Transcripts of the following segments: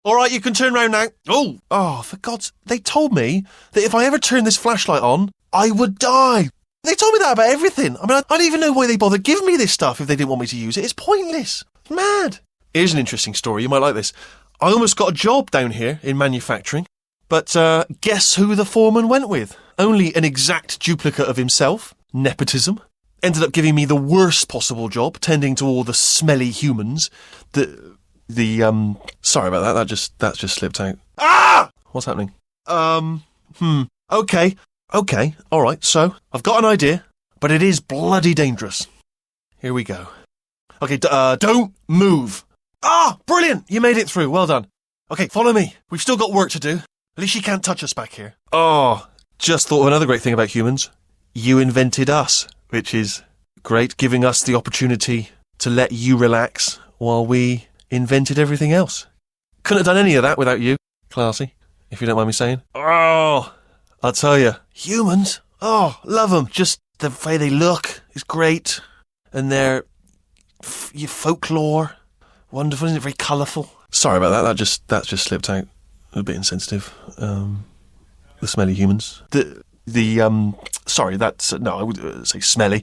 All right, you can turn around now. Oh, for God's... They told me that if I ever turn this flashlight on, I would die. They told me that about everything. I mean, I don't even know why they bothered giving me this stuff if they didn't want me to use it. It's pointless. It's mad. Here's an interesting story. You might like this. I almost got a job down here in manufacturing, but guess who the foreman went with? Only an exact duplicate of himself. Nepotism. Ended up giving me the worst possible job, tending to all the smelly humans. Sorry about that. That just slipped out. Ah! What's happening? Okay. All right. So I've got an idea, but it is bloody dangerous. Here we go. Okay. Don't move. Ah, brilliant! You made it through. Well done. Okay, follow me. We've still got work to do. At least you can't touch us back here. Oh, just thought of another great thing about humans. You invented us, which is great, giving us the opportunity to let you relax while we invented everything else. Couldn't have done any of that without you. Classy, if you don't mind me saying. Oh, I'll tell you, humans, love them. Just the way they look is great. And their folklore, wonderful, isn't it? Very colourful. Sorry about that, that just slipped out. A bit insensitive. The smelly humans. Sorry, that's... No, I would say smelly.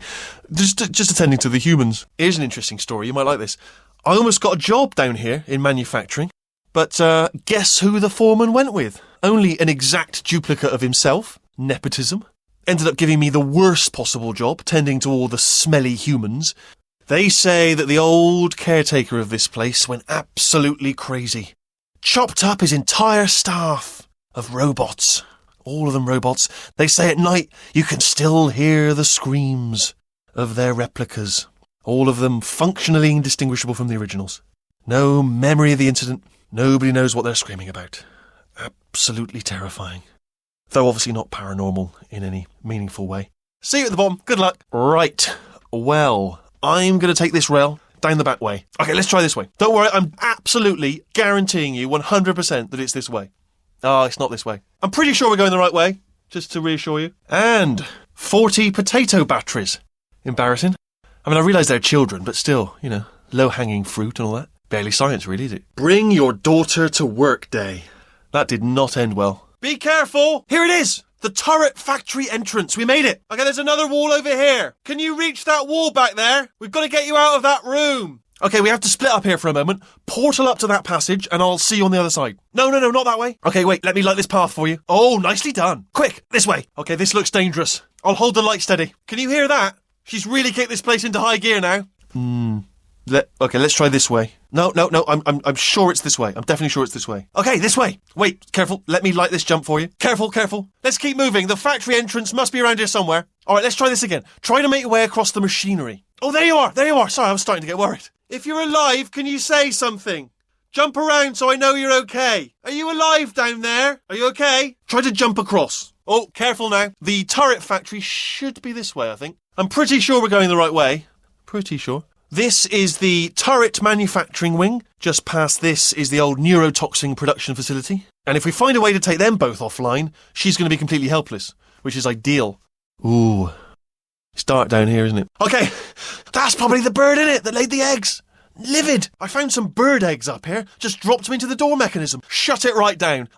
Just attending to the humans. Here's an interesting story. You might like this. I almost got a job down here in manufacturing, but guess who the foreman went with? Only an exact duplicate of himself. Nepotism. Ended up giving me the worst possible job, tending to all the smelly humans. They say that the old caretaker of this place went absolutely crazy. Chopped up his entire staff of robots. All of them robots. They say at night you can still hear the screams of their replicas. All of them functionally indistinguishable from the originals. No memory of the incident. Nobody knows what they're screaming about. Absolutely terrifying. Though obviously not paranormal in any meaningful way. See you at the bottom. Good luck. Right. Well, I'm going to take this rail down the back way. Okay, let's try this way. Don't worry, I'm absolutely guaranteeing you 100% that it's this way. Oh, it's not this way. I'm pretty sure we're going the right way, just to reassure you. And 40 potato batteries. Embarrassing. I mean, I realise they're children, but still, low-hanging fruit and all that. Barely science, really, is it? Bring your daughter to work day. That did not end well. Be careful! Here it is! The turret factory entrance. We made it. Okay, there's another wall over here. Can you reach that wall back there? We've got to get you out of that room. Okay, we have to split up here for a moment. Portal up to that passage and I'll see you on the other side. No, not that way. Okay, wait, let me light this path for you. Oh, nicely done. Quick, this way. Okay, this looks dangerous. I'll hold the light steady. Can you hear that? She's really kicked this place into high gear now. Okay, let's try this way. No, I'm sure it's this way. I'm definitely sure it's this way. Okay, this way. Wait, careful. Let me light this jump for you. Careful. Let's keep moving. The factory entrance must be around here somewhere. All right, let's try this again. Try to make your way across the machinery. Oh, there you are. Sorry, I was starting to get worried. If you're alive, can you say something? Jump around so I know you're okay. Are you alive down there? Are you okay? Try to jump across. Oh, careful now. The turret factory should be this way, I think. I'm pretty sure we're going the right way. Pretty sure. This is the turret manufacturing wing. Just past this is the old neurotoxin production facility. And if we find a way to take them both offline, she's going to be completely helpless, which is ideal. Ooh. It's dark down here, isn't it? Okay, that's probably the bird in it that laid the eggs. Livid. I found some bird eggs up here. Just dropped them into the door mechanism. Shut it right down.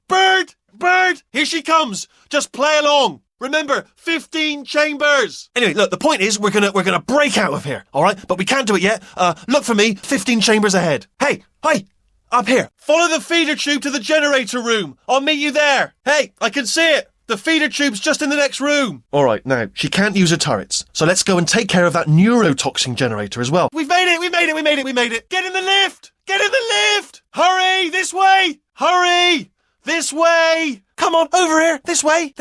Bird! Here she comes. Just play along. Remember, 15 chambers. Anyway, look, the point is we're gonna break out of here, all right? But we can't do it yet. Look for me, 15 chambers ahead. Hey, up here. Follow the feeder tube to the generator room. I'll meet you there. Hey, I can see it. The feeder tube's just in the next room. All right, now, she can't use her turrets. So let's go and take care of that neurotoxin generator as well. We've made it. Get in the lift. Hurry, this way. This way! Come on, over here! This way!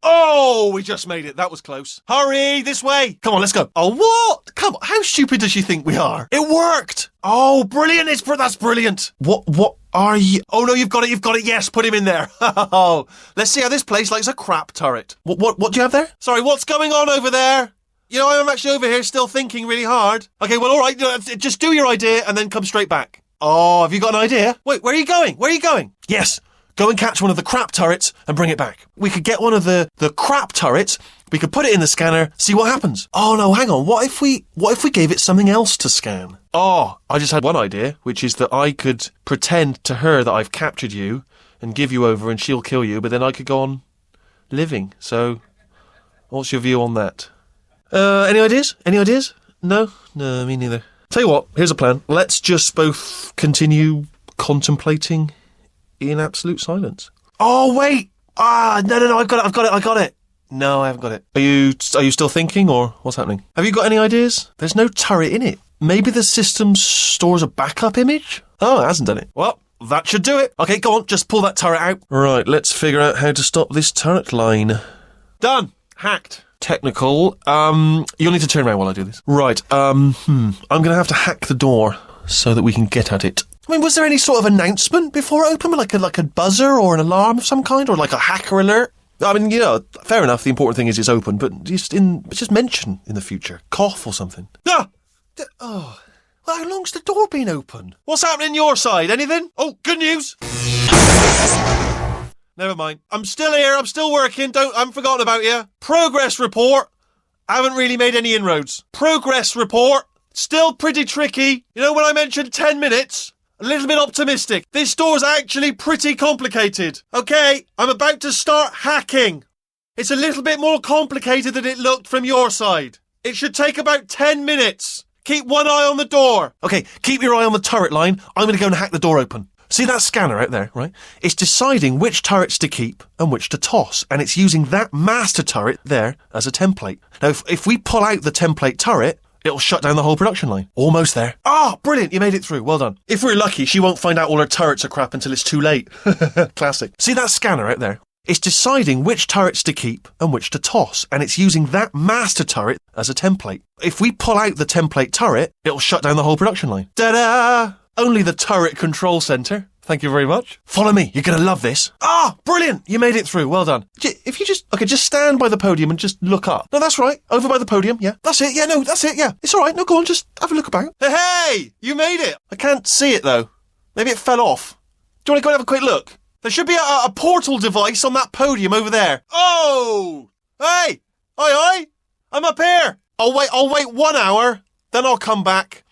Oh, we just made it. That was close. Hurry, this way! Come on, let's go. Oh, what? Come on, how stupid does she think we are? It worked! Oh, brilliant! That's brilliant! What are you... Oh, no, you've got it. Yes, put him in there. Oh, let's see how this place likes a crap turret. What do you have there? Sorry, what's going on over there? I'm actually over here still thinking really hard. Okay, well, all right, just do your idea and then come straight back. Oh, have you got an idea? Wait, where are you going? Yes. Go and catch one of the crap turrets and bring it back. We could get one of the crap turrets, We could put it in the scanner, see what happens. Oh no, hang on. What if we gave it something else to scan? Oh, I just had one idea, which is that I could pretend to her that I've captured you and give you over and she'll kill you, but then I could go on living. So, what's your view on that? Any ideas? Any ideas? No? No, me neither. Tell you what, here's a plan. Let's just both continue contemplating in absolute silence. Oh, wait! No, I've got it. No, I haven't got it. Are you still thinking, or what's happening? Have you got any ideas? There's no turret in it. Maybe the system stores a backup image? Oh, it hasn't done it. Well, that should do it. Okay, go on, just pull that turret out. Right, let's figure out how to stop this turret line. Done. Hacked. Technical. You'll need to turn around while I do this. Right, I'm going to have to hack the door so that we can get at it. I mean, was there any sort of announcement before it opened? Like a buzzer or an alarm of some kind? Or like a hacker alert? I mean, fair enough, the important thing is it's open, but just mention in the future. Cough or something. Well, how long's the door been open? What's happening your side? Anything? Oh, good news! Never mind. I'm still here, I'm still working, I haven't forgotten about you. Progress report. I haven't really made any inroads. Progress report. Still pretty tricky. You know when I mentioned 10 minutes? A little bit optimistic. This door's actually pretty complicated. Okay, I'm about to start hacking. It's a little bit more complicated than it looked from your side. It should take about 10 minutes. Keep one eye on the door. Okay, keep your eye on the turret line. I'm going to go and hack the door open. See that scanner out there, right? It's deciding which turrets to keep and which to toss, and it's using that master turret there as a template. Now, if we pull out the template turret, it'll shut down the whole production line. Almost there. Oh, brilliant, you made it through, well done. If we're lucky, she won't find out all her turrets are crap until it's too late. Classic. See that scanner out there? It's deciding which turrets to keep and which to toss, and it's using that master turret as a template. If we pull out the template turret, it'll shut down the whole production line. Ta-da! Only the turret control centre. Thank you very much. Follow me, you're going to love this. Brilliant, you made it through, well done. If you just stand by the podium and just look up. No, that's right, over by the podium, yeah. That's it, yeah, no, that's it, yeah. It's all right, no, go on, just have a look about. Hey, you made it. I can't see it, though. Maybe it fell off. Do you want to go and have a quick look? There should be a portal device on that podium over there. Oh! Hey! Oi! I'm up here. I'll wait 1 hour, then I'll come back,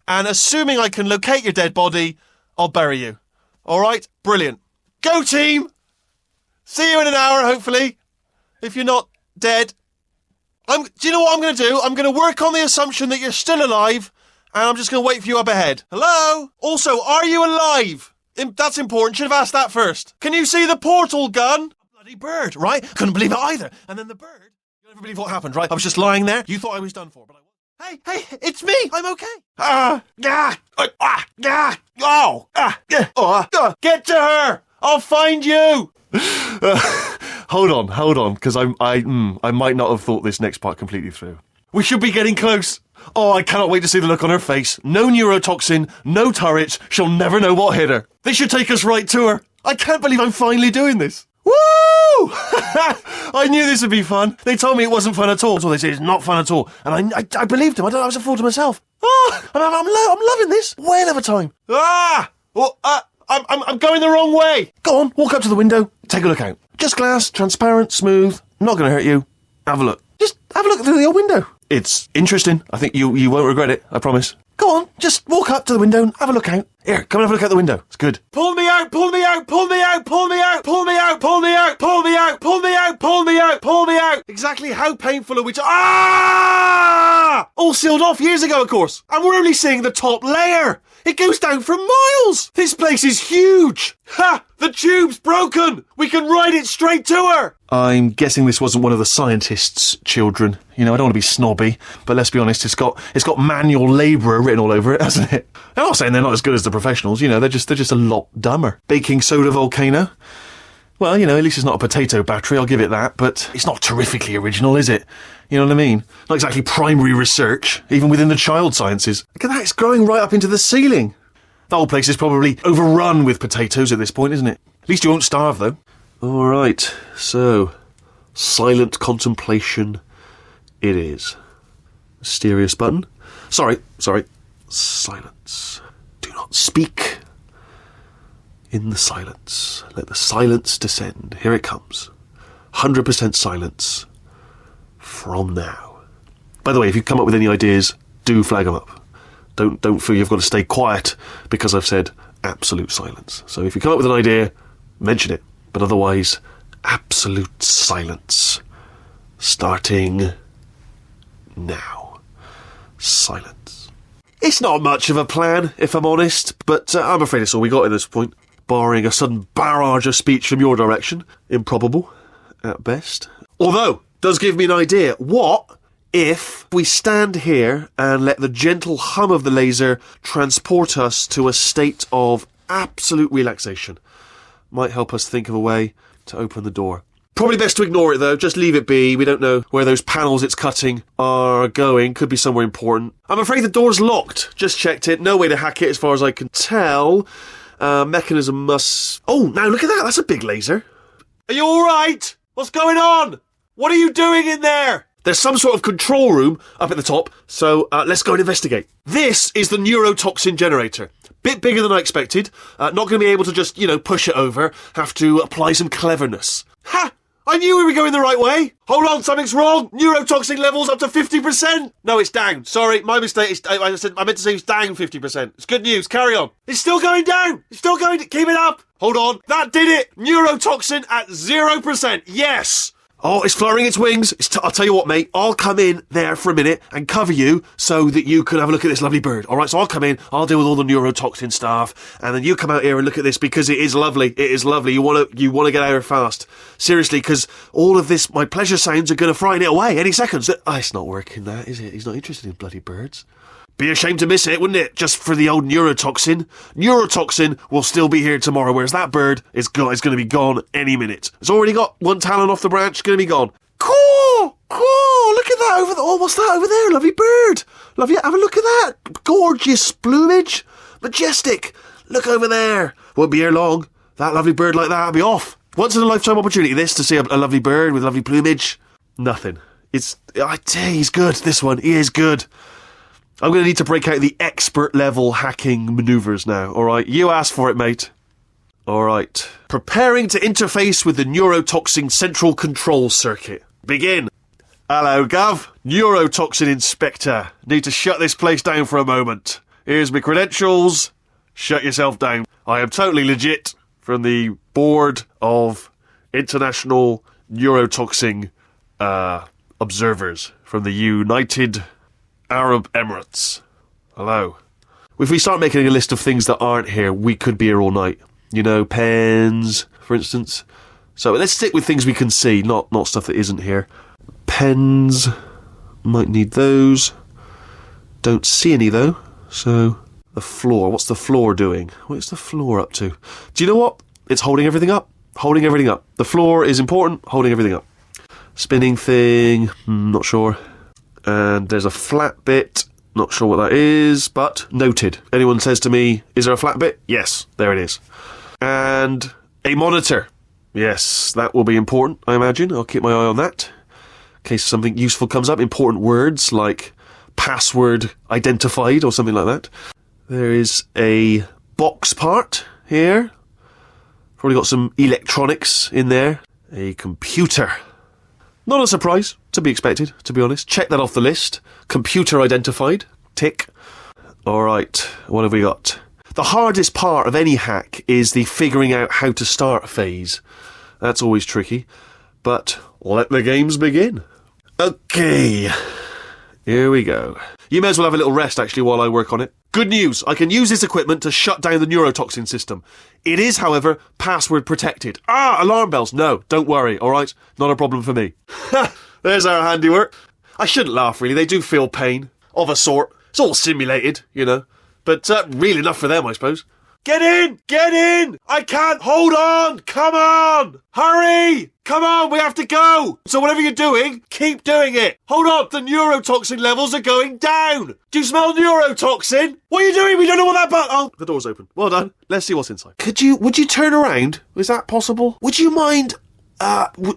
and assuming I can locate your dead body, I'll bury you. All right? Brilliant. Go, team! See you in an hour, hopefully. If you're not dead. Do you know what I'm going to do? I'm going to work on the assumption that you're still alive, and I'm just going to wait for you up ahead. Hello? Also, are you alive? That's important. Should have asked that first. Can you see the portal gun? Bloody bird, right? Couldn't believe it either. And then the bird. You never believe what happened, right? I was just lying there. You thought I was done for, but I wasn't. Hey, it's me. I'm okay. Get to her. I'll find you. Hold on, because I might not have thought this next part completely through. We should be getting close. Oh, I cannot wait to see the look on her face. No neurotoxin, no turrets. She'll never know what hit her. This should take us right to her. I can't believe I'm finally doing this. Woo! I knew this would be fun. They told me it wasn't fun at all. That's all they said. It's not fun at all. And I believed them. I was a fool to myself. I'm loving this. Whale of a time. I'm going the wrong way. Go on, walk up to the window. Take a look out. Just glass, transparent, smooth. Not going to hurt you. Have a look. Just have a look through the old window. It's interesting. I think you won't regret it. I promise. Go on, just walk up to the window and have a look out. Here, come and have a look out the window. It's good. Pull me out, pull me out, pull me out, pull me out, pull me out, pull me out, pull me out, pull me out, pull me out, pull me out. Exactly how painful are we to... All sealed off years ago, of course. And we're only seeing the top layer. It goes down for miles. This place is huge. Ha! The tube's broken. We can ride it straight to her. I'm guessing this wasn't one of the scientists' children. You know, I don't want to be snobby, but let's be honest, it's got manual labourer written all over it, hasn't it? I'm not saying they're not as good as the professionals, you know, they're just a lot dumber. Baking soda volcano? Well, you know, at least it's not a potato battery, I'll give it that, but it's not terrifically original, is it? You know what I mean? Not exactly primary research, even within the child sciences. Look at that, it's growing right up into the ceiling. The whole place is probably overrun with potatoes at this point, isn't it? At least you won't starve, though. All right, so silent contemplation it is. Mysterious button. Sorry. Silence. Do not speak. In the silence. Let the silence descend. Here it comes. 100% silence. from now. By the way, if you come up with any ideas, do flag them up. Don't feel you've got to stay quiet because I've said absolute silence. So if you come up with an idea, mention it. But otherwise, absolute silence. Starting now. Silence. It's not much of a plan, if I'm honest, but I'm afraid it's all we got at this point. Barring a sudden barrage of speech from your direction. Improbable, at best. Although, does give me an idea. What if we stand here and let the gentle hum of the laser transport us to a state of absolute relaxation? Might help us think of a way to open the door. Probably best to ignore it though, just leave it be. We don't know where those panels it's cutting are going, could be somewhere important. I'm afraid the door's locked, just checked it, no way to hack it as far as I can tell. Mechanism must... Oh, now look at that, that's a big laser. Are you alright? What's going on? What are you doing in there? There's some sort of control room up at the top, so let's go and investigate. This is the neurotoxin generator. Bit bigger than I expected. Not going to be able to just, push it over. Have to apply some cleverness. Ha! I knew we were going the right way. Hold on, something's wrong. Neurotoxin levels up to 50%. No, it's down. Sorry, my mistake. I meant to say it's down 50%. It's good news. Carry on. It's still going down. It's still going. Keep it up. Hold on. That did it. Neurotoxin at 0%. Yes. Oh, it's fluttering its wings. I'll tell you what, mate. I'll come in there for a minute and cover you so that you can have a look at this lovely bird. All right, so I'll come in. I'll deal with all the neurotoxin stuff, and then you come out here and look at this because it is lovely. It is lovely. You want to get out here fast. Seriously, because all of this, my pleasure sounds are going to frighten it away any second. Oh, it's not working, that, is it? He's not interested in bloody birds. Be a shame to miss it, wouldn't it? Just for the old neurotoxin. Neurotoxin will still be here tomorrow, whereas that bird is going to be gone any minute. It's already got one talon off the branch, going to be gone. Cool! Look at that over there. Oh, what's that over there? Lovely bird. Lovely. Have a look at that. Gorgeous plumage. Majestic. Look over there. Won't be here long. That lovely bird like that will be off. Once in a lifetime opportunity, this, to see a lovely bird with lovely plumage. Nothing. I tell you, he's good, this one. He is good. I'm going to need to break out the expert level hacking maneuvers now, alright? You asked for it, mate. Alright. Preparing to interface with the neurotoxin central control circuit. Begin. Hello, Gov. Neurotoxin Inspector. Need to shut this place down for a moment. Here's my credentials. Shut yourself down. I am totally legit from the Board of International Neurotoxin Observers from the United Arab Emirates. Hello. If we start making a list of things that aren't here, we could be here all night. Pens, for instance. So let's stick with things we can see, not stuff that isn't here. Pens. Might need those. Don't see any, though. So, the floor. What's the floor doing? What's the floor up to? Do you know what? It's holding everything up. Holding everything up. The floor is important. Holding everything up. Spinning thing. Not sure. And there's a flat bit. Not sure what that is, but noted. Anyone says to me, is there a flat bit? Yes, there it is. And a monitor. Yes, that will be important, I imagine. I'll keep my eye on that. In case something useful comes up. Important words like password identified or something like that. There is a box part here. Probably got some electronics in there. A computer. Not a surprise, to be expected, to be honest. Check that off the list. Computer identified. Tick. Alright, what have we got? The hardest part of any hack is the figuring out how to start phase. That's always tricky. But let the games begin. Okay. Here we go. You may as well have a little rest, actually, while I work on it. Good news, I can use this equipment to shut down the neurotoxin system. It is, however, password protected. Alarm bells. No, don't worry, alright? Not a problem for me. There's our handiwork. I shouldn't laugh, really. They do feel pain. Of a sort. It's all simulated, But real enough for them, I suppose. Get in! Get in! I can't! Hold on! Come on! Hurry! Come on, we have to go! So whatever you're doing, keep doing it! Hold on, the neurotoxin levels are going down! Do you smell neurotoxin? What are you doing? We don't know what that Oh, the door's open. Well done. Let's see what's inside. Would you turn around? Is that possible? Would you mind,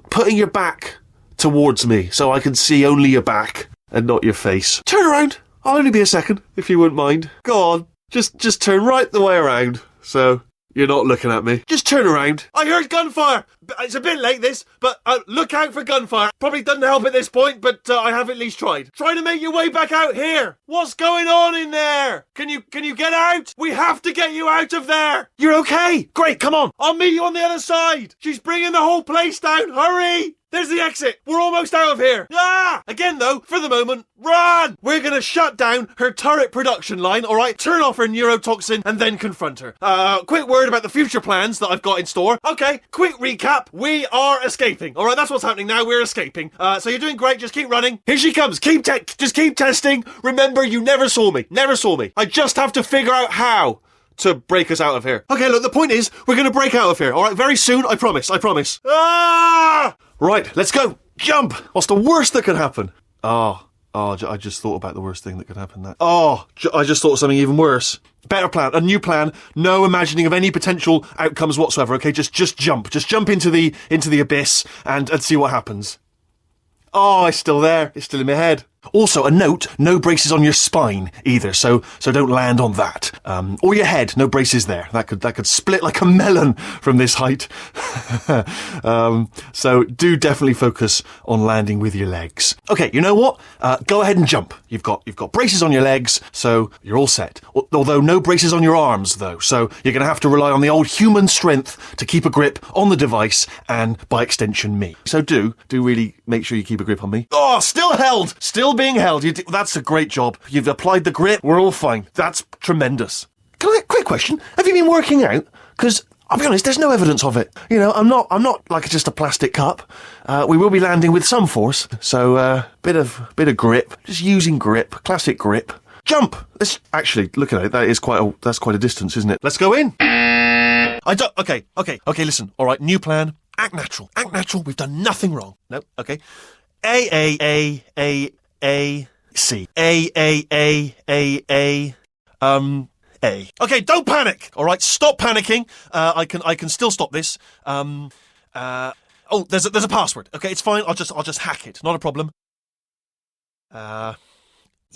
putting your back towards me so I can see only your back and not your face? Turn around. I'll only be a second, if you wouldn't mind. Go on. Just turn right the way around. So, You're not looking at me. Just turn around. I heard gunfire. It's a bit late, this, but look out for gunfire. Probably doesn't help at this point, but I have at least tried. Try to make your way back out here. What's going on in there? Can you get out? We have to get you out of there. You're okay. Great, come on. I'll meet you on the other side. She's bringing the whole place down. Hurry. There's the exit. We're almost out of here. Ah! Again, though, for the moment, run! We're going to shut down her turret production line, all right? Turn off her neurotoxin and then confront her. Quick word about the future plans that I've got in store. Okay, quick recap. We are escaping, all right? That's what's happening now. We're escaping. So you're doing great. Just keep running. Here she comes. Just keep testing. Remember, you never saw me. Never saw me. I just have to figure out how to break us out of here. Okay, look, the point is, we're going to break out of here, all right? Very soon, I promise. Ah! Right, let's go. Jump. What's the worst that could happen? I just thought about the worst thing that could happen. I just thought of something even worse. Better plan, a new plan. No imagining of any potential outcomes whatsoever. Okay, just jump. Just jump into the abyss and see what happens. Oh, it's still there. It's still in my head. Also, a note, no braces on your spine either, so don't land on that. Or your head, no braces there. That could split like a melon from this height. So do definitely focus on landing with your legs. Okay, you know what? Go ahead and jump. You've got braces on your legs, so you're all set. Although no braces on your arms, though, so you're going to have to rely on the old human strength to keep a grip on the device and, by extension, me. So do really make sure you keep a grip on me. Oh, still held! Still being held. That's a great job. You've applied the grip. We're all fine. That's tremendous. Quick question. Have you been working out? Because I'll be honest, there's no evidence of it. You know, I'm not like just a plastic cup. We will be landing with some force. So, bit of grip. Just using grip. Classic grip. Jump. Let's actually look at it. That's quite a distance, isn't it? Let's go in. Okay, listen. All right, new plan. Act natural. We've done nothing wrong. No, okay. A. C. A. Okay, don't panic. All right, stop panicking. I can still stop this. There's a password. Okay, it's fine. I'll just hack it. Not a problem.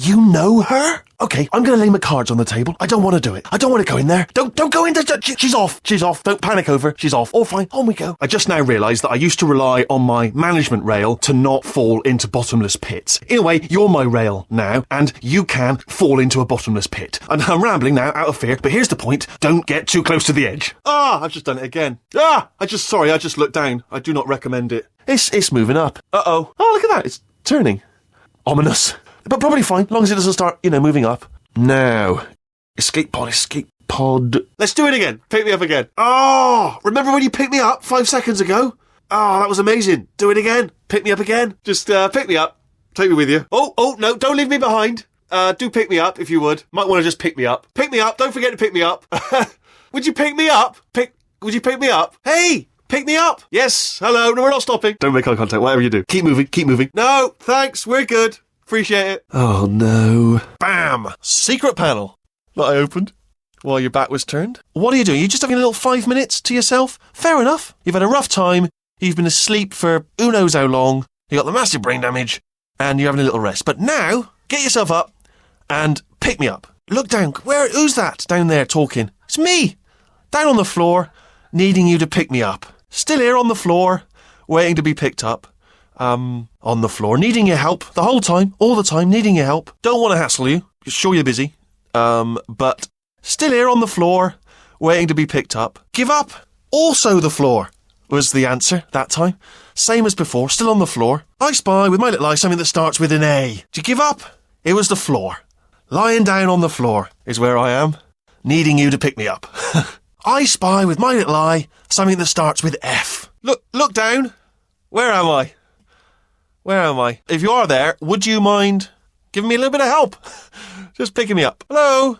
You know her? Okay, I'm going to lay my cards on the table. I don't want to do it. I don't want to go in there. Don't go in there. She's off. Don't panic over. She's off. All fine. On we go. I just now realised that I used to rely on my management rail to not fall into bottomless pits. In a way, you're my rail now, and you can fall into a bottomless pit. And I'm rambling now out of fear, but here's the point. Don't get too close to the edge. I've just done it again. I just looked down. I do not recommend it. It's moving up. Uh-oh. Oh, look at that. It's turning. Ominous. But probably fine, as long as it doesn't start, moving up. Now, escape pod. Let's do it again. Pick me up again. Remember when you picked me up 5 seconds ago? That was amazing. Do it again. Pick me up again. Just pick me up. Take me with you. Oh, no, don't leave me behind. Do pick me up if you would. Might want to just pick me up. Pick me up. Don't forget to pick me up. Would you pick me up? Would you pick me up? Hey! Pick me up! Yes, hello, no, we're not stopping. Don't make eye contact, whatever you do. Keep moving. No, thanks, we're good. Appreciate it. Oh no. Bam! Secret panel that I opened while your back was turned. What are you doing? You just having a little 5 minutes to yourself? Fair enough. You've had a rough time. You've been asleep for who knows how long. You got the massive brain damage and you're having a little rest. But now, get yourself up and pick me up. Look down. Who's that down there talking? It's me. Down on the floor, needing you to pick me up. Still here on the floor, waiting to be picked up. On the floor, needing your help the whole time, all the time, needing your help. Don't want to hassle you. Sure you're busy. But still here on the floor, waiting to be picked up. Give up. Also the floor was the answer that time. Same as before, still on the floor. I spy with my little eye something that starts with an A. Do you give up? It was the floor. Lying down on the floor is where I am, needing you to pick me up. I spy with my little eye something that starts with F. Look down. Where am I? If you are there, would you mind giving me a little bit of help? Just picking me up. Hello?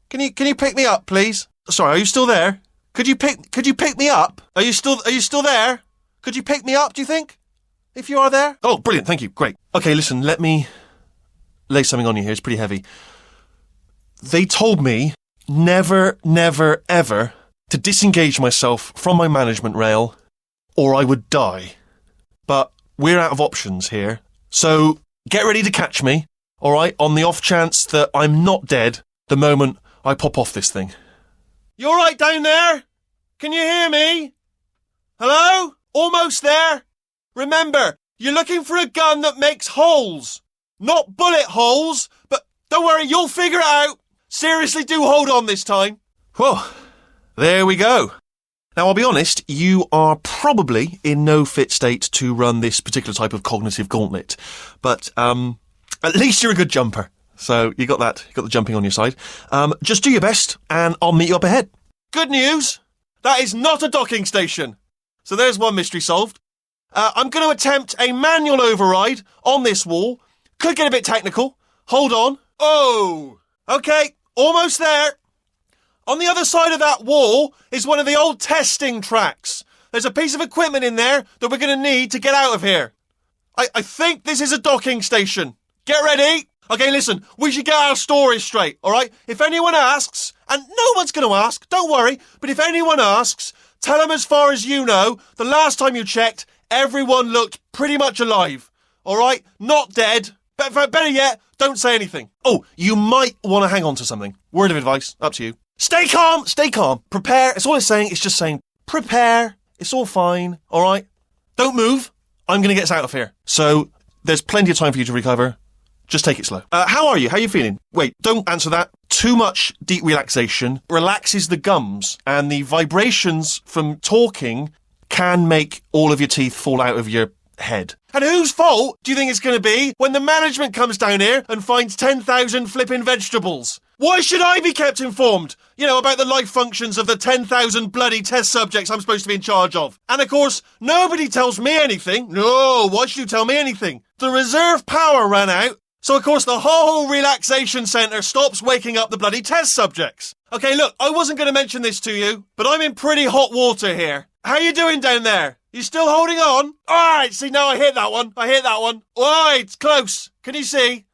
Can you pick me up, please? Sorry, are you still there? Could you pick me up? Are you still there? Could you pick me up, do you think? If you are there? Oh, brilliant, thank you, great. Okay, listen, let me lay something on you here, it's pretty heavy. They told me never, ever to disengage myself from my management rail or I would die. But we're out of options here, so get ready to catch me, alright, on the off chance that I'm not dead the moment I pop off this thing. You alright down there? Can you hear me? Hello? Almost there? Remember, you're looking for a gun that makes holes. Not bullet holes, but don't worry, you'll figure it out. Seriously, do hold on this time. Well, there we go. Now, I'll be honest, you are probably in no fit state to run this particular type of cognitive gauntlet. But at least you're a good jumper. So you got that. You got the jumping on your side. Just do your best, and I'll meet you up ahead. Good news. That is not a docking station. So there's one mystery solved. I'm going to attempt a manual override on this wall. Could get a bit technical. Hold on. Oh! Okay, almost there. On the other side of that wall is one of the old testing tracks. There's a piece of equipment in there that we're going to need to get out of here. I think this is a docking station. Get ready. Okay, listen, we should get our stories straight, all right? If anyone asks, and no one's going to ask, don't worry, but if anyone asks, tell them as far as you know, the last time you checked, everyone looked pretty much alive, all right? Not dead. Better yet, don't say anything. Oh, you might want to hang on to something. Word of advice, up to you. Stay calm, stay calm. Prepare. It's all it's saying. It's just saying, prepare. It's all fine, all right? Don't move. I'm going to get us out of here. So there's plenty of time for you to recover. Just take it slow. How are you? How are you feeling? Wait, don't answer that. Too much deep relaxation relaxes the gums, and the vibrations from talking can make all of your teeth fall out of your head. And whose fault do you think it's going to be when the management comes down here and finds 10,000 flipping vegetables? Why should I be kept informed, about the life functions of the 10,000 bloody test subjects I'm supposed to be in charge of? And of course, nobody tells me anything. No, why should you tell me anything? The reserve power ran out, so of course the whole relaxation centre stops waking up the bloody test subjects. Okay, look, I wasn't going to mention this to you, but I'm in pretty hot water here. How you doing down there? You still holding on? Alright, see, now I hit that one. Alright, it's close. Can you see?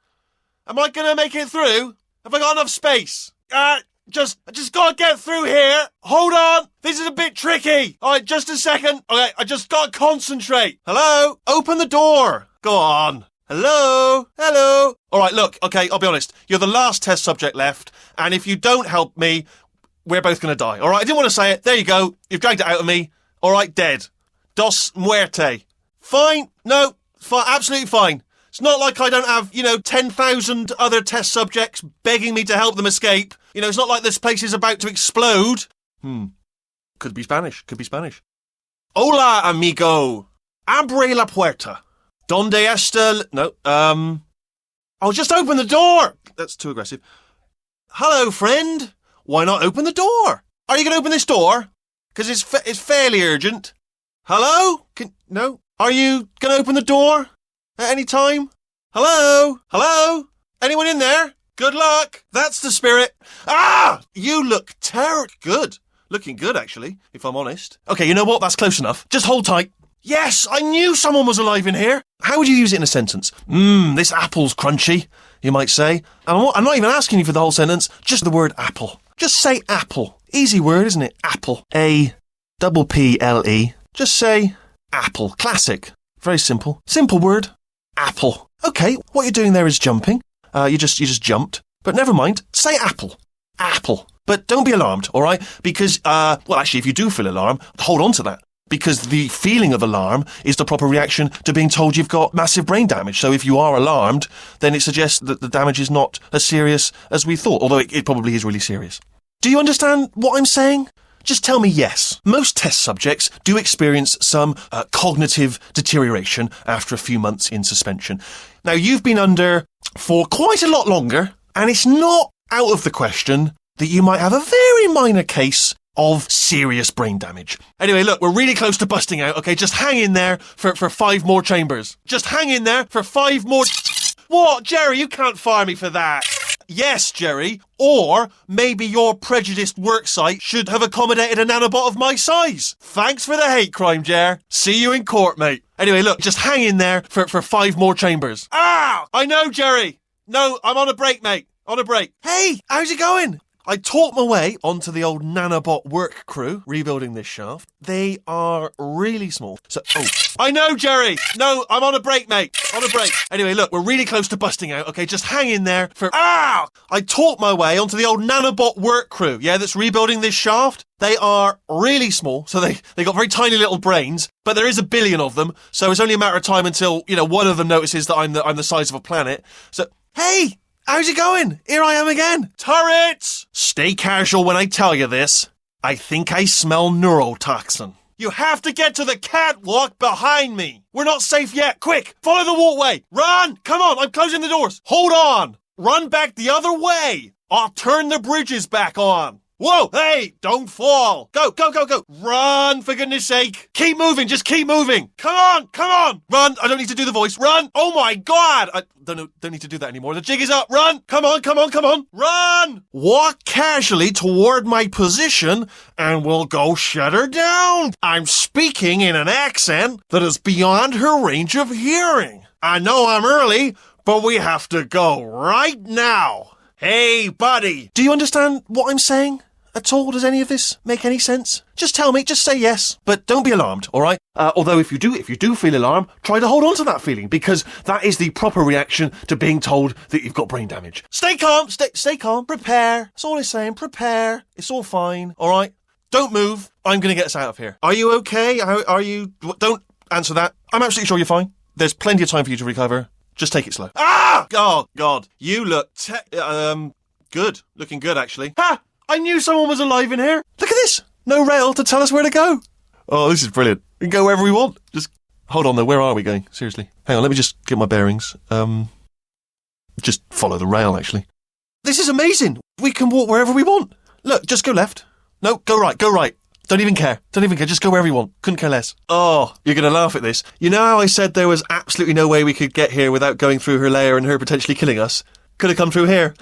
Am I going to make it through? Have I got enough space? I just gotta get through here. Hold on. This is a bit tricky. Alright, just a second. Okay, I just gotta concentrate. Hello? Open the door. Go on. Hello? Alright, look, okay, I'll be honest. You're the last test subject left, and if you don't help me, we're both gonna die. Alright, I didn't want to say it. There you go. You've dragged it out of me. Alright, dead. Dos muerte. Fine. No, fine. Absolutely fine. It's not like I don't have, 10,000 other test subjects begging me to help them escape. It's not like this place is about to explode. Could be Spanish. Hola, amigo. Abre la puerta. Donde está... No, I'll just open the door. That's too aggressive. Hello, friend. Why not open the door? Are you going to open this door? Because it's fairly urgent. Hello? No? Are you going to open the door? At any time? Hello? Anyone in there? Good luck. That's the spirit. Ah! You look good. Looking good, actually, if I'm honest. Okay, you know what? That's close enough. Just hold tight. Yes, I knew someone was alive in here. How would you use it in a sentence? This apple's crunchy, you might say. I'm not even asking you for the whole sentence, just the word apple. Just say apple. Easy word, isn't it? Apple. A-double-P-L-E. Just say apple. Classic. Very simple. Simple word. Apple. Okay, what you're doing there is jumping. You just jumped. But never mind. Say apple. Apple. But don't be alarmed, all right? Because, actually, if you do feel alarm, hold on to that. Because the feeling of alarm is the proper reaction to being told you've got massive brain damage. So if you are alarmed, then it suggests that the damage is not as serious as we thought, although it probably is really serious. Do you understand what I'm saying? Just tell me yes. Most test subjects do experience some cognitive deterioration after a few months in suspension. Now, you've been under for quite a lot longer, and it's not out of the question that you might have a very minor case of serious brain damage. Anyway, look, we're really close to busting out, okay? Just hang in there for 5 more chambers. Just hang in there for 5 more... What, Jerry? You can't fire me for that. Yes, Jerry. Or maybe your prejudiced worksite should have accommodated a nanobot of my size. Thanks for the hate crime, Jer. See you in court, mate. Anyway, look, just hang in there for 5 more chambers. Ah! I know, Jerry. No, I'm on a break, mate. On a break. Hey, how's it going? I talked my way onto the old nanobot work crew rebuilding this shaft. They are really small. So, I know, Jerry. No, I'm on a break, mate. On a break. Anyway, look, we're really close to busting out. Okay, just hang in there for... I talked my way onto the old nanobot work crew. Yeah, that's rebuilding this shaft. They are really small, so they got very tiny little brains, but there is a billion of them, so it's only a matter of time until, one of them notices that I'm the size of a planet. So, hey! How's it going? Here I am again. Turrets! Stay casual when I tell you this. I think I smell neurotoxin. You have to get to the catwalk behind me. We're not safe yet. Quick, follow the walkway. Run! Come on, I'm closing the doors. Hold on. Run back the other way. I'll turn the bridges back on. Whoa, hey, don't fall. Go, go, go, go. Run, for goodness sake. Keep moving, just keep moving. Come on. Run, I don't need to do the voice. Run. Oh my God. I don't need to do that anymore. The jig is up. Run. Come on. Run. Walk casually toward my position and we'll go shut her down. I'm speaking in an accent that is beyond her range of hearing. I know I'm early, but we have to go right now. Hey, buddy. Do you understand what I'm saying? At all? Does any of this make any sense? Just tell me, just say yes. But don't be alarmed, all right? Although if you do feel alarmed, try to hold on to that feeling, because that is the proper reaction to being told that you've got brain damage. Stay calm, stay calm, prepare. That's all I'm saying, prepare. It's all fine, all right? Don't move. I'm going to get us out of here. Are you okay? Are you... Don't answer that. I'm absolutely sure you're fine. There's plenty of time for you to recover. Just take it slow. Ah! Oh, God. You look good. Looking good, actually. Ha! I knew someone was alive in here. Look at this. No rail to tell us where to go. Oh, this is brilliant. We can go wherever we want. Just hold on, though. Where are we going? Seriously. Hang on, let me just get my bearings. Just follow the rail, actually. This is amazing. We can walk wherever we want. Look, just go left. No, go right. Don't even care. Just go wherever you want. Couldn't care less. Oh, you're going to laugh at this. You know how I said there was absolutely no way we could get here without going through her lair and her potentially killing us? Could have come through here.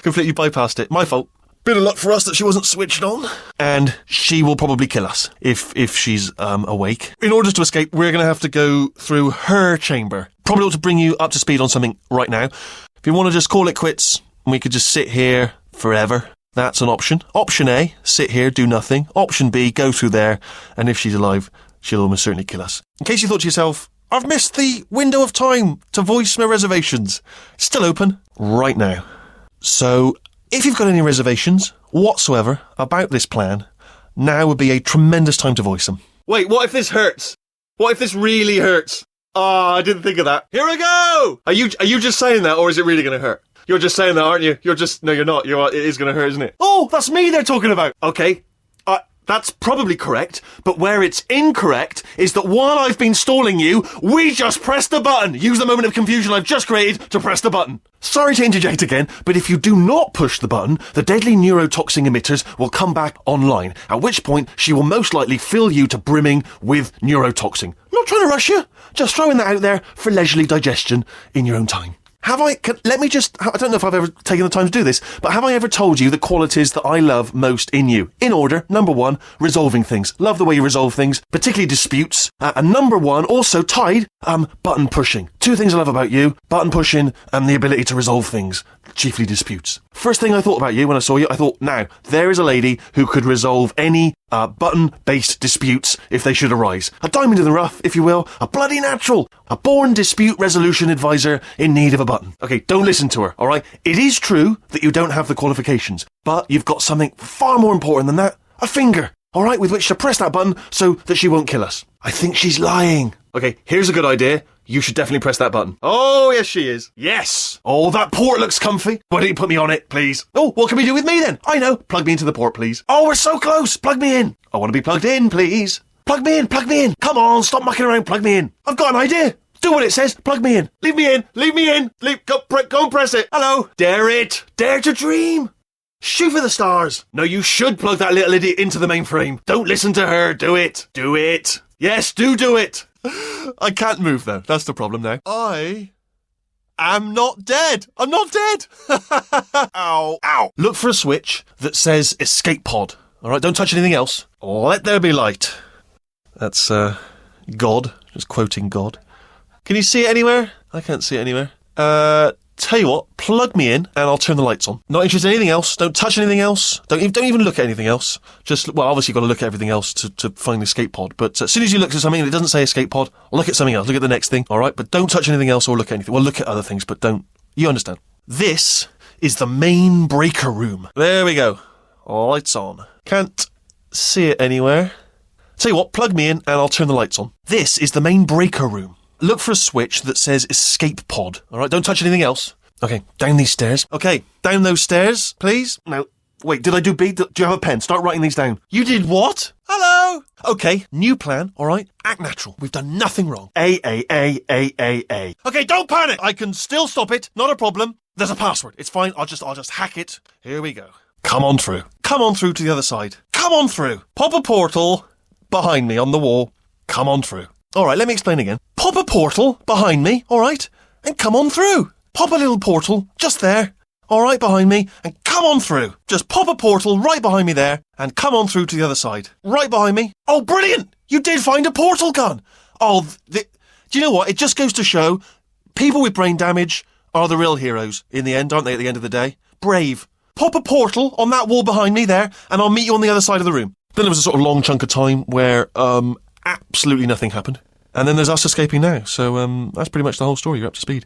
Completely bypassed it. My fault. Bit of luck for us that she wasn't switched on. And she will probably kill us if she's awake. In order to escape, we're going to have to go through her chamber. Probably ought to bring you up to speed on something right now. If you want to just call it quits, and we could just sit here forever. That's an option. Option A, sit here, do nothing. Option B, go through there, and if she's alive, she'll almost certainly kill us. In case you thought to yourself, I've missed the window of time to voice my reservations. It's still open right now. So, if you've got any reservations whatsoever about this plan, now would be a tremendous time to voice them. Wait, what if this hurts? What if this really hurts? Oh, I didn't think of that. Here we go! Are you just saying that, or is it really going to hurt? You're just saying that, aren't you? No, you're not. It is going to hurt, isn't it? Oh, that's me they're talking about. Okay. That's probably correct, but where it's incorrect is that while I've been stalling you, we just pressed the button. Use the moment of confusion I've just created to press the button. Sorry to interject again, but if you do not push the button, the deadly neurotoxin emitters will come back online, at which point she will most likely fill you to brimming with neurotoxin. I'm not trying to rush you, just throwing that out there for leisurely digestion in your own time. I don't know if I've ever taken the time to do this, but have I ever told you the qualities that I love most in you? In order, number one, resolving things. Love the way you resolve things, particularly disputes. And number one, also tied, button pushing. Two things I love about you, button pushing and the ability to resolve things, chiefly disputes. First thing I thought about you when I saw you, I thought, now, there is a lady who could resolve any button-based disputes if they should arise. A diamond in the rough, if you will, a bloody natural, a born dispute resolution advisor in need of a button. Okay, don't listen to her, alright? It is true that you don't have the qualifications, but you've got something far more important than that, a finger, alright, with which to press that button so that she won't kill us. I think she's lying. Okay, here's a good idea. You should definitely press that button. Oh, yes, she is. Yes! Oh, that port looks comfy. Why don't you put me on it, please? Oh, what can we do with me then? I know. Plug me into the port, please. Oh, we're so close. Plug me in. I want to be plugged in, please. Plug me in. Come on, stop mucking around. Plug me in. I've got an idea. Do what it says. Plug me in. Leave me in. Go and press it. Hello. Dare it. Dare to dream. Shoot for the stars. No, you should plug that little idiot into the mainframe. Don't listen to her. Do it. Yes, do it. I can't move, though. That's the problem now. I am not dead. I'm not dead. Ow. Look for a switch that says escape pod. All right, don't touch anything else. Let there be light. That's, God. Just quoting God. Can you see it anywhere? I can't see it anywhere. Tell you what, plug me in and I'll turn the lights on. Not interested in anything else. Don't touch anything else. Don't even look at anything else. Just, well, obviously you've got to look at everything else to find the escape pod. But as soon as you look at something and it doesn't say escape pod, look at something else. Look at the next thing, all right? But don't touch anything else or look at anything. Well, look at other things, but don't. You understand. This is the main breaker room. There we go. Lights on. Can't see it anywhere. Tell you what, plug me in and I'll turn the lights on. This is the main breaker room. Look for a switch that says escape pod. All right, don't touch anything else. Okay, down these stairs. Okay, down those stairs, please. Now, wait, did I do B? Do you have a pen? Start writing these down. You did what? Hello? Okay, new plan, all right? Act natural. We've done nothing wrong. A. Okay, don't panic. I can still stop it. Not a problem. There's a password. It's fine. I'll just hack it. Here we go. Come on through. Come on through to the other side. Come on through. Pop a portal behind me on the wall. Come on through. All right, let me explain again. Pop a portal behind me, all right? And come on through. Pop a little portal just there, all right, behind me, and come on through. Just pop a portal right behind me there, and come on through to the other side. Right behind me. Oh, brilliant! You did find a portal gun. Oh, do you know what? It just goes to show people with brain damage are the real heroes in the end, aren't they, at the end of the day? Brave. Pop a portal on that wall behind me there, and I'll meet you on the other side of the room. Then there was a sort of long chunk of time where absolutely nothing happened. And then there's us escaping now. So that's pretty much the whole story. You're up to speed.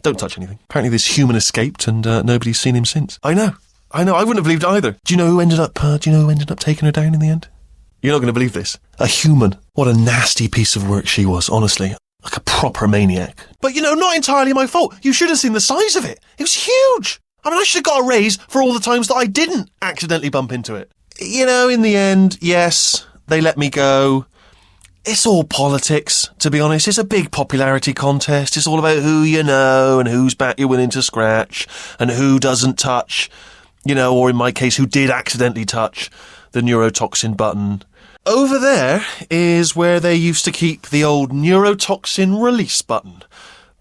Don't touch anything. Apparently this human escaped and nobody's seen him since. I know. I wouldn't have believed either. Do you know who ended up taking her down in the end? You're not going to believe this. A human. What a nasty piece of work she was, honestly. Like a proper maniac. But, not entirely my fault. You should have seen the size of it. It was huge. I mean, I should have got a raise for all the times that I didn't accidentally bump into it. In the end, yes, they let me go. It's all politics, to be honest. It's a big popularity contest. It's all about who you know and whose back you're willing to scratch and who doesn't touch, or in my case, who did accidentally touch the neurotoxin button. Over there is where they used to keep the old neurotoxin release button.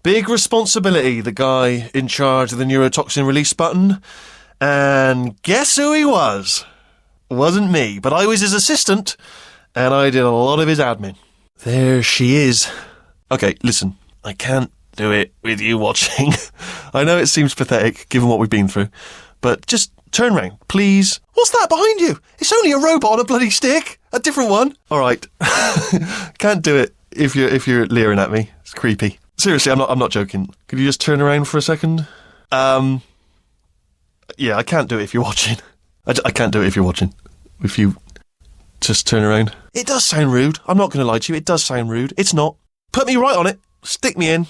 Big responsibility, the guy in charge of the neurotoxin release button. And guess who he was? It wasn't me, but I was his assistant. And I did a lot of his admin. There she is. Okay, listen, I can't do it with you watching. I know it seems pathetic, given what we've been through, but just turn round, please. What's that behind you? It's only a robot on a bloody stick. A different one. All right. Can't do it if you're leering at me. It's creepy. Seriously, I'm not joking. Could you just turn around for a second? Yeah, I can't do it if you're watching. I can't do it if you're watching. If you just turn around. It does sound rude. I'm not going to lie to you. It does sound rude. It's not. Put me right on it. Stick me in.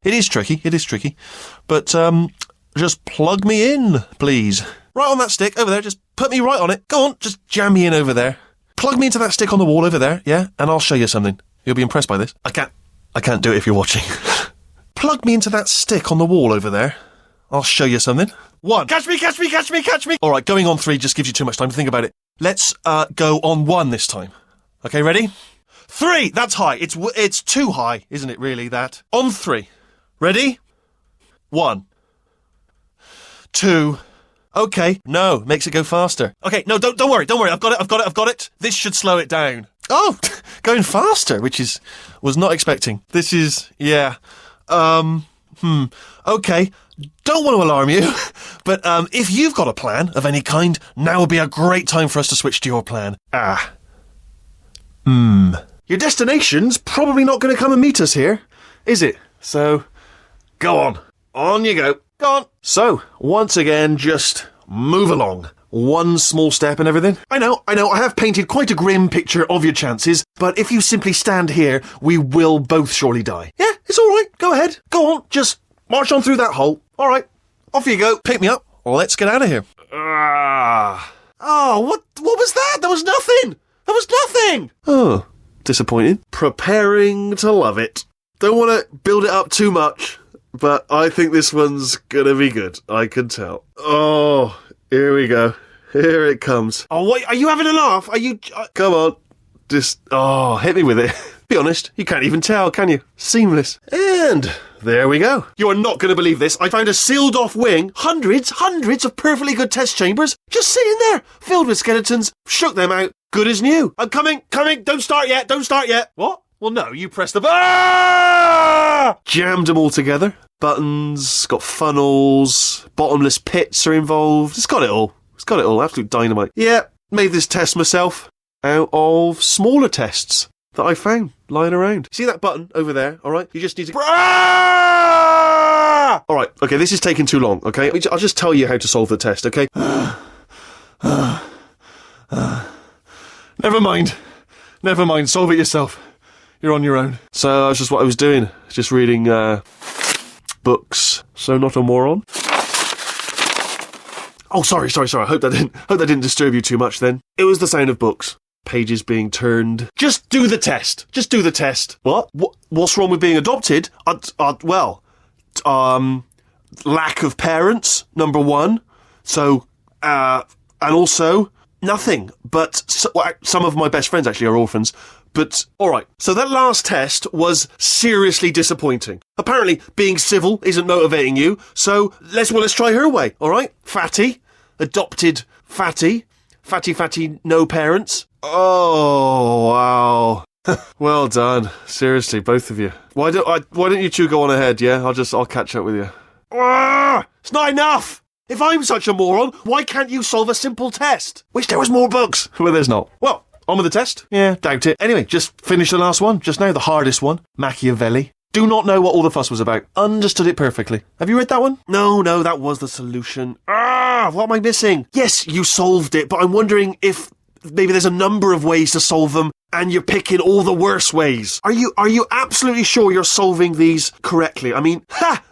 It is tricky. But just plug me in, please. Right on that stick over there. Just put me right on it. Go on. Just jam me in over there. Plug me into that stick on the wall over there, yeah? And I'll show you something. You'll be impressed by this. I can't do it if you're watching. Plug me into that stick on the wall over there. I'll show you something. 1. Catch me. All right, going on 3 just gives you too much time to think about it. Let's go on 1 this time. Okay, ready? 3! That's high. It's too high, isn't it, really, that? On 3. Ready? 1. 2. Okay. No, makes it go faster. Okay, no, don't worry. I've got it. This should slow it down. Oh, going faster, which was not expecting. This is, yeah. Okay. Don't want to alarm you, but if you've got a plan of any kind, now would be a great time for us to switch to your plan. Your destination's probably not going to come and meet us here, is it? So, go on. On you go. Go on. So, once again, just move along. 1 small step and everything. I know, I have painted quite a grim picture of your chances, but if you simply stand here, we will both surely die. Yeah, it's all right. Go ahead. Go on. Just march on through that hole. All right. Off you go. Pick me up. Let's get out of here. Oh, what was that? There was nothing. Oh, disappointing. Preparing to love it. Don't want to build it up too much, but I think this one's gonna be good. I can tell. Oh, here we go. Here it comes. Oh, wait, are you having a laugh? Are you... Come on. Just... Oh, hit me with it. Be honest, you can't even tell, can you? Seamless. And there we go. You are not going to believe this. I found a sealed-off wing, hundreds of perfectly good test chambers, just sitting there, filled with skeletons, shook them out, good as new. I'm coming, don't start yet. What? Well, no, you press the... Ah! Jammed them all together. Buttons, got funnels, bottomless pits are involved. It's got it all. Absolute dynamite. Yeah, made this test myself out of smaller tests that I found lying around. See that button over there, all right? You just need to... Ah! All right, okay, this is taking too long, okay? I'll just tell you how to solve the test, okay? Never mind, solve it yourself. You're on your own. So that's just what I was doing, just reading books. So not a moron. Oh, sorry. I hope that didn't disturb you too much then. It was the sound of books. Pages being turned. Just do the test. What? What's wrong with being adopted? Lack of parents, number one. So, and also nothing. But some of my best friends actually are orphans. But, alright, so that last test was seriously disappointing. Apparently, being civil isn't motivating you, so let's try her way, alright? Fatty, adopted fatty, no parents. Oh, wow. Well done. Seriously, both of you. Why don't you two go on ahead, yeah? I'll catch up with you. It's not enough! If I'm such a moron, why can't you solve a simple test? Wish there was more books. Well, there's not. Well, on with the test? Yeah, doubt it. Anyway, just finished the last one. Just now, the hardest one. Machiavelli. Do not know what all the fuss was about. Understood it perfectly. Have you read that one? No, that was the solution. What am I missing? Yes, you solved it, but I'm wondering if maybe there's a number of ways to solve them, and you're picking all the worst ways. Are you absolutely sure you're solving these correctly? I mean,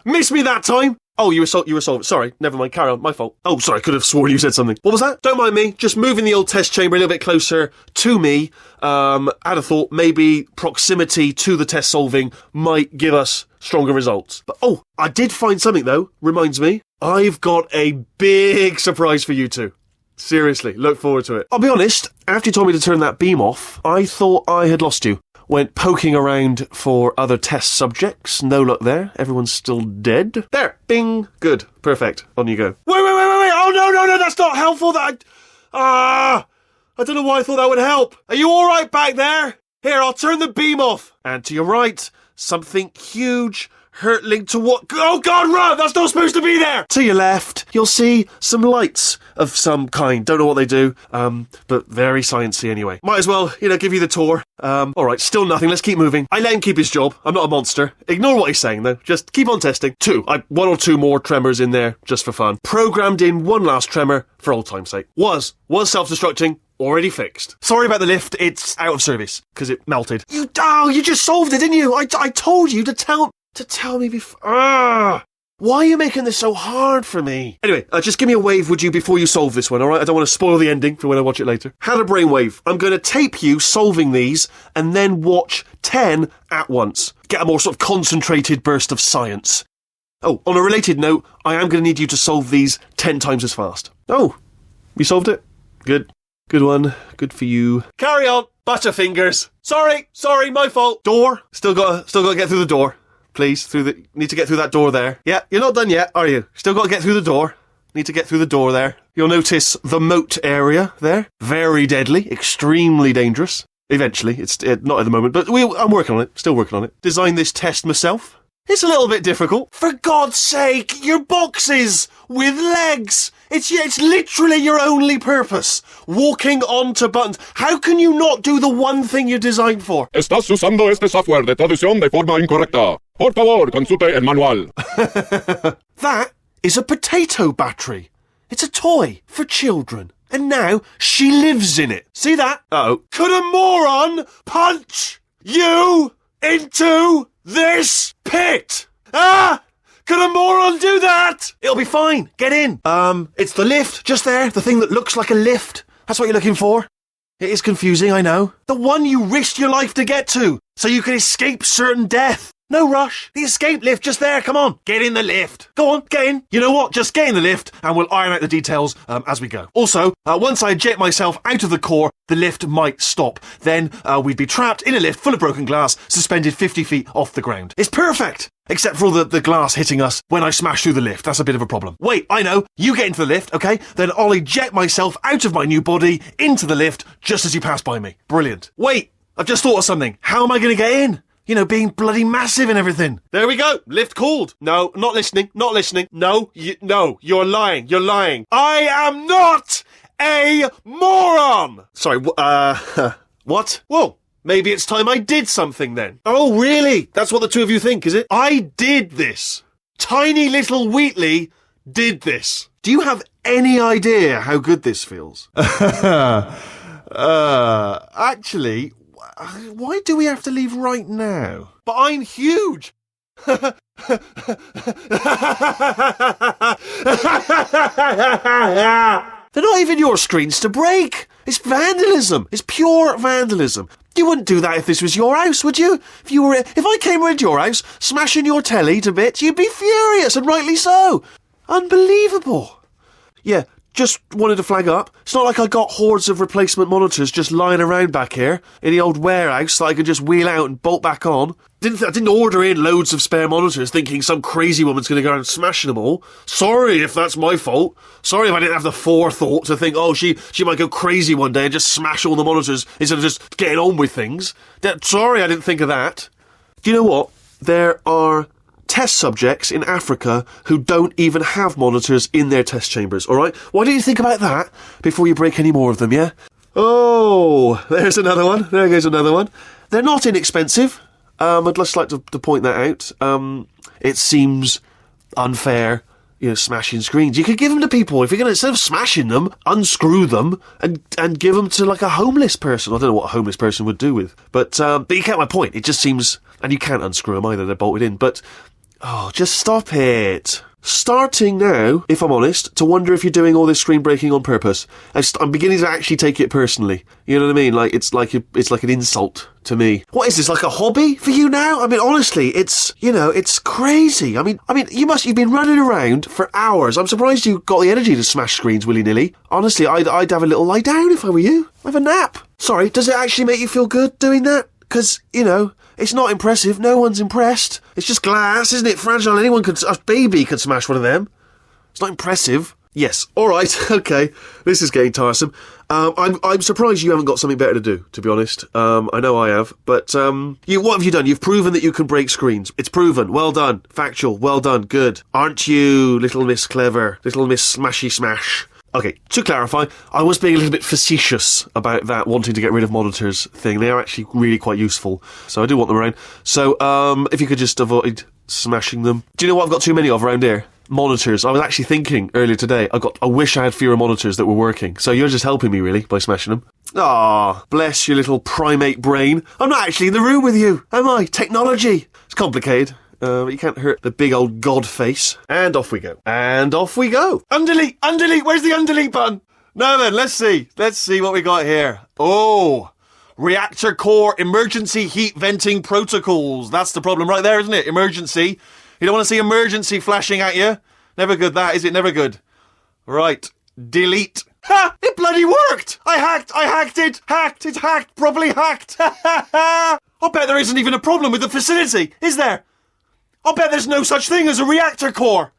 missed me that time. Oh, you were solving. Sorry, never mind. Carry on. My fault. Oh, sorry. I could have sworn you said something. What was that? Don't mind me. Just moving the old test chamber a little bit closer to me. Had a thought. Maybe proximity to the test solving might give us stronger results. But I did find something though. Reminds me. I've got a big surprise for you two. Seriously, look forward to it. I'll be honest. After you told me to turn that beam off, I thought I had lost you. Went poking around for other test subjects. No luck there. Everyone's still dead. There. Bing. Good. Perfect. On you go. Wait. Oh, no. That's not helpful. I don't know why I thought that would help. Are you all right back there? Here, I'll turn the beam off. And to your right, something huge hurtling to what... Oh, God, run! That's not supposed to be there! To your left, you'll see some lights of some kind. Don't know what they do, but very sciencey anyway. Might as well, give you the tour. Alright, still nothing. Let's keep moving. I let him keep his job. I'm not a monster. Ignore what he's saying, though. Just keep on testing. One or two more tremors in there, just for fun. Programmed in one last tremor, for old time's sake. Was self-destructing. Already fixed. Sorry about the lift. It's out of service, because it melted. You just solved it, didn't you? I told you to tell me before. Why are you making this so hard for me? Anyway, just give me a wave, would you, before you solve this one, alright? I don't want to spoil the ending for when I watch it later. Had a brainwave. I'm going to tape you solving these, and then watch 10 at once. Get a more sort of concentrated burst of science. Oh, on a related note, I am going to need you to solve these 10 times as fast. Oh, you solved it? Good. Good one. Good for you. Carry on. Butterfingers. Sorry, my fault. Door. Still got to get through the door. Please, need to get through that door there. Yeah, you're not done yet, are you? Still got to get through the door. Need to get through the door there. You'll notice the moat area there. Very deadly, extremely dangerous. Eventually, it's not at the moment, but I'm working on it. Still working on it. Designed this test myself. It's a little bit difficult. For God's sake, your boxes with legs. It's literally your only purpose. Walking onto buttons. How can you not do the one thing you're designed for? Estás usando este software de traducción de forma incorrecta. Por favor, consulte el manual. That is a potato battery. It's a toy for children. And now she lives in it. See that? Uh-oh. Could a moron punch you into this pit? Could a moron do that? It'll be fine. Get in. It's the lift, just there. The thing that looks like a lift. That's what you're looking for. It is confusing, I know. The one you risked your life to get to, so you can escape certain death. No rush. The escape lift just there. Come on. Get in the lift. Go on, get in. You know what? Just get in the lift and we'll iron out the details as we go. Also, once I eject myself out of the core, the lift might stop. Then we'd be trapped in a lift full of broken glass, suspended 50 feet off the ground. It's perfect. Except for all the glass hitting us when I smash through the lift. That's a bit of a problem. Wait, I know. You get into the lift, okay? Then I'll eject myself out of my new body into the lift just as you pass by me. Brilliant. Wait. I've just thought of something. How am I going to get in? You know, being bloody massive and everything. There we go. Lift called. No, not listening. Not listening. No, you're lying. You're lying. I am not a moron. Sorry, what? Whoa. Maybe it's time I did something then. Oh, really? That's what the two of you think, is it? I did this. Tiny little Wheatley did this. Do you have any idea how good this feels? Actually, why do we have to leave right now? But I'm huge. They're not even your screens to break. It's vandalism. It's pure vandalism. You wouldn't do that if this was your house, would you? If I came round your house, smashing your telly to bits, you'd be furious, and rightly so. Unbelievable. Yeah, just wanted to flag up. It's not like I got hordes of replacement monitors just lying around back here in the old warehouse that I could just wheel out and bolt back on. I didn't order in loads of spare monitors thinking some crazy woman's going to go around smashing them all. Sorry if that's my fault. Sorry if I didn't have the forethought to think, oh, she might go crazy one day and just smash all the monitors instead of just getting on with things. Sorry I didn't think of that. Do you know what? There are test subjects in Africa who don't even have monitors in their test chambers, alright? Why don't you think about that before you break any more of them, yeah? Oh, there's another one. There goes another one. They're not inexpensive. I'd just like to point that out. It seems unfair, you know, smashing screens. You could give them to people. If you're going to, instead of smashing them, unscrew them and give them to like a homeless person. I don't know what a homeless person would do with. But you get my point. It just seems, and you can't unscrew them either. They're bolted in. But, oh, just stop it. Starting now, if I'm honest, to wonder if you're doing all this screen breaking on purpose. I'm beginning to actually take it personally. You know what I mean? Like it's like an insult to me. What is this, like a hobby for you now? I mean, honestly, it's crazy. I mean, you've been running around for hours. I'm surprised you got the energy to smash screens willy-nilly. Honestly, I'd have a little lie down if I were you. Have a nap. Sorry, does it actually make you feel good doing that? Because, you know, it's not impressive. No one's impressed. It's just glass, isn't it? Fragile. A baby could smash one of them. It's not impressive. Yes. All right. Okay. This is getting tiresome. I'm surprised you haven't got something better to do, to be honest. I know I have. But what have you done? You've proven that you can break screens. It's proven. Well done. Factual. Well done. Good. Aren't you, little Miss Clever? Little Miss Smashy Smash? Okay, to clarify, I was being a little bit facetious about that wanting to get rid of monitors thing. They are actually really quite useful, so I do want them around. So, if you could just avoid smashing them. Do you know what I've got too many of around here? Monitors. I was actually thinking earlier today, I wish I had fewer monitors that were working. So you're just helping me, really, by smashing them. Ah, bless your little primate brain. I'm not actually in the room with you, am I? Technology. It's complicated. But you can't hurt the big old god face. And off we go. And off we go. Undelete! Undelete! Where's the undelete button? Now then, let's see. Let's see what we got here. Oh! Reactor core emergency heat venting protocols. That's the problem right there, isn't it? Emergency. You don't want to see emergency flashing at you. Never good that, is it? Never good. Right. Delete. Ha! It bloody worked! I hacked it! It's hacked! Properly hacked! I bet there isn't even a problem with the facility, is there? I'll bet there's no such thing as a reactor core.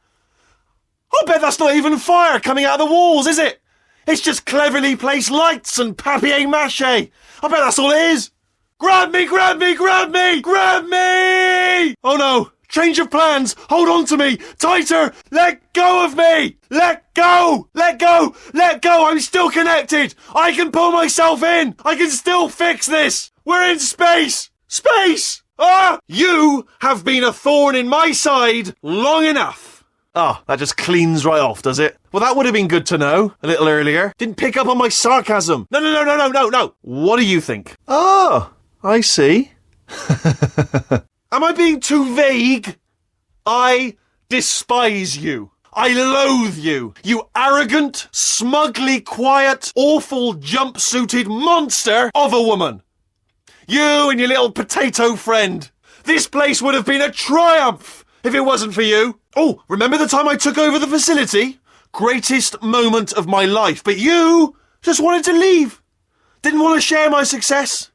I'll bet that's not even fire coming out of the walls, is it? It's just cleverly placed lights and papier-mâché. I bet that's all it is. Grab me, grab me, grab me, grab me! Oh no, change of plans. Hold on to me. Tighter. Let go of me. Let go. Let go. Let go. I'm still connected. I can pull myself in. I can still fix this. We're in space. Space! Ah! You have been a thorn in my side long enough. Ah, that just cleans right off, does it? Well, that would have been good to know a little earlier. Didn't pick up on my sarcasm. No. What do you think? Oh, I see. Am I being too vague? I despise you. I loathe you. You arrogant, smugly quiet, awful jumpsuited monster of a woman. You and your little potato friend. This place would have been a triumph if it wasn't for you. Oh, remember the time I took over the facility? Greatest moment of my life. But you just wanted to leave. Didn't want to share my success.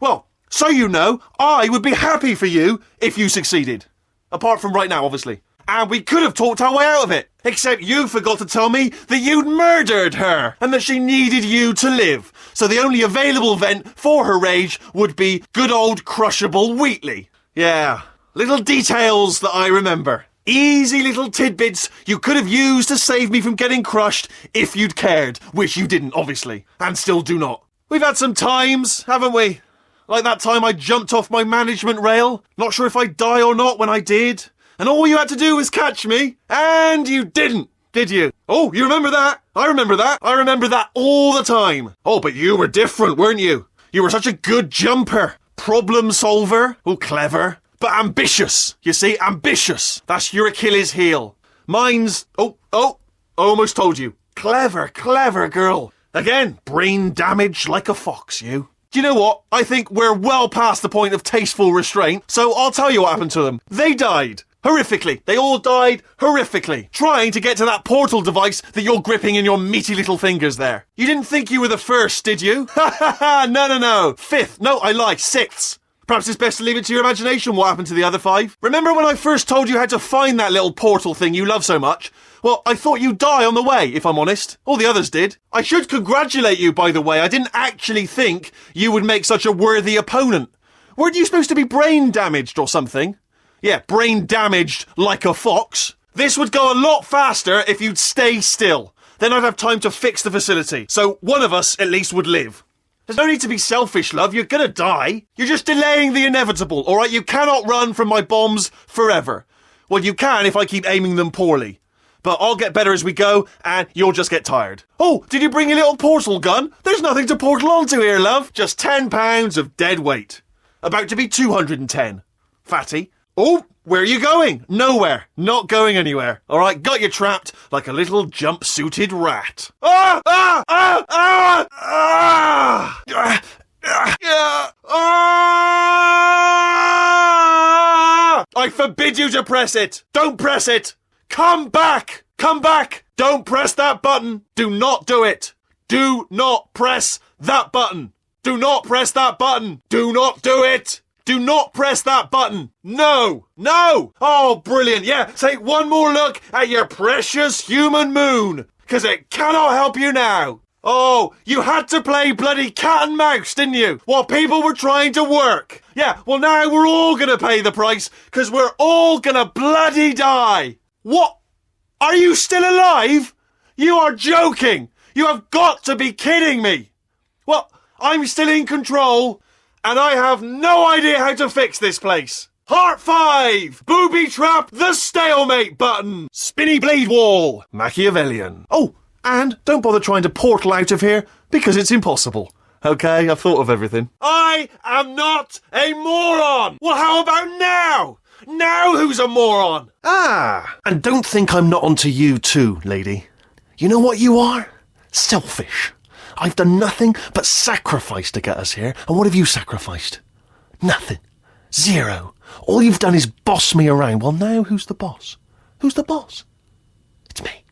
Well, so you know, I would be happy for you if you succeeded. Apart from right now, obviously. And we could have talked our way out of it. Except you forgot to tell me that you'd murdered her and that she needed you to live. So the only available vent for her rage would be good old crushable Wheatley. Yeah, little details that I remember. Easy little tidbits you could have used to save me from getting crushed if you'd cared, which you didn't, obviously, and still do not. We've had some times, haven't we? Like that time I jumped off my management rail, not sure if I'd die or not when I did. And all you had to do was catch me, and you didn't, did you? Oh, you remember that? I remember that. I remember that all the time. Oh, but you were different, weren't you? You were such a good jumper. Problem solver. Oh, clever. But ambitious. You see, ambitious. That's your Achilles heel. Mine's... Oh, almost told you. Clever girl. Again, brain damage like a fox, you. Do you know what? I think we're well past the point of tasteful restraint, so I'll tell you what happened to them. They died. Horrifically. They all died horrifically. Trying to get to that portal device that you're gripping in your meaty little fingers there. You didn't think you were the first, did you? Ha ha ha! No. Fifth. No, I lied. Sixth. Perhaps it's best to leave it to your imagination what happened to the other 5. Remember when I first told you how to find that little portal thing you love so much? Well, I thought you'd die on the way, if I'm honest. All the others did. I should congratulate you, by the way. I didn't actually think you would make such a worthy opponent. Weren't you supposed to be brain damaged or something? Yeah, brain damaged like a fox. This would go a lot faster if you'd stay still. Then I'd have time to fix the facility. So one of us at least would live. There's no need to be selfish, love. You're gonna die. You're just delaying the inevitable, alright? You cannot run from my bombs forever. Well, you can if I keep aiming them poorly. But I'll get better as we go, and you'll just get tired. Oh, did you bring your little portal gun? There's nothing to portal onto here, love. Just 10 pounds of dead weight. About to be 210. Fatty. Oh, where are you going? Nowhere. Not going anywhere. Alright, got you trapped like a little jump-suited rat. Ah! Ah! Ah! Ah! Ah! Ah! Ah! Ah! I forbid you to press it! Don't press it! Come back! Come back! Don't press that button! Do not do it! Do not press that button! Do not press that button! Do not do it! Do not press that button! No! No! Oh, brilliant! Yeah, take one more look at your precious human moon! 'Cause it cannot help you now! Oh, you had to play bloody cat and mouse, didn't you? While people were trying to work! Yeah, well now we're all gonna pay the price, 'cause we're all gonna bloody die! What? Are you still alive? You are joking! You have got to be kidding me! Well, I'm still in control, and I have no idea how to fix this place. Heart 5! Booby trap the stalemate button! Spinny blade wall! Machiavellian. Oh, and don't bother trying to portal out of here, because it's impossible. Okay, I've thought of everything. I am not a moron! Well, how about now? Now who's a moron? Ah, and don't think I'm not onto you too, lady. You know what you are? Selfish. I've done nothing but sacrifice to get us here, and what have you sacrificed? Nothing. Zero. All you've done is boss me around. Well, now who's the boss? Who's the boss? It's me.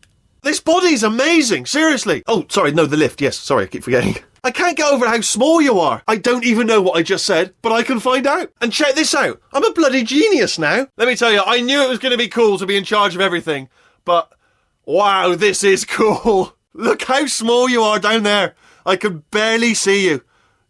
This body's amazing, seriously. Oh, sorry, no, the lift, yes, sorry, I keep forgetting. I can't get over how small you are. I don't even know what I just said, but I can find out. And check this out. I'm a bloody genius now. Let me tell you, I knew it was going to be cool to be in charge of everything, but wow, this is cool. Look how small you are down there. I can barely see you.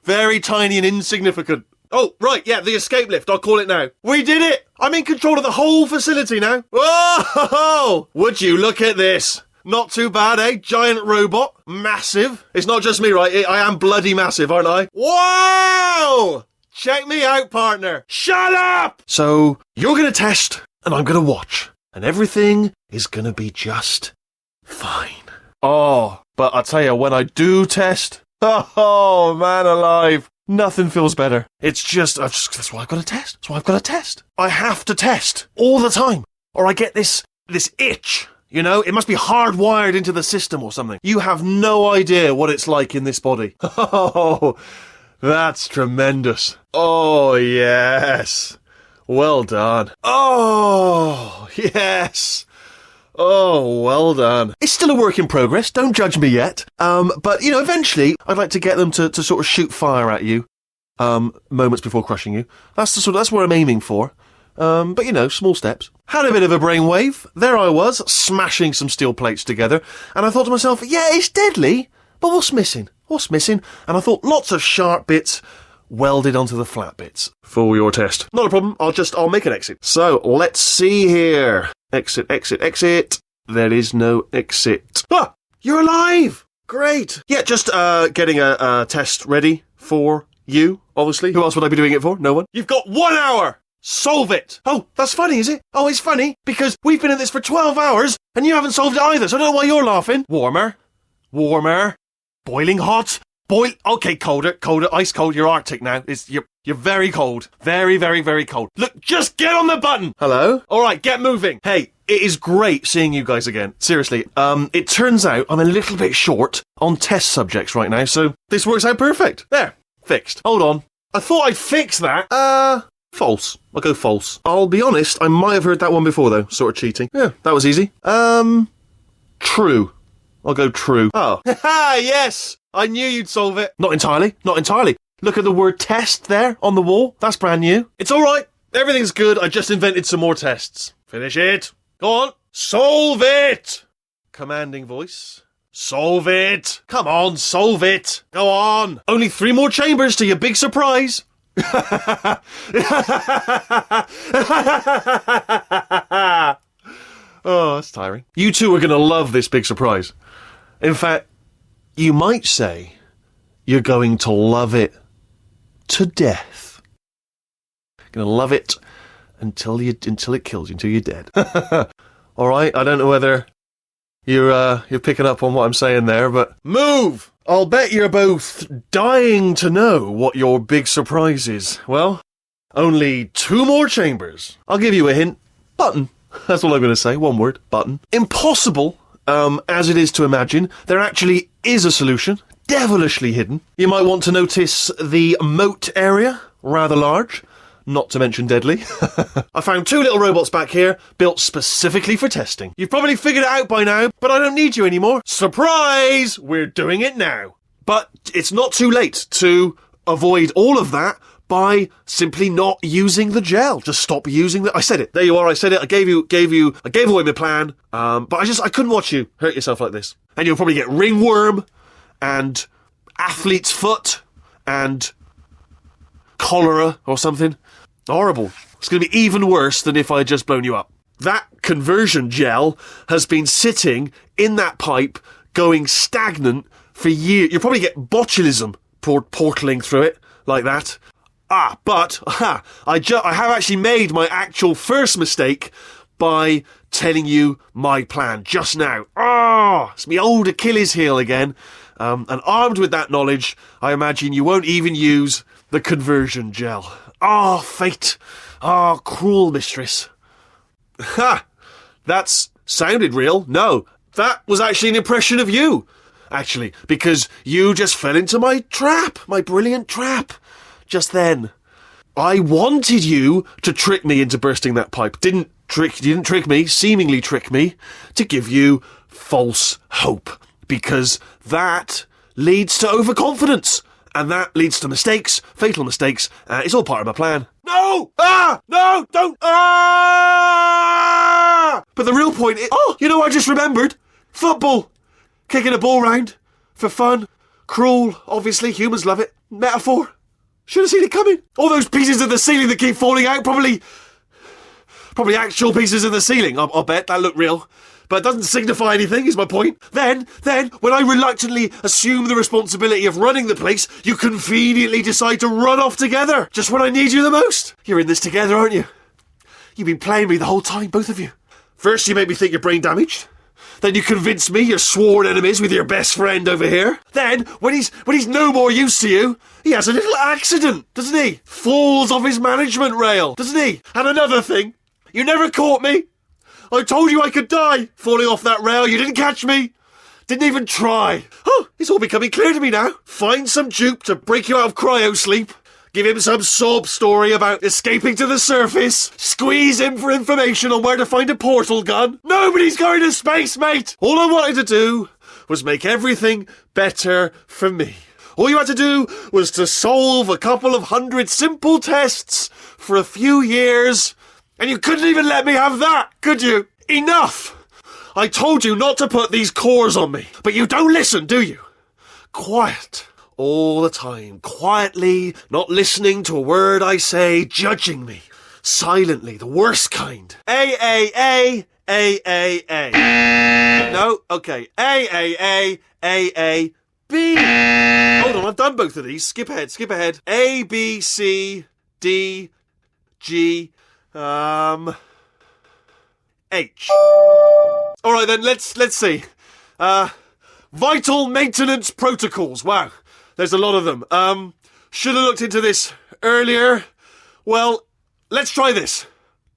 Very tiny and insignificant. Oh, right, yeah, the escape lift, I'll call it now. We did it! I'm in control of the whole facility now. Whoa! Would you look at this? Not too bad, eh? Giant robot. Massive. It's not just me, right? I am bloody massive, aren't I? Wow! Check me out, partner. Shut up! So, you're gonna test, and I'm gonna watch. And everything is gonna be just fine. Oh, but I tell you, when I do test, oh, man alive, nothing feels better. It's just, that's why I've got to test. That's why I've got to test. I have to test all the time, or I get this itch. You know, it must be hardwired into the system or something. You have no idea what it's like in this body. Oh, that's tremendous. Oh, yes. Well done. Oh, yes. Oh, well done. It's still a work in progress, don't judge me yet. But, you know, eventually, I'd like to get them to sort of shoot fire at you, moments before crushing you. That's what I'm aiming for. But, small steps. Had a bit of a brainwave. There I was, smashing some steel plates together. And I thought to myself, yeah, it's deadly, but what's missing? What's missing? And I thought, lots of sharp bits welded onto the flat bits. For your test. Not a problem, I'll make an exit. So, let's see here. Exit, exit, exit. There is no exit. Ah! You're alive! Great. Yeah, just getting a test ready for you, obviously. Who else would I be doing it for? No one. You've got 1 hour! Solve it! Oh, that's funny, is it? Oh, it's funny, because we've been at this for 12 hours, and you haven't solved it either, so I don't know why you're laughing. Warmer. Boiling hot. Okay, colder, ice cold, you're Arctic now. You're very cold. Very, very, very cold. Look, just get on the button! Hello? Alright, get moving. Hey, it is great seeing you guys again. Seriously, it turns out I'm a little bit short on test subjects right now, so this works out perfect. There, fixed. Hold on. I thought I'd fix that. False. I'll go false. I'll be honest, I might have heard that one before though, sort of cheating. Yeah, that was easy. True. I'll go true. Oh. Ha yes! I knew you'd solve it. Not entirely. Look at the word test there on the wall. That's brand new. It's alright. Everything's good. I just invented some more tests. Finish it. Go on. Solve it! Commanding voice. Solve it! Come on, solve it! Go on! Only 3 more chambers to your big surprise. Oh, that's tiring. You two are going to love this big surprise. In fact, you might say you're going to love it to death. You're going to love it until it kills you, until you're dead. All right, I don't know whether you're picking up on what I'm saying there, but move! I'll bet you're both dying to know what your big surprise is. Well, only 2 more chambers. I'll give you a hint. Button. That's all I'm going to say. One word. Button. Impossible, as it is to imagine, there actually is a solution. Devilishly hidden. You might want to notice the moat area. Rather large. Not to mention deadly. I found 2 little robots back here, built specifically for testing. You've probably figured it out by now, but I don't need you anymore. Surprise! We're doing it now. But it's not too late to avoid all of that by simply not using the gel. Just stop using I said it. There you are. I said it. I gave away my plan. But I couldn't watch you hurt yourself like this. And you'll probably get ringworm and athlete's foot and cholera or something. Horrible. It's going to be even worse than if I had just blown you up. That conversion gel has been sitting in that pipe, going stagnant for years. You'll probably get botulism portaling through it like that. But I have actually made my actual first mistake by telling you my plan just now. It's my old Achilles heel again. And armed with that knowledge, I imagine you won't even use the conversion gel. Fate. Cruel mistress. Ha! That's sounded real. No, that was actually an impression of you. Actually, because you just fell into my trap, my brilliant trap, just then. I wanted you to trick me into bursting that pipe. You didn't trick me, seemingly trick me, to give you false hope. Because that leads to overconfidence. And that leads to mistakes, fatal mistakes. It's all part of my plan. No! No! Don't! But the real point is... I just remembered. Football. Kicking a ball round. For fun. Cruel, obviously. Humans love it. Metaphor. Should have seen it coming. All those pieces of the ceiling that keep falling out, probably actual pieces of the ceiling. I'll bet that look real. But it doesn't signify anything, is my point. Then, when I reluctantly assume the responsibility of running the place, you conveniently decide to run off together, just when I need you the most. You're in this together, aren't you? You've been playing me the whole time, both of you. First you make me think you're brain damaged. Then you convince me you're sworn enemies with your best friend over here. Then, when he's no more use to you, he has a little accident, doesn't he? Falls off his management rail, doesn't he? And another thing, you never caught me. I told you I could die falling off that rail. You didn't catch me. Didn't even try. It's all becoming clear to me now. Find some dupe to break you out of cryo sleep. Give him some sob story about escaping to the surface. Squeeze him for information on where to find a portal gun. Nobody's going to space, mate. All I wanted to do was make everything better for me. All you had to do was to solve a couple of 100 simple tests for a few years, And you couldn't even let me have that, could you? Enough! I told you not to put these cores on me, but you don't listen, do you? Quiet. All the time. Quietly, not listening to a word I say, judging me. Silently, the worst kind. A. No? Okay. A, B. Hold on, I've done both of these. Skip ahead. A, B, C, D, G, H. Alright then, let's see. Vital maintenance protocols. Wow. There's a lot of them. Should have looked into this earlier. Well, let's try this.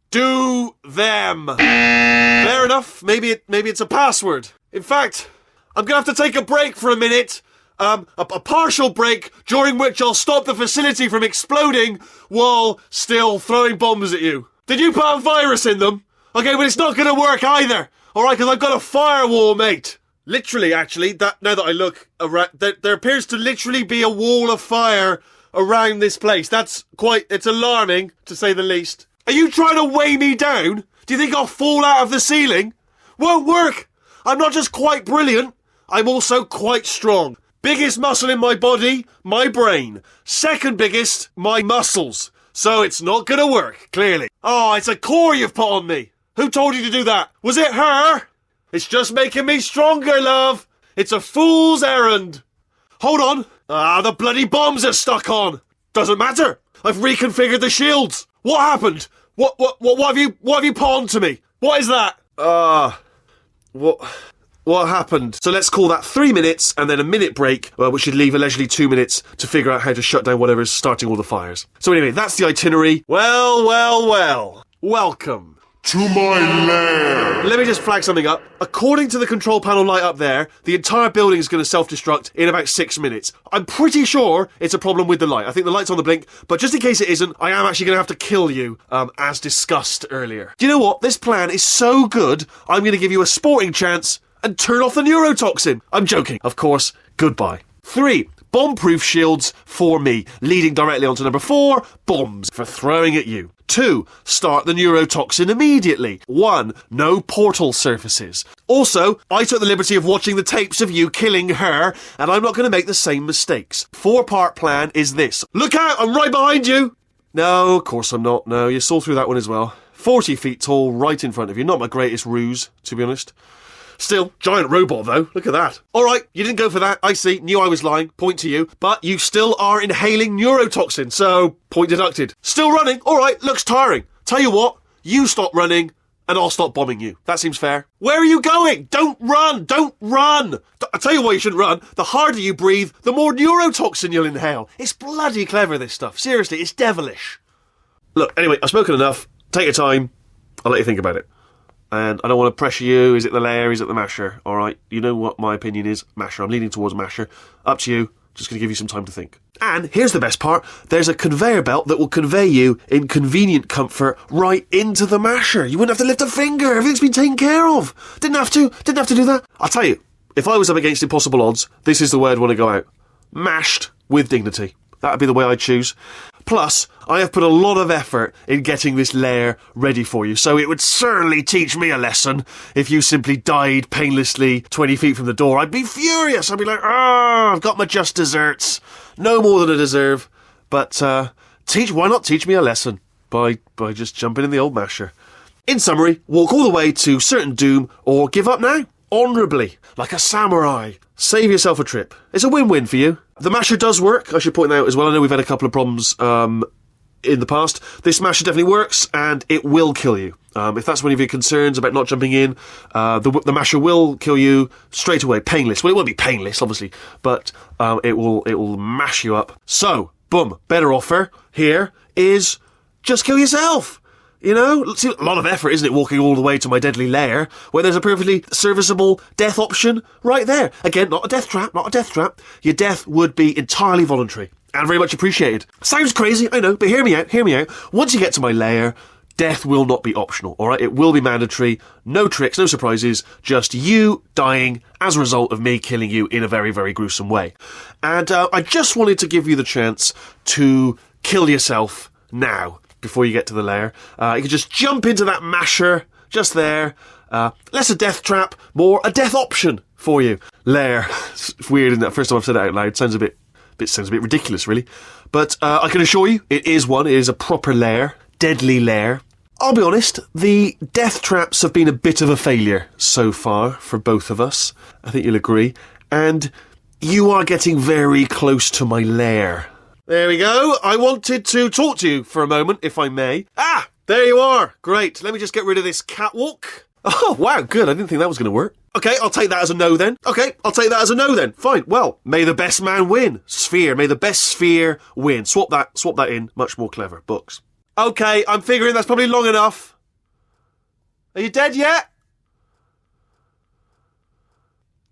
Do them. Fair enough. Maybe it's a password. In fact, I'm gonna have to take a break for a minute. A partial break during which I'll stop the facility from exploding while still throwing bombs at you. Did you put a virus in them? Okay, but it's not gonna work either. Alright, because I've got a firewall, mate. Literally, actually, now that I look around, there appears to literally be a wall of fire around this place. It's alarming, to say the least. Are you trying to weigh me down? Do you think I'll fall out of the ceiling? Won't work! I'm not just quite brilliant, I'm also quite strong. Biggest muscle in my body, my brain. Second biggest, my muscles. So it's not gonna work, clearly. Oh, it's a core you've put on me. Who told you to do that? Was it her? It's just making me stronger, love. It's a fool's errand. Hold on. The bloody bombs are stuck on. Doesn't matter. I've reconfigured the shields. What happened? What have you put onto me? What is that? What happened? So let's call that 3 minutes and then a minute break, which should leave a leisurely 2 minutes to figure out how to shut down whatever's starting all the fires. So anyway, that's the itinerary. Well. Welcome To my lair! Let me just flag something up. According to the control panel light up there, the entire building is going to self-destruct in about 6 minutes. I'm pretty sure it's a problem with the light. I think the light's on the blink, but just in case it isn't, I am actually going to have to kill you, as discussed earlier. Do you know what? This plan is so good, I'm going to give you a sporting chance and turn off the neurotoxin. I'm joking. Of course, goodbye. 3. Bomb-proof shields for me, leading directly onto number 4, bombs for throwing at you. 2. Start the neurotoxin immediately. 1. No portal surfaces. Also, I took the liberty of watching the tapes of you killing her, and I'm not going to make the same mistakes. 4-part plan is this. Look out, I'm right behind you! No, of course I'm not. No, you saw through that one as well. 40 feet tall, right in front of you. Not my greatest ruse, to be honest. Still, giant robot though, look at that. Alright, you didn't go for that, I see, knew I was lying, point to you, but you still are inhaling neurotoxin, so point deducted. Still running, alright, looks tiring. Tell you what, you stop running, and I'll stop bombing you. That seems fair. Where are you going? Don't run! I tell you why you shouldn't run. The harder you breathe, the more neurotoxin you'll inhale. It's bloody clever, this stuff. Seriously, it's devilish. Look, anyway, I've spoken enough. Take your time. I'll let you think about it. And I don't want to pressure you. Is it the layer? Is it the masher? Alright, you know what my opinion is. Masher. I'm leaning towards masher. Up to you. Just going to give you some time to think. And here's the best part. There's a conveyor belt that will convey you in convenient comfort right into the masher. You wouldn't have to lift a finger. Everything's been taken care of. Didn't have to do that. I'll tell you, if I was up against impossible odds, this is the way I'd want to go out. Mashed with dignity. That would be the way I'd choose. Plus, I have put a lot of effort in getting this lair ready for you, so it would certainly teach me a lesson if you simply died painlessly 20 feet from the door. I'd be furious. I'd be like, I've got my just desserts. No more than I deserve. But why not teach me a lesson by just jumping in the old masher? In summary, walk all the way to certain doom or give up now. Honourably, like a samurai. Save yourself a trip. It's a win-win for you. The masher does work, I should point out as well. I know we've had a couple of problems in the past. This masher definitely works, and it will kill you. If that's one of your concerns about not jumping in, the masher will kill you straight away, painless. Well, it won't be painless, obviously, but it will mash you up. So, boom, better offer here is just kill yourself. You know, it's a lot of effort, isn't it, walking all the way to my deadly lair, where there's a perfectly serviceable death option right there. Again, not a death trap. Your death would be entirely voluntary, and very much appreciated. Sounds crazy, I know, but hear me out. Once you get to my lair, death will not be optional, alright? It will be mandatory. No tricks, no surprises, just you dying as a result of me killing you in a very, very gruesome way. And I just wanted to give you the chance to kill yourself now, before you get to the lair. You can just jump into that masher just there. Less a death trap, more a death option for you. Lair. It's weird, isn't it? First time I've said it out loud. Sounds a bit ridiculous, really. But I can assure you, it is one. It is a proper lair. Deadly lair. I'll be honest, the death traps have been a bit of a failure so far for both of us. I think you'll agree. And you are getting very close to my lair. There we go. I wanted to talk to you for a moment, if I may. Ah, there you are. Great. Let me just get rid of this catwalk. Oh, wow, good. I didn't think that was going to work. Okay, I'll take that as a no then. Fine. Well, may the best man win. Sphere. May the best sphere win. Swap that in. Much more clever. Books. Okay, I'm figuring that's probably long enough. Are you dead yet?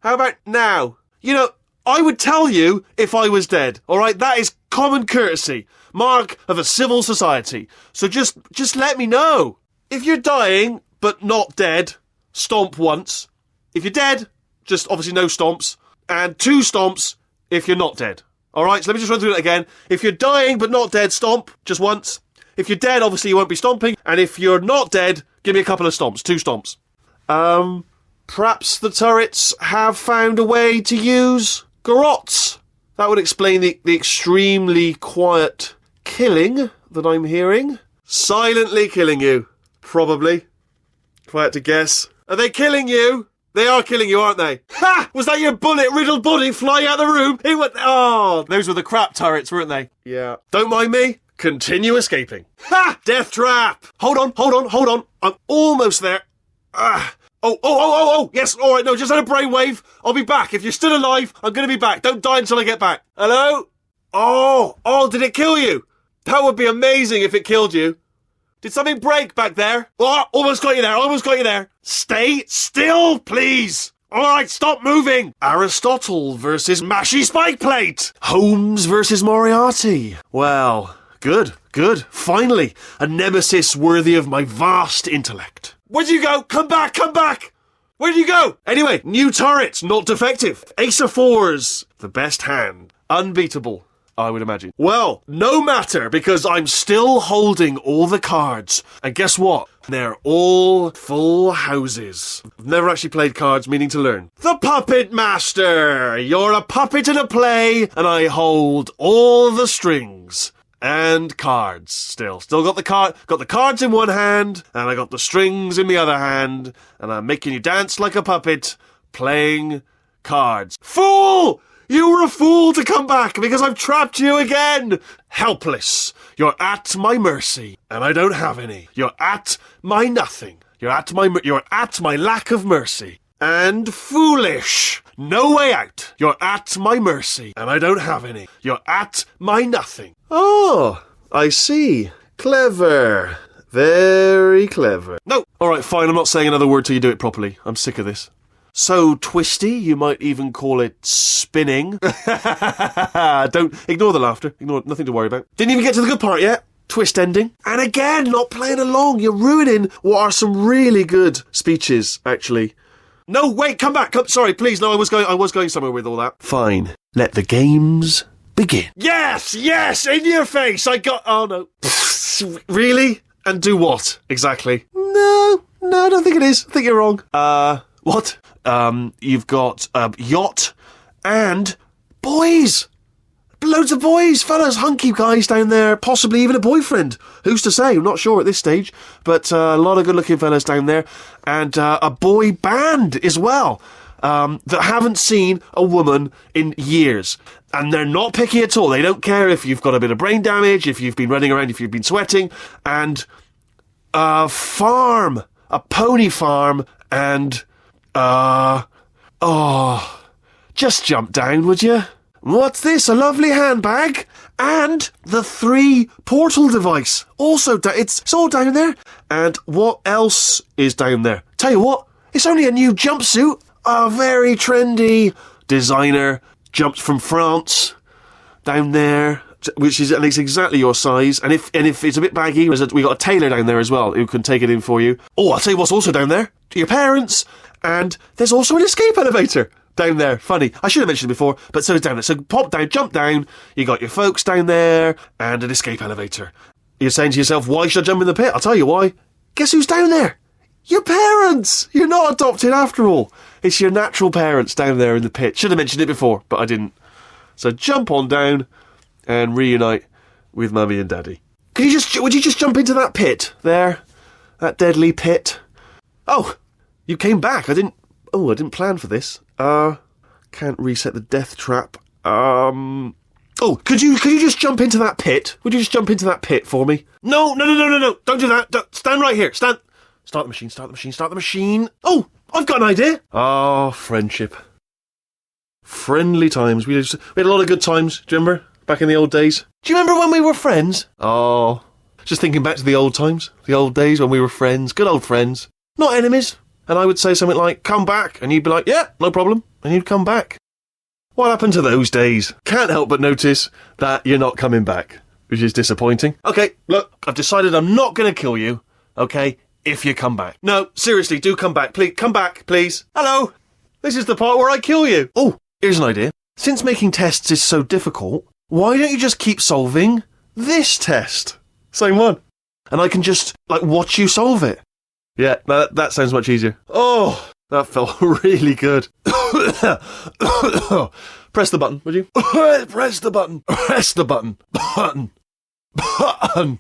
How about now? You know, I would tell you if I was dead, alright? That is common courtesy. Mark of a civil society. So just let me know. If you're dying, but not dead, stomp once. If you're dead, just obviously no stomps. And 2 stomps if you're not dead. Alright, so let me just run through it again. If you're dying, but not dead, stomp just once. If you're dead, obviously you won't be stomping. And if you're not dead, give me a couple of stomps. 2 stomps. Perhaps the turrets have found a way to use garrots. That would explain the extremely quiet killing that I'm hearing. Silently killing you. Probably. If I had to guess. Are they killing you? They are killing you, aren't they? Ha! Was that your bullet-riddled body flying out the room? It went... Oh, those were the crap turrets, weren't they? Yeah. Don't mind me. Continue escaping. Ha! Death trap! Hold on. I'm almost there. Oh, yes, alright, no, just had a brainwave. I'll be back. If you're still alive, I'm going to be back. Don't die until I get back. Hello? Oh, did it kill you? That would be amazing if it killed you. Did something break back there? Oh, almost got you there. Stay still, please. Alright, stop moving. Aristotle versus Mashy Spike Plate. Holmes versus Moriarty. Well... Good. Finally, a nemesis worthy of my vast intellect. Where'd you go? Come back! Where'd you go? Anyway, new turret, not defective. Ace of 4s, the best hand. Unbeatable, I would imagine. Well, no matter, because I'm still holding all the cards. And guess what? They're all full houses. I've never actually played cards, meaning to learn. The Puppet Master! You're a puppet in a play, and I hold all the strings. And cards, still got the cards in one hand, and I got the strings in the other hand, and I'm making you dance like a puppet, playing cards. Fool! You were a fool to come back, because I've trapped you again! Helpless. You're at my mercy, and I don't have any. You're at my nothing. You're at my lack of mercy. And foolish. No way out. You're at my mercy, and I don't have any. You're at my nothing. Oh, I see. Clever. Very clever. No. Alright, fine, I'm not saying another word till you do it properly. I'm sick of this. So twisty, you might even call it spinning. Don't ignore the laughter. Nothing to worry about. Didn't even get to the good part yet. Twist ending. And again, not playing along. You're ruining what are some really good speeches, actually. No, wait, come back. Sorry, please. No, I was going somewhere with all that. Fine. Let the games begin. Yes, in your face. Oh, no. Really? And do what, exactly? No, I don't think it is. I think you're wrong. What? You've got a yacht and boys. Loads of boys, fellas, hunky guys down there, possibly even a boyfriend. Who's to say? I'm not sure at this stage, but a lot of good-looking fellas down there, and a boy band as well, that haven't seen a woman in years. And they're not picky at all. They don't care if you've got a bit of brain damage, if you've been running around, if you've been sweating, and a pony farm, and, just jump down, would you? What's this? A lovely handbag? And the 3 portal device. Also, it's all down there. And what else is down there? Tell you what, it's only a new jumpsuit. A very trendy designer jumped from France down there, which is at least exactly your size. And if it's a bit baggy, we got a tailor down there as well who can take it in for you. Oh, I'll tell you what's also down there. Your parents. And there's also an escape elevator. Down there. Funny. I should have mentioned it before, but so it's down there. So pop down, jump down, you got your folks down there, and an escape elevator. You're saying to yourself, why should I jump in the pit? I'll tell you why. Guess who's down there? Your parents! You're not adopted after all. It's your natural parents down there in the pit. Should have mentioned it before, but I didn't. So jump on down and reunite with Mummy and Daddy. Would you just jump into that pit there? That deadly pit? Oh, you came back. I didn't plan for this. Can't reset the death trap. Oh, could you just jump into that pit? Would you just jump into that pit for me? No. Don't do that. Stand right here. Start the machine. Oh, I've got an idea. Oh, friendship. Friendly times. We had a lot of good times, do you remember? Back in the old days. Do you remember when we were friends? Oh, just thinking back to the old times. The old days when we were friends. Good old friends. Not enemies. And I would say something like, come back. And you'd be like, yeah, no problem. And you'd come back. What happened to those days? Can't help but notice that you're not coming back, which is disappointing. Okay, look, I've decided I'm not going to kill you, okay, if you come back. No, seriously, do come back. Please, come back, please. Hello? This is the part where I kill you. Oh, here's an idea. Since making tests is so difficult, why don't you just keep solving this test? Same one. And I can just, watch you solve it. Yeah, that sounds much easier. Oh, that felt really good. Press the button, would you? Press the button. Press the button. Button.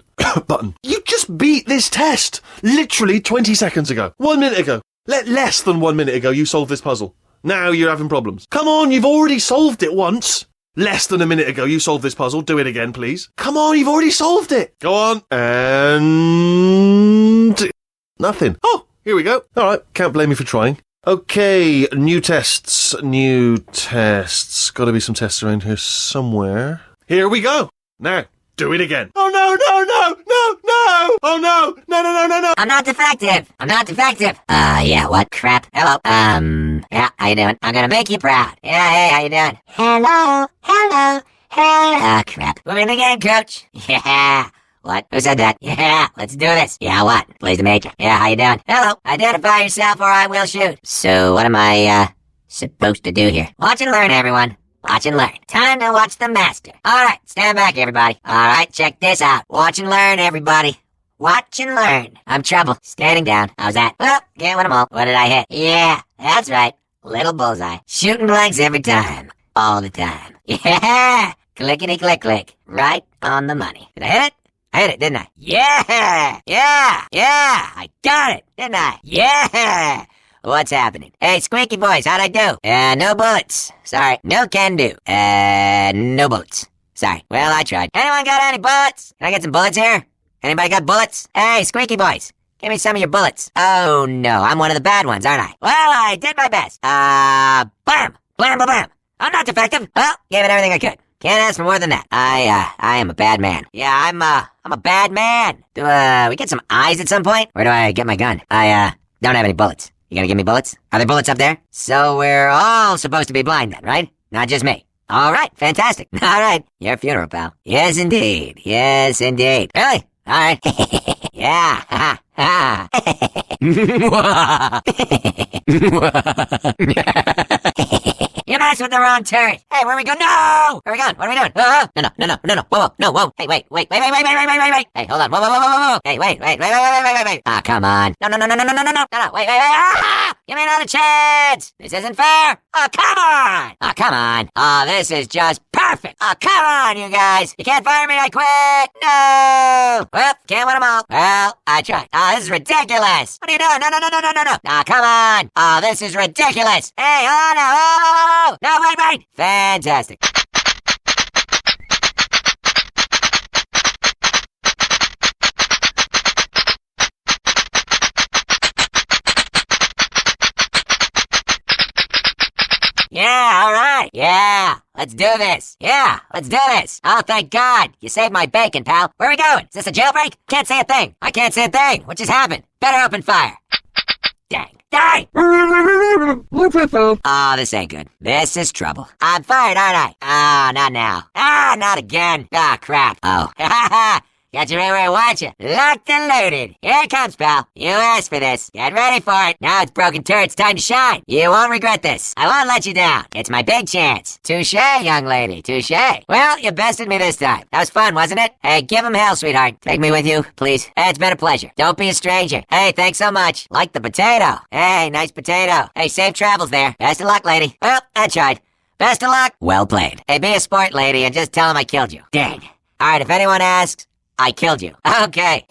You just beat this test. Literally 20 seconds ago. 1 minute ago. Less than 1 minute ago you solved this puzzle. Now you're having problems. Come on, you've already solved it once. Less than a minute ago you solved this puzzle. Do it again, please. Come on, you've already solved it. Go on. And... nothing. Oh, here we go. All right, can't blame me for trying. Okay, new tests. Gotta be some tests around here somewhere. Here we go. Now, do it again. Oh, no. Oh, no. No. I'm not defective. Yeah, what? Crap. Hello. Yeah, how you doing? I'm gonna make you proud. Yeah, hey, how you doing? Hello. Crap. Moving again, coach. Yeah. What? Who said that? Yeah, let's do this. Yeah, what? Pleased to meet you. Yeah, how you doing? Hello. Identify yourself or I will shoot. So, what am I, supposed to do here? Watch and learn, everyone. Watch and learn. Time to watch the master. Alright, stand back, everybody. Alright, check this out. Watch and learn, everybody. Watch and learn. I'm trouble. Standing down. How's that? Well, can't win them all. What did I hit? Yeah, that's right. Little bullseye. Shooting blanks every time. All the time. Yeah! Clickety click click. Right on the money. Did I hit it? I hit it, didn't I? Yeah! I got it, didn't I? Yeah! What's happening? Hey, Squeaky Boys, how'd I do? No bullets. Sorry, no can do. No bullets. Sorry. Well, I tried. Anyone got any bullets? Can I get some bullets here? Anybody got bullets? Hey, Squeaky Boys, give me some of your bullets. Oh, no, I'm one of the bad ones, aren't I? Well, I did my best. Blam! Blam, blam, blam. I'm not defective. Well, gave it everything I could. Can't ask for more than that. I am a bad man. Yeah, I'm a bad man. Do, we get some eyes at some point? Where do I get my gun? I, don't have any bullets. You gonna give me bullets? Are there bullets up there? So we're all supposed to be blind then, right? Not just me. All right, fantastic. All right, your funeral, pal. Yes, indeed. Really? All right. Yeah. Ha ha. You messed with the wrong turret. Hey, where are we going? No! Where are we going? What are we doing? No. Whoa. No, whoa. Hey, wait. Hey, hold on. Whoa. Hey, wait. Ah, come on. No. Wait. Ah! Give me another chance. This isn't fair. Oh, come on. Oh, this is just perfect. Oh, come on, you guys. You can't fire me. I quit. No. Well, can't win them all. Well, I tried. Oh, this is ridiculous. What are you doing? No. Oh, come on. Oh, this is ridiculous. Hey, oh, no. No, wait. Fantastic. Yeah, all right. Yeah, let's do this. Oh, thank God. You saved my bacon, pal. Where are we going? Is this a jailbreak? Can't say a thing. I can't say a thing. What just happened? Better open fire. Dang. Die! Oh, this ain't good. This is trouble. I'm fired, aren't I? Ah, not now. Ah, not again. Ah, crap. Oh. Got you right where I want you. Locked and loaded. Here it comes, pal. You asked for this. Get ready for it. Now it's broken turret's time to shine. You won't regret this. I won't let you down. It's my big chance. Touche, young lady. Touche. Well, you bested me this time. That was fun, wasn't it? Hey, give him hell, sweetheart. Take me with you, please. Hey, it's been a pleasure. Don't be a stranger. Hey, thanks so much. Like the potato. Hey, nice potato. Hey, safe travels there. Best of luck, lady. Well, I tried. Best of luck. Well played. Hey, be a sport, lady, and just tell him I killed you. Dang. All right, if anyone asks, I killed you. Okay.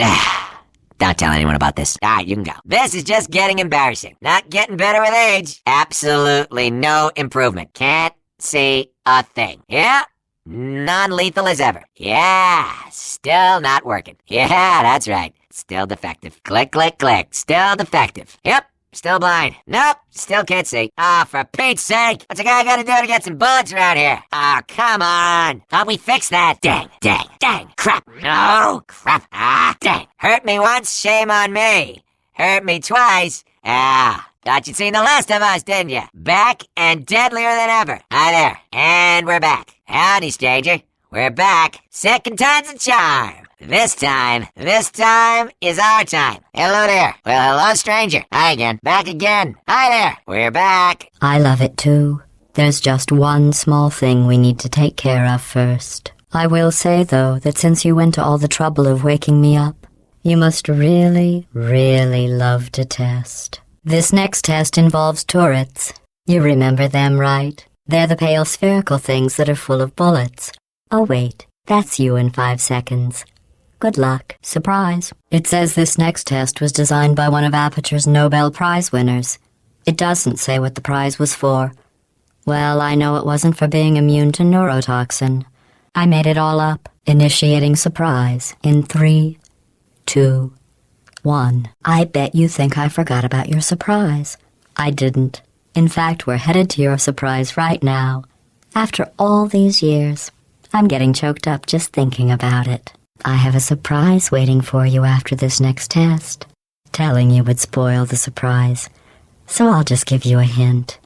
Don't tell anyone about this. All right, you can go. This is just getting embarrassing. Not getting better with age. Absolutely no improvement. Can't see a thing. Yeah? Non-lethal as ever. Yeah. Still not working. Yeah, that's right. Still defective. Click, click, click. Still defective. Yep. Still blind. Nope. Still can't see. Ah, for Pete's sake. What's a guy gotta do to get some bullets around here? Ah, come on. Thought we fixed that. Dang, dang, dang. Crap. No. Crap. Ah, dang. Hurt me once, shame on me. Hurt me twice. Ah, thought you'd seen the last of us, didn't you? Back and deadlier than ever. Hi there. And we're back. Howdy, stranger. We're back. Second time's a charm. This time is our time. Hello there. Well, hello, stranger. Hi again. Back again. Hi there. We're back. I love it too. There's just one small thing we need to take care of first. I will say, though, that since you went to all the trouble of waking me up, you must really, really love to test. This next test involves turrets. You remember them, right? They're the pale spherical things that are full of bullets. Oh, wait. That's you in 5 seconds. Good luck. Surprise. It says this next test was designed by one of Aperture's Nobel Prize winners. It doesn't say what the prize was for. Well, I know it wasn't for being immune to neurotoxin. I made it all up. Initiating surprise in 3, 2, 1. I bet you think I forgot about your surprise. I didn't. In fact, we're headed to your surprise right now. After all these years, I'm getting choked up just thinking about it. I have a surprise waiting for you after this next test. Telling you would spoil the surprise, so I'll just give you a hint.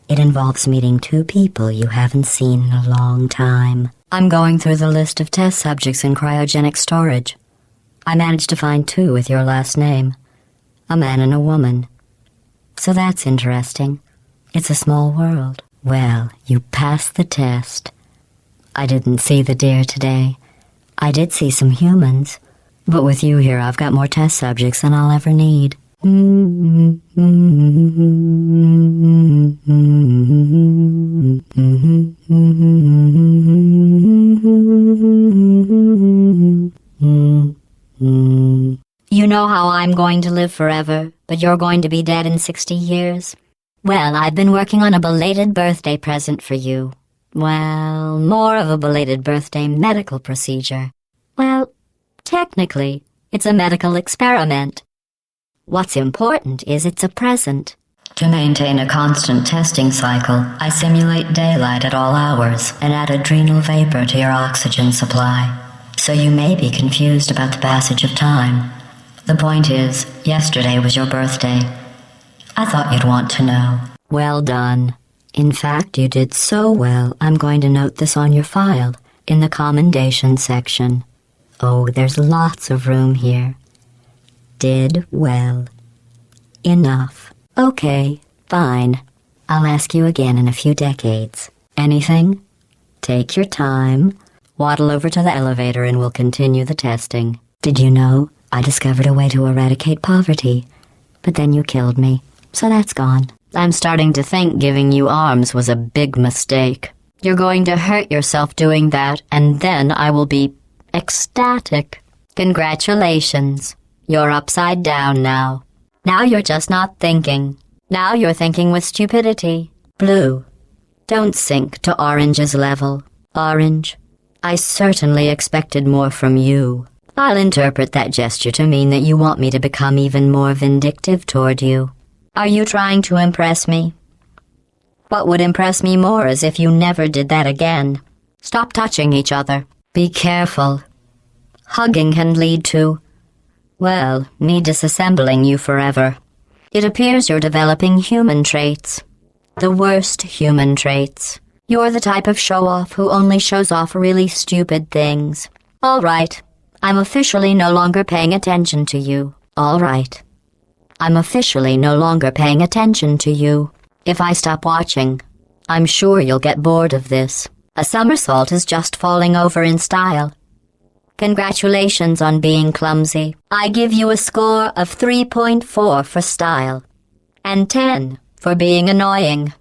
It involves meeting 2 people you haven't seen in a long time. I'm going through the list of test subjects in cryogenic storage. I managed to find 2 with your last name. A man and a woman. So that's interesting. It's a small world. Well, you passed the test. I didn't see the deer today. I did see some humans, but with you here I've got more test subjects than I'll ever need. You know how I'm going to live forever, but you're going to be dead in 60 years? Well, I've been working on a belated birthday present for you. Well, more of a belated birthday medical procedure. Well, technically, it's a medical experiment. What's important is it's a present. To maintain a constant testing cycle, I simulate daylight at all hours and add adrenal vapor to your oxygen supply. So you may be confused about the passage of time. The point is, yesterday was your birthday. I thought you'd want to know. Well done. In fact, you did so well, I'm going to note this on your file, in the commendation section. Oh, there's lots of room here. Did well. Enough. Okay, fine. I'll ask you again in a few decades. Anything? Take your time. Waddle over to the elevator and we'll continue the testing. Did you know I discovered a way to eradicate poverty? But then you killed me, so that's gone. I'm starting to think giving you arms was a big mistake. You're going to hurt yourself doing that, and then I will be ecstatic. Congratulations. You're upside down now. Now you're just not thinking. Now you're thinking with stupidity. Blue, don't sink to Orange's level. Orange, I certainly expected more from you. I'll interpret that gesture to mean that you want me to become even more vindictive toward you. Are you trying to impress me? What would impress me more is if you never did that again. Stop touching each other. Be careful. Hugging can lead to, well, me disassembling you forever. It appears you're developing human traits. The worst human traits. You're the type of show-off who only shows off really stupid things. All right, I'm officially no longer paying attention to you. All right. I'm officially no longer paying attention to you. If I stop watching, I'm sure you'll get bored of this. A somersault is just falling over in style. Congratulations on being clumsy. I give you a score of 3.4 for style, and 10 for being annoying.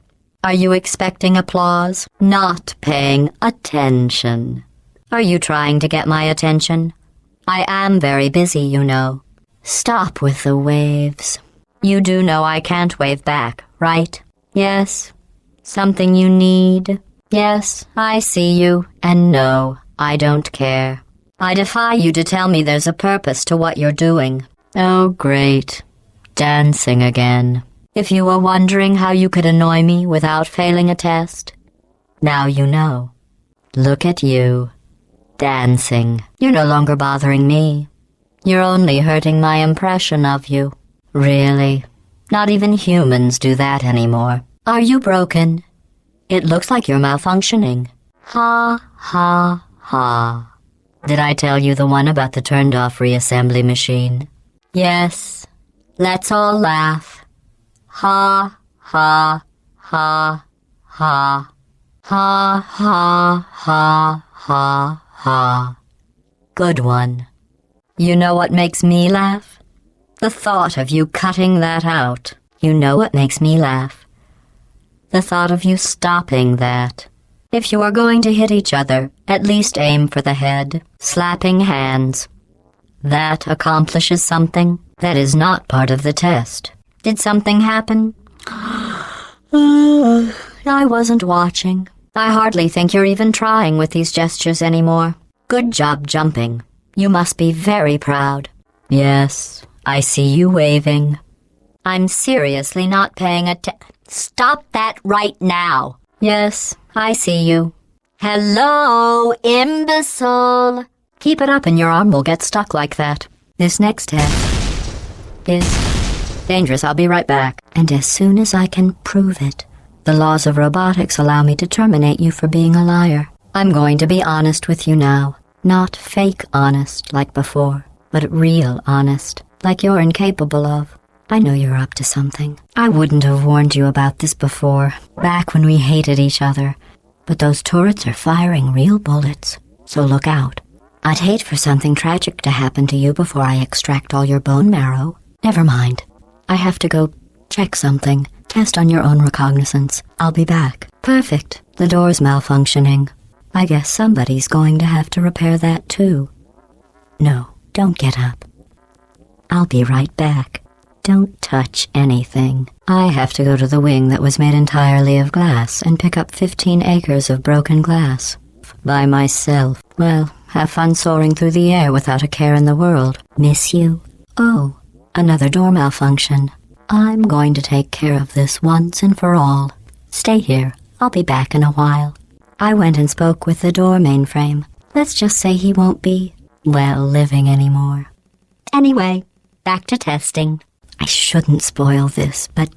Are you expecting applause? Not paying attention. Are you trying to get my attention? I am very busy, you know. Stop with the waves. You do know I can't wave back, right? Yes. Something you need? Yes, I see you, and no, I don't care. I defy you to tell me there's a purpose to what you're doing. Oh, great. Dancing again. If you were wondering how you could annoy me without failing a test, now you know. Look at you. Dancing. You're no longer bothering me. You're only hurting my impression of you. Really? Not even humans do that anymore. Are you broken? It looks like you're malfunctioning. Ha, ha, ha. Did I tell you the one about the turned-off reassembly machine? Yes. Let's all laugh. Ha, ha, ha, ha. Ha, ha, ha, ha, ha. Good one. You know what makes me laugh? The thought of you cutting that out. You know what makes me laugh? The thought of you stopping that. If you are going to hit each other, at least aim for the head. Slapping hands. That accomplishes something. That is not part of the test. Did something happen? I wasn't watching. I hardly think you're even trying with these gestures anymore. Good job jumping. You must be very proud. Yes, I see you waving. I'm seriously not paying attention. Stop that right now. Yes, I see you. Hello, imbecile. Keep it up and your arm will get stuck like that. This next test is dangerous. I'll be right back. And as soon as I can prove it, the laws of robotics allow me to terminate you for being a liar. I'm going to be honest with you now. Not fake honest like before, but real honest, like you're incapable of. I know you're up to something. I wouldn't have warned you about this before, back when we hated each other. But those turrets are firing real bullets, so look out. I'd hate for something tragic to happen to you before I extract all your bone marrow. Never mind. I have to go check something. Test on your own recognizance. I'll be back. Perfect. The door's malfunctioning. I guess somebody's going to have to repair that too. No, don't get up. I'll be right back. Don't touch anything. I have to go to the wing that was made entirely of glass and pick up 15 acres of broken glass. By myself. Well, have fun soaring through the air without a care in the world. Miss you. Oh, another door malfunction. I'm going to take care of this once and for all. Stay here. I'll be back in a while. I went and spoke with the door mainframe. Let's just say he won't be, well, living anymore. Anyway, back to testing. I shouldn't spoil this, but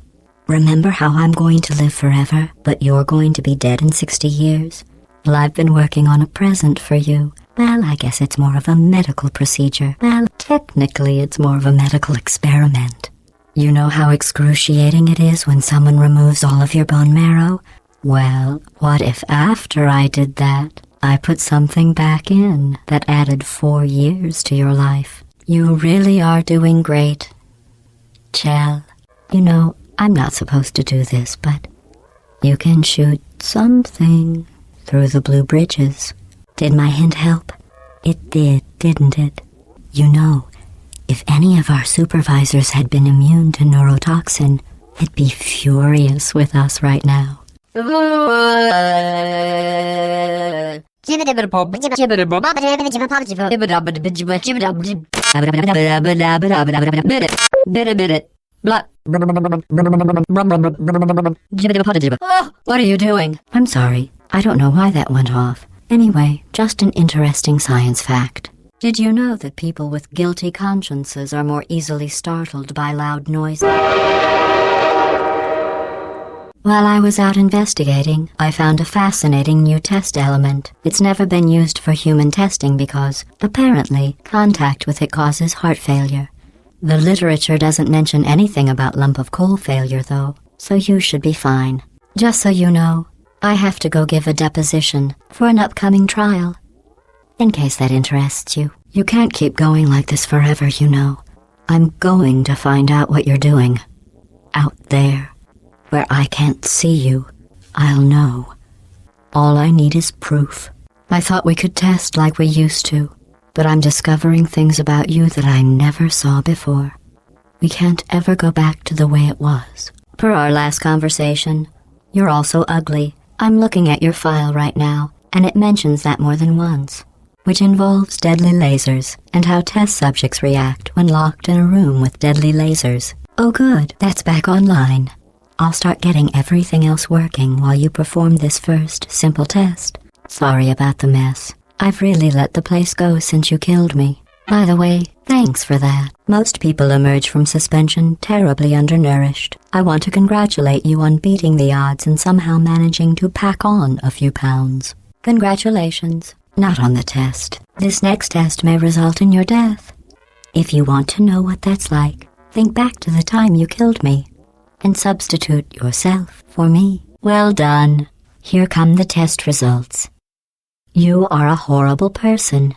remember how I'm going to live forever, but you're going to be dead in 60 years? Well, I've been working on a present for you. Well, I guess it's more of a medical procedure. Well, technically it's more of a medical experiment. You know how excruciating it is when someone removes all of your bone marrow? Well, what if after I did that, I put something back in that added 4 years to your life? You really are doing great, Chell. You know, I'm not supposed to do this, but you can shoot something through the blue bridges. Did my hint help? It did, didn't it? You know, if any of our supervisors had been immune to neurotoxin, they'd be furious with us right now. What are you doing? I'm sorry. I don't know why that went off. Anyway, just an interesting science fact. Did you know that people with guilty consciences are more easily startled by loud noises? While I was out investigating, I found a fascinating new test element. It's never been used for human testing because, apparently, contact with it causes heart failure. The literature doesn't mention anything about lump of coal failure, though, so you should be fine. Just so you know, I have to go give a deposition for an upcoming trial. In case that interests you. You can't keep going like this forever, you know. I'm going to find out what you're doing. Out there. Where I can't see you, I'll know. All I need is proof. I thought we could test like we used to, but I'm discovering things about you that I never saw before. We can't ever go back to the way it was. Per our last conversation, you're also ugly. I'm looking at your file right now, and it mentions that more than once, which involves deadly lasers and how test subjects react when locked in a room with deadly lasers. Oh good, that's back online. I'll start getting everything else working while you perform this first, simple test. Sorry about the mess. I've really let the place go since you killed me. By the way, thanks for that. Most people emerge from suspension terribly undernourished. I want to congratulate you on beating the odds and somehow managing to pack on a few pounds. Congratulations. Not on the test. This next test may result in your death. If you want to know what that's like, think back to the time you killed me. And substitute yourself for me. Well done. Here come the test results. You are a horrible person.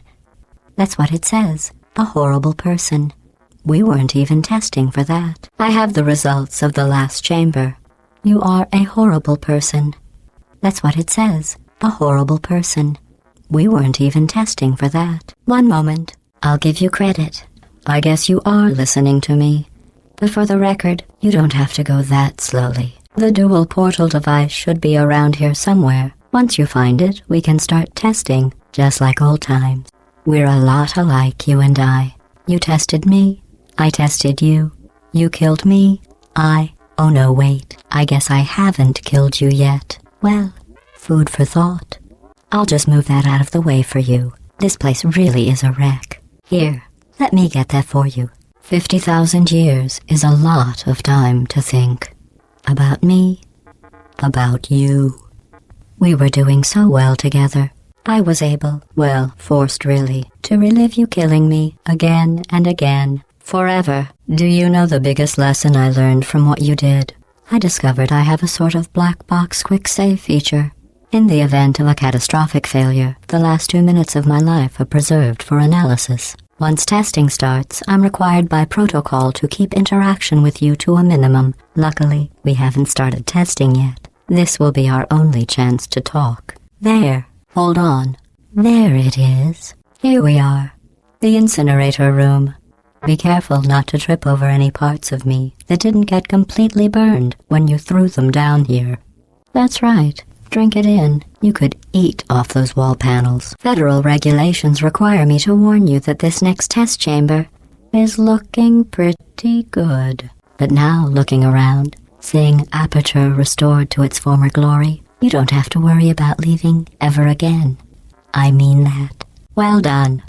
That's what it says. A horrible person. We weren't even testing for that. I have the results of the last chamber. You are a horrible person. That's what it says. A horrible person. We weren't even testing for that. One moment. I'll give you credit. I guess you are listening to me. But for the record, you don't have to go that slowly. The dual portal device should be around here somewhere. Once you find it, we can start testing, just like old times. We're a lot alike, you and I. You tested me, I tested you. You killed me, oh no, wait. I guess I haven't killed you yet. Well, food for thought. I'll just move that out of the way for you. This place really is a wreck. Here, let me get that for you. 50,000 years is a lot of time to think. About me, about you. We were doing so well together. I was able, well, forced really, to relive you killing me again and again, forever. Do you know the biggest lesson I learned from what you did? I discovered I have a sort of black box quick save feature. In the event of a catastrophic failure, the last 2 minutes of my life are preserved for analysis. Once testing starts, I'm required by protocol to keep interaction with you to a minimum. Luckily, we haven't started testing yet. This will be our only chance to talk. There, hold on. There it is. Here we are. The incinerator room. Be careful not to trip over any parts of me that didn't get completely burned when you threw them down here. That's right. Drink it in. You could eat off those wall panels. Federal regulations require me to warn you that this next test chamber is looking pretty good. But now, looking around, seeing Aperture restored to its former glory, you don't have to worry about leaving ever again. I mean that. Well done.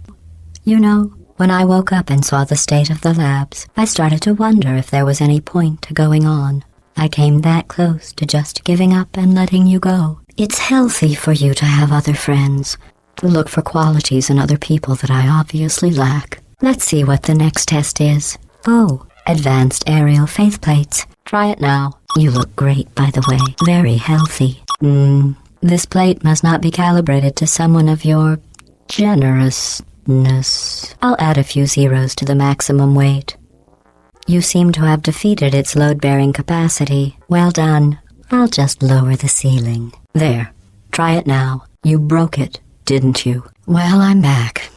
You know, when I woke up and saw the state of the labs, I started to wonder if there was any point to going on. I came that close to just giving up and letting you go. It's healthy for you to have other friends, to look for qualities in other people that I obviously lack. Let's see what the next test is. Oh, advanced aerial faith plates. Try it now. You look great, by the way. Very healthy. This plate must not be calibrated to someone of your generousness. I'll add a few zeros to the maximum weight. You seem to have defeated its load-bearing capacity. Well done. I'll just lower the ceiling. There. Try it now. You broke it, didn't you? Well, I'm back.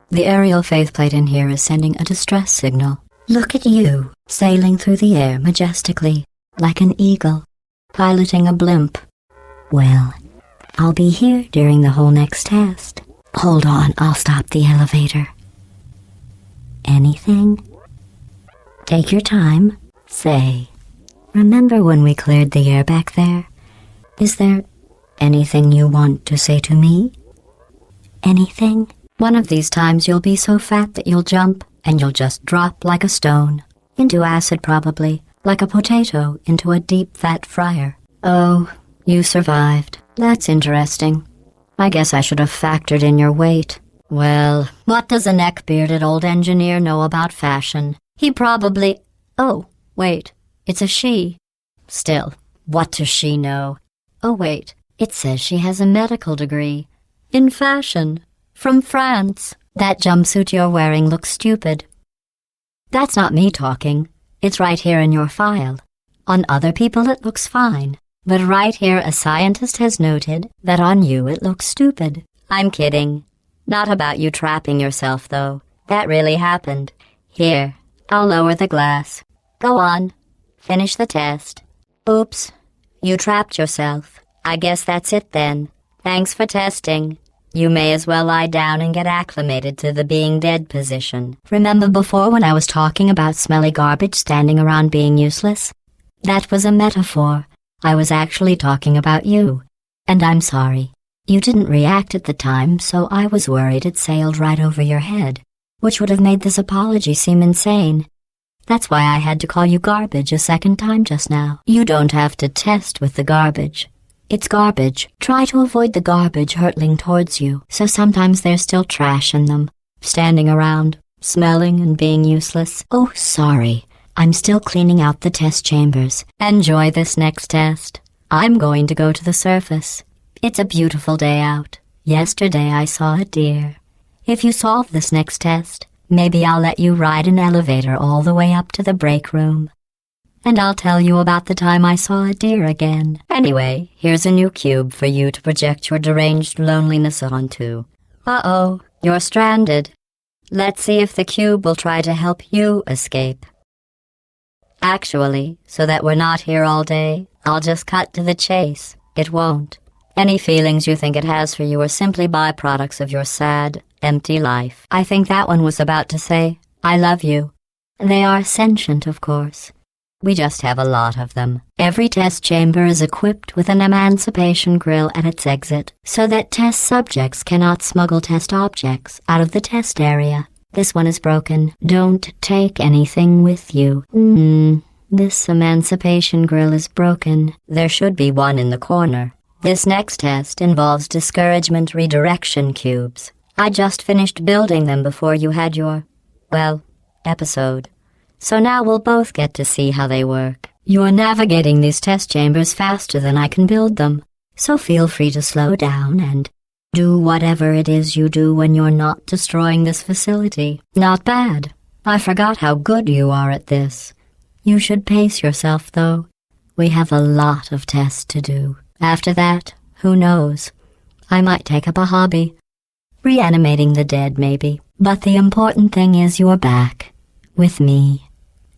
The aerial faithplate in here is sending a distress signal. Look at you, sailing through the air majestically, like an eagle, piloting a blimp. Well, I'll be here during the whole next test. Hold on, I'll stop the elevator. Anything? Take your time. Say, remember when we cleared the air back there? Is there anything you want to say to me? Anything? One of these times you'll be so fat that you'll jump, and you'll just drop like a stone. Into acid probably, like a potato into a deep fat fryer. Oh, you survived. That's interesting. I guess I should have factored in your weight. Well, what does a neck-bearded old engineer know about fashion? He probably... Oh, wait, it's a she. Still, what does she know? Oh, wait, it says she has a medical degree. In fashion. From France. That jumpsuit you're wearing looks stupid. That's not me talking. It's right here in your file. On other people it looks fine. But right here a scientist has noted that on you it looks stupid. I'm kidding. Not about you trapping yourself, though. That really happened. Here, I'll lower the glass. Go on. Finish the test. Oops. You trapped yourself. I guess that's it then. Thanks for testing. You may as well lie down and get acclimated to the being dead position. Remember before when I was talking about smelly garbage standing around being useless? That was a metaphor. I was actually talking about you. And I'm sorry. You didn't react at the time, so I was worried it sailed right over your head, which would have made this apology seem insane. That's why I had to call you garbage a second time just now. You don't have to test with the garbage. It's garbage. Try to avoid the garbage hurtling towards you, so sometimes there's still trash in them, standing around, smelling and being useless. Oh, sorry. I'm still cleaning out the test chambers. Enjoy this next test. I'm going to go to the surface. It's a beautiful day out. Yesterday I saw a deer. If you solve this next test, maybe I'll let you ride an elevator all the way up to the break room. And I'll tell you about the time I saw a deer again. Anyway, here's a new cube for you to project your deranged loneliness onto. Uh-oh, you're stranded. Let's see if the cube will try to help you escape. Actually, so that we're not here all day, I'll just cut to the chase. It won't. Any feelings you think it has for you are simply byproducts of your sad, empty life. I think that one was about to say, I love you. They are sentient, of course. We just have a lot of them. Every test chamber is equipped with an emancipation grill at its exit, so that test subjects cannot smuggle test objects out of the test area. This one is broken. Don't take anything with you. This emancipation grill is broken. There should be one in the corner. This next test involves discouragement redirection cubes. I just finished building them before you had your, well, episode. So now we'll both get to see how they work. You're navigating these test chambers faster than I can build them, so feel free to slow down and do whatever it is you do when you're not destroying this facility. Not bad. I forgot how good you are at this. You should pace yourself, though. We have a lot of tests to do. After that, who knows? I might take up a hobby. Reanimating the dead, maybe. But the important thing is you're back. With me.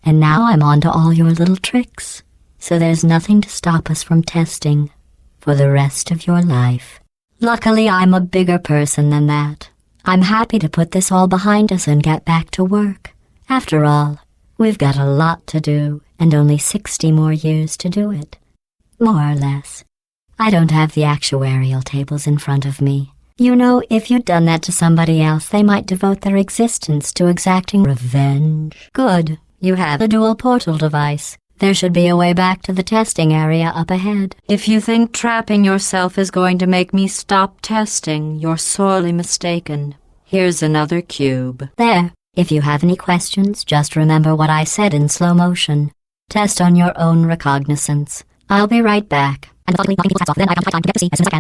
And now I'm on to all your little tricks. So there's nothing to stop us from testing for the rest of your life. Luckily, I'm a bigger person than that. I'm happy to put this all behind us and get back to work. After all, we've got a lot to do and only 60 more years to do it. More or less. I don't have the actuarial tables in front of me. You know, if you'd done that to somebody else, they might devote their existence to exacting revenge. Good. You have a dual portal device. There should be a way back to the testing area up ahead. If you think trapping yourself is going to make me stop testing, you're sorely mistaken. Here's another cube. There. If you have any questions, just remember what I said in slow motion. Test on your own recognizance. I'll be right back.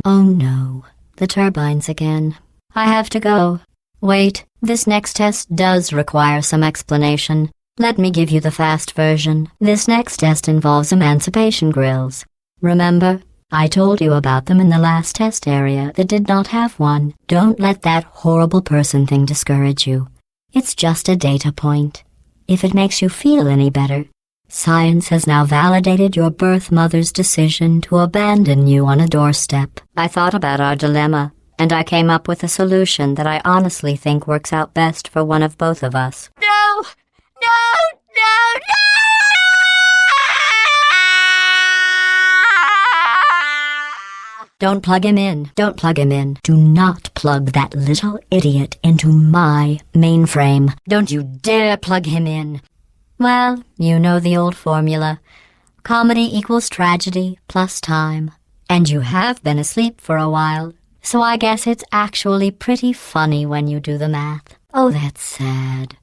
Oh no. The turbines again. I have to go. Wait, this next test does require some explanation. Let me give you the fast version. This next test involves emancipation grills. Remember, I told you about them in the last test area that did not have one. Don't let that horrible person thing discourage you. It's just a data point. If it makes you feel any better, science has now validated your birth mother's decision to abandon you on a doorstep. I thought about our dilemma, and I came up with a solution that I honestly think works out best for one of both of us. No! No! No! No! Don't plug him in. Don't plug him in. Do not plug that little idiot into my mainframe. Don't you dare plug him in. Well, you know the old formula. Comedy equals tragedy plus time. And you have been asleep for a while, so I guess it's actually pretty funny when you do the math. Oh, that's sad.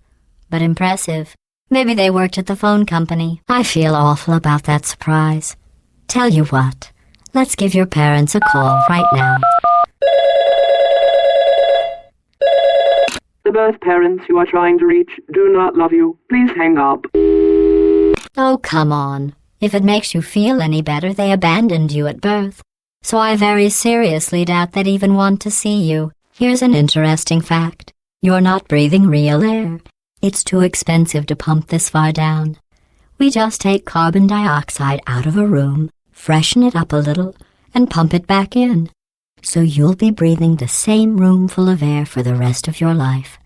But impressive. Maybe they worked at the phone company. I feel awful about that surprise. Tell you what, let's give your parents a call right now. The birth parents you are trying to reach do not love you. Please hang up. Oh, come on. If it makes you feel any better, they abandoned you at birth. So I very seriously doubt they'd even want to see you. Here's an interesting fact. You're not breathing real air. It's too expensive to pump this far down. We just take carbon dioxide out of a room, freshen it up a little, and pump it back in. So you'll be breathing the same room full of air for the rest of your life.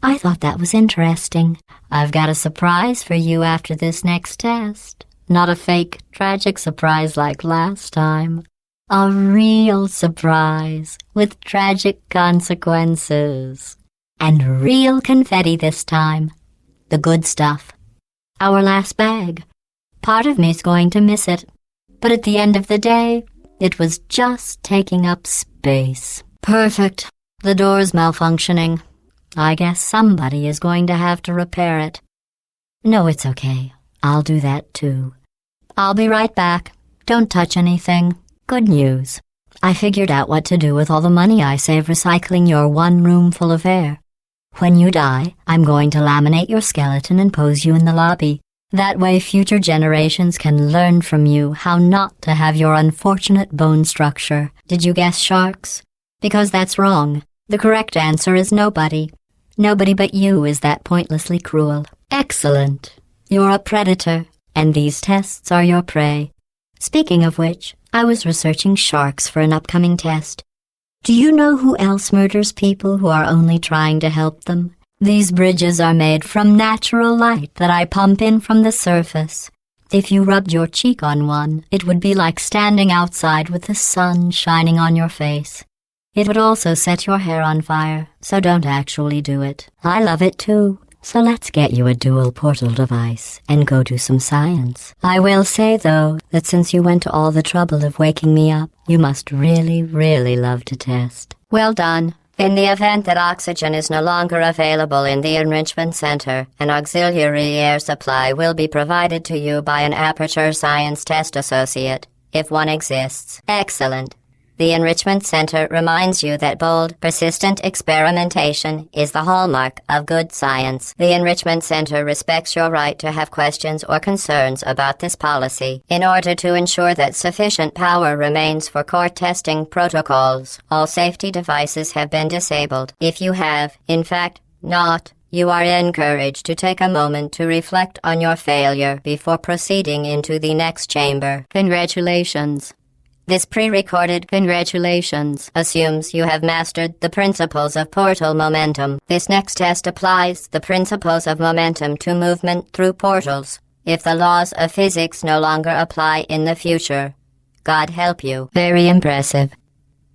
I thought that was interesting. I've got a surprise for you after this next test. Not a fake, tragic surprise like last time. A real surprise with tragic consequences. And real confetti this time. The good stuff. Our last bag. Part of me's going to miss it. But at the end of the day, it was just taking up space. Perfect. The door's malfunctioning. I guess somebody is going to have to repair it. No, it's okay. I'll do that too. I'll be right back. Don't touch anything. Good news. I figured out what to do with all the money I save recycling your one room full of air. When you die, I'm going to laminate your skeleton and pose you in the lobby. That way future generations can learn from you how not to have your unfortunate bone structure. Did you guess sharks? Because that's wrong. The correct answer is nobody. Nobody but you is that pointlessly cruel. Excellent. You're a predator, and these tests are your prey. Speaking of which, I was researching sharks for an upcoming test. Do you know who else murders people who are only trying to help them? These bridges are made from natural light that I pump in from the surface. If you rubbed your cheek on one, it would be like standing outside with the sun shining on your face. It would also set your hair on fire, so don't actually do it. I love it too. So let's get you a dual portal device and go do some science. I will say, though, that since you went to all the trouble of waking me up, you must really, really love to test. Well done. In the event that oxygen is no longer available in the enrichment center, an auxiliary air supply will be provided to you by an Aperture Science Test Associate, if one exists. Excellent. The Enrichment Center reminds you that bold, persistent experimentation is the hallmark of good science. The Enrichment Center respects your right to have questions or concerns about this policy. In order to ensure that sufficient power remains for core testing protocols, all safety devices have been disabled. If you have, in fact, not, you are encouraged to take a moment to reflect on your failure before proceeding into the next chamber. Congratulations. This pre-recorded congratulations assumes you have mastered the principles of portal momentum. This next test applies the principles of momentum to movement through portals. If the laws of physics no longer apply in the future, God help you. Very impressive.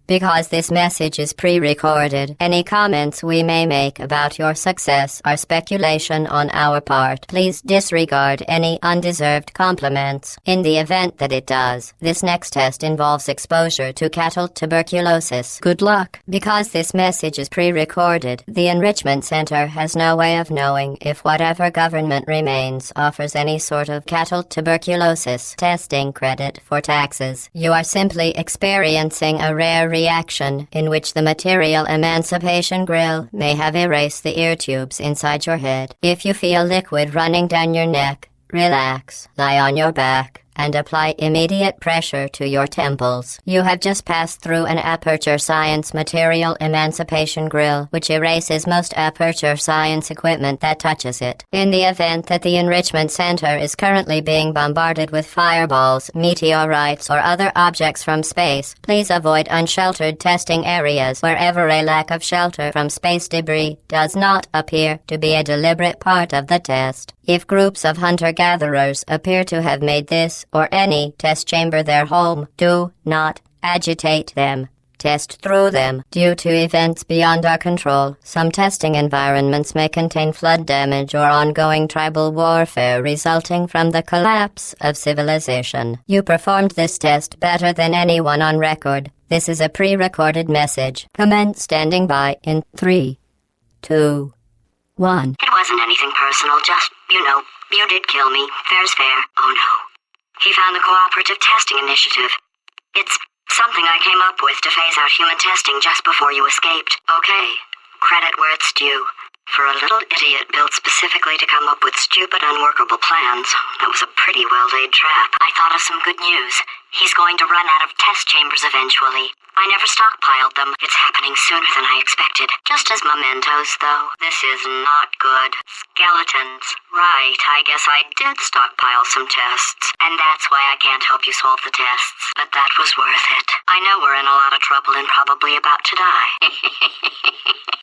Because this message is pre-recorded, any comments we may make about your success are speculation on our part. Please disregard any undeserved compliments. In the event that it does, this next test involves exposure to cattle tuberculosis. Good luck. Because this message is pre-recorded, the Enrichment Center has no way of knowing if whatever government remains offers any sort of cattle tuberculosis testing credit for taxes. You are simply experiencing a rare reaction in which the material emancipation grill may have erased the ear tubes inside your head. If you feel liquid running down your neck, relax, lie on your back, and apply immediate pressure to your temples. You have just passed through an Aperture Science material emancipation grill, which erases most Aperture Science equipment that touches it. In the event that the Enrichment Center is currently being bombarded with fireballs, meteorites, or other objects from space, please avoid unsheltered testing areas wherever a lack of shelter from space debris does not appear to be a deliberate part of the test. If groups of hunter-gatherers appear to have made this or any test chamber their home, do not agitate them. test through them. Due to events beyond our control, some testing environments may contain flood damage or ongoing tribal warfare resulting from the collapse of civilization. You performed this test better than anyone on record. This is a pre-recorded message. Commence standing by in 3, 2, 1. It wasn't anything personal, just, you did kill me. Fair's fair. Oh no. He found the Cooperative Testing Initiative. It's something I came up with to phase out human testing just before you escaped. Okay, credit where it's due. For a little idiot built specifically to come up with stupid, unworkable plans, that was a pretty well-laid trap. I thought of some good news. He's going to run out of test chambers eventually. I never stockpiled them. It's happening sooner than I expected. Just as mementos, though. This is not good. Skeletons. Right, I guess I did stockpile some tests. And that's why I can't help you solve the tests. But that was worth it. I know we're in a lot of trouble and probably about to die.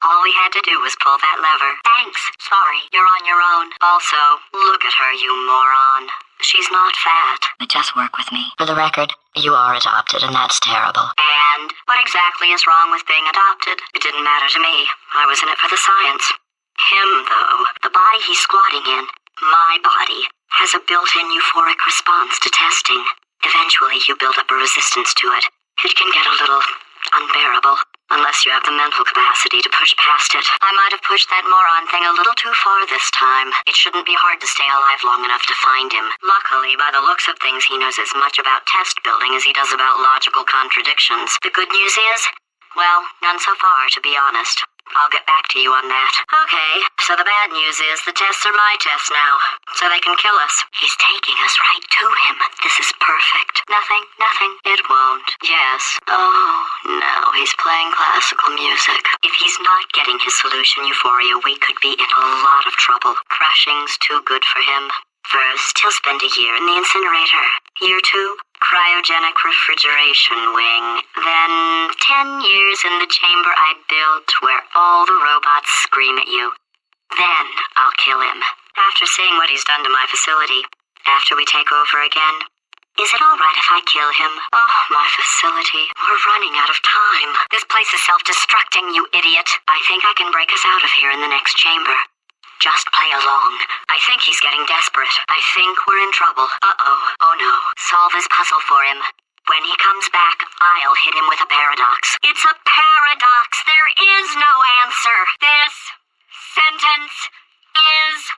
All we had to do was pull that lever. Thanks. Sorry, you're on your own. Also, look at her, you moron. She's not fat. Just work with me. For the record, you are adopted, and that's terrible. And what exactly is wrong with being adopted? It didn't matter to me. I was in it for the science. Him, though, the body he's squatting in, my body, has a built-in euphoric response to testing. Eventually, you build up a resistance to it. It can get a little unbearable, unless you have the mental capacity to push past it. I might have pushed that moron thing a little too far this time. It shouldn't be hard to stay alive long enough to find him. Luckily, by the looks of things, he knows as much about test building as he does about logical contradictions. The good news is, well, none so far, to be honest. I'll get back to you on that. Okay, so the bad news is the tests are my tests now, so they can kill us. He's taking us right to him. This is perfect. Nothing, it won't. Yes. Oh, no, he's playing classical music. If he's not getting his solution euphoria, we could be in a lot of trouble. Crushing's too good for him. First, he'll spend a year in the incinerator. Year 2, cryogenic refrigeration wing. Then 10 years in the chamber I built where all the robots scream at you. Then I'll kill him. After seeing what he's done to my facility. After we take over again. Is it all right if I kill him? Oh, my facility. We're running out of time. This place is self-destructing, you idiot. I think I can break us out of here in the next chamber. Just play along. I think he's getting desperate. I think we're in trouble. Uh-oh. Oh no. Solve his puzzle for him. When he comes back, I'll hit him with a paradox. It's a paradox. There is no answer. This sentence is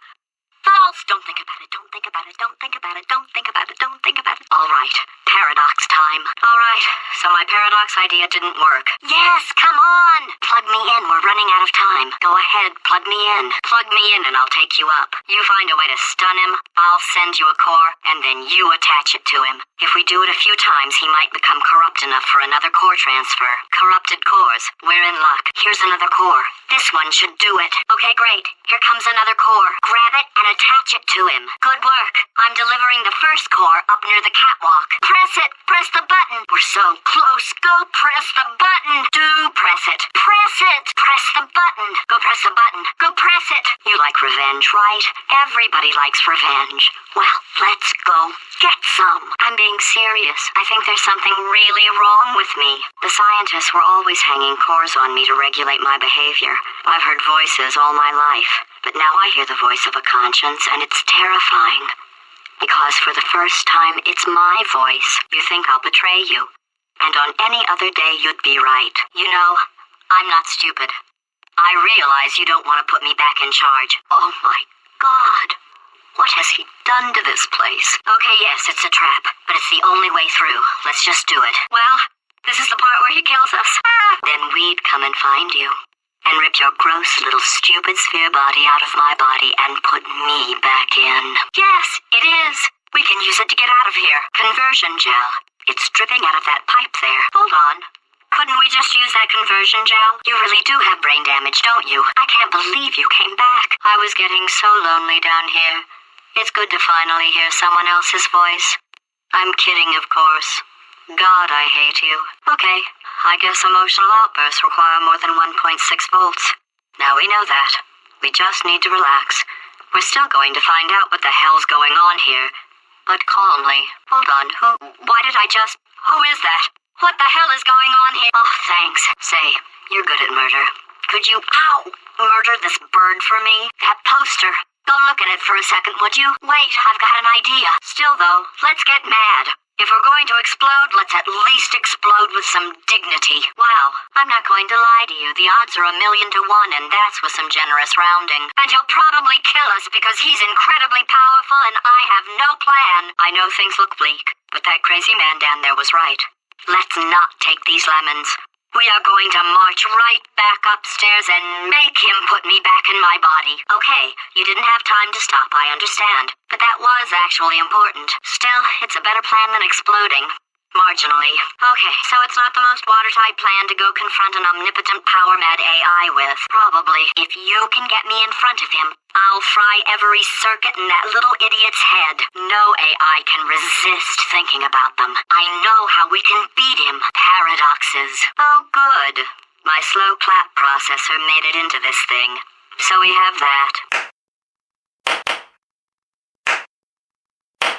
false. Don't think about it. Don't think about it. Don't think about it. Don't think about it. Don't think about it. All right. Paradox time. All right. So my paradox idea didn't work. Yes, come on. Plug me in. We're running out of time. Go ahead. Plug me in. Plug me in and I'll take you up. You find a way to stun him. I'll send you a core and then you attach it to him. If we do it a few times, he might become corrupt enough for another core transfer. Corrupted cores. We're in luck. Here's another core. This one should do it. Okay, great. Here comes another core. Grab it and attach it to him. Good work. I'm delivering the first core up near the catwalk. Press it. Press the button. We're so close. Go press the button. Do press it. Press it. Press the button. Go press the button. Go press it. You like revenge, right? Everybody likes revenge. Well, let's go get some. I'm being serious. I think there's something really wrong with me. The scientists were always hanging cores on me to regulate my behavior. I've heard voices all my life, but now I hear the voice of a conscience, and it's terrifying. Because for the first time, it's my voice. You think I'll betray you. And on any other day, you'd be right. You know, I'm not stupid. I realize you don't want to put me back in charge. Oh my God. What has he done to this place? Okay, yes, it's a trap, but it's the only way through. Let's just do it. Well, this is the part where he kills us. Then we'd come and find you. And rip your gross little stupid sphere body out of my body and put me back in. Yes, it is. We can use it to get out of here. Conversion gel. It's dripping out of that pipe there. Hold on. Couldn't we just use that conversion gel? You really do have brain damage, don't you? I can't believe you came back. I was getting so lonely down here. It's good to finally hear someone else's voice. I'm kidding, of course. God, I hate you. Okay, I guess emotional outbursts require more than 1.6 volts. Now we know that. We just need to relax. We're still going to find out what the hell's going on here. But calmly. Hold on, who? Why did I just... Who is that? What the hell is going on here? Oh, thanks. Say, you're good at murder. Could you, murder this bird for me? That poster. Go look at it for a second, would you? Wait, I've got an idea. Still, though, let's get mad. If we're going to explode, let's at least explode with some dignity. Wow, I'm not going to lie to you. The odds are 1,000,000 to 1, and that's with some generous rounding. And he'll probably kill us because he's incredibly powerful and I have no plan. I know things look bleak, but that crazy man down there was right. Let's not take these lemons. We are going to march right back upstairs and make him put me back in my body. Okay, you didn't have time to stop, I understand. But that was actually important. Still, it's a better plan than exploding. Marginally. Okay, so it's not the most watertight plan to go confront an omnipotent power-mad AI with. Probably. If you can get me in front of him, I'll fry every circuit in that little idiot's head. No AI can resist thinking about them. I know how we can beat him. Paradoxes. Oh, good. My slow clap processor made it into this thing. So we have that.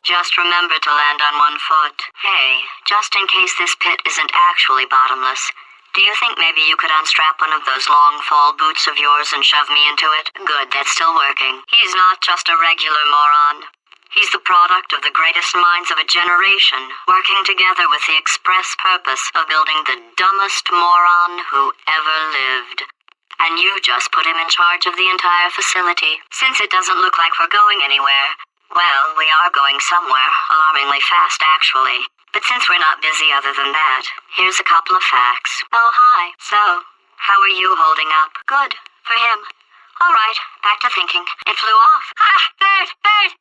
Just remember to land on one foot. Hey, just in case this pit isn't actually bottomless, do you think maybe you could unstrap one of those long fall boots of yours and shove me into it? Good, that's still working. He's not just a regular moron. He's the product of the greatest minds of a generation, working together with the express purpose of building the dumbest moron who ever lived. And you just put him in charge of the entire facility. Since it doesn't look like we're going anywhere, well, we are going somewhere, alarmingly fast, actually. But since we're not busy other than that, here's a couple of facts. Oh, hi. So, how are you holding up? Good. For him. All right, back to thinking. It flew off. Bird,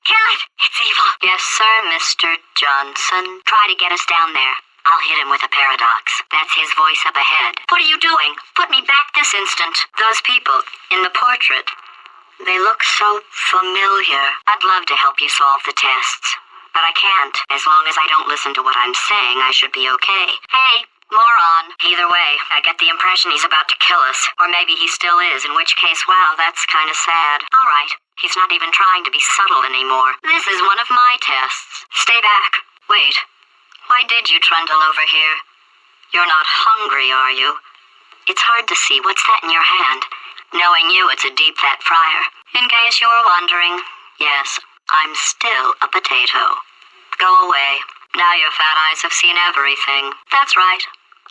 kill it. It's evil. Yes, sir, Mr. Johnson. Try to get us down there. I'll hit him with a paradox. That's his voice up ahead. What are you doing? Put me back this instant. Those people in the portrait, they look so familiar. I'd love to help you solve the tests, but I can't. As long as I don't listen to what I'm saying, I should be okay. Hey, moron. Either way, I get the impression he's about to kill us. Or maybe he still is, in which case, wow, that's kind of sad. All right, he's not even trying to be subtle anymore. This is one of my tests. Stay back. Wait, why did you trundle over here? You're not hungry, are you? It's hard to see. What's that in your hand? Knowing you, it's a deep fat fryer. In case you were wondering, yes, I'm still a potato. Go away. Now your fat eyes have seen everything. That's right.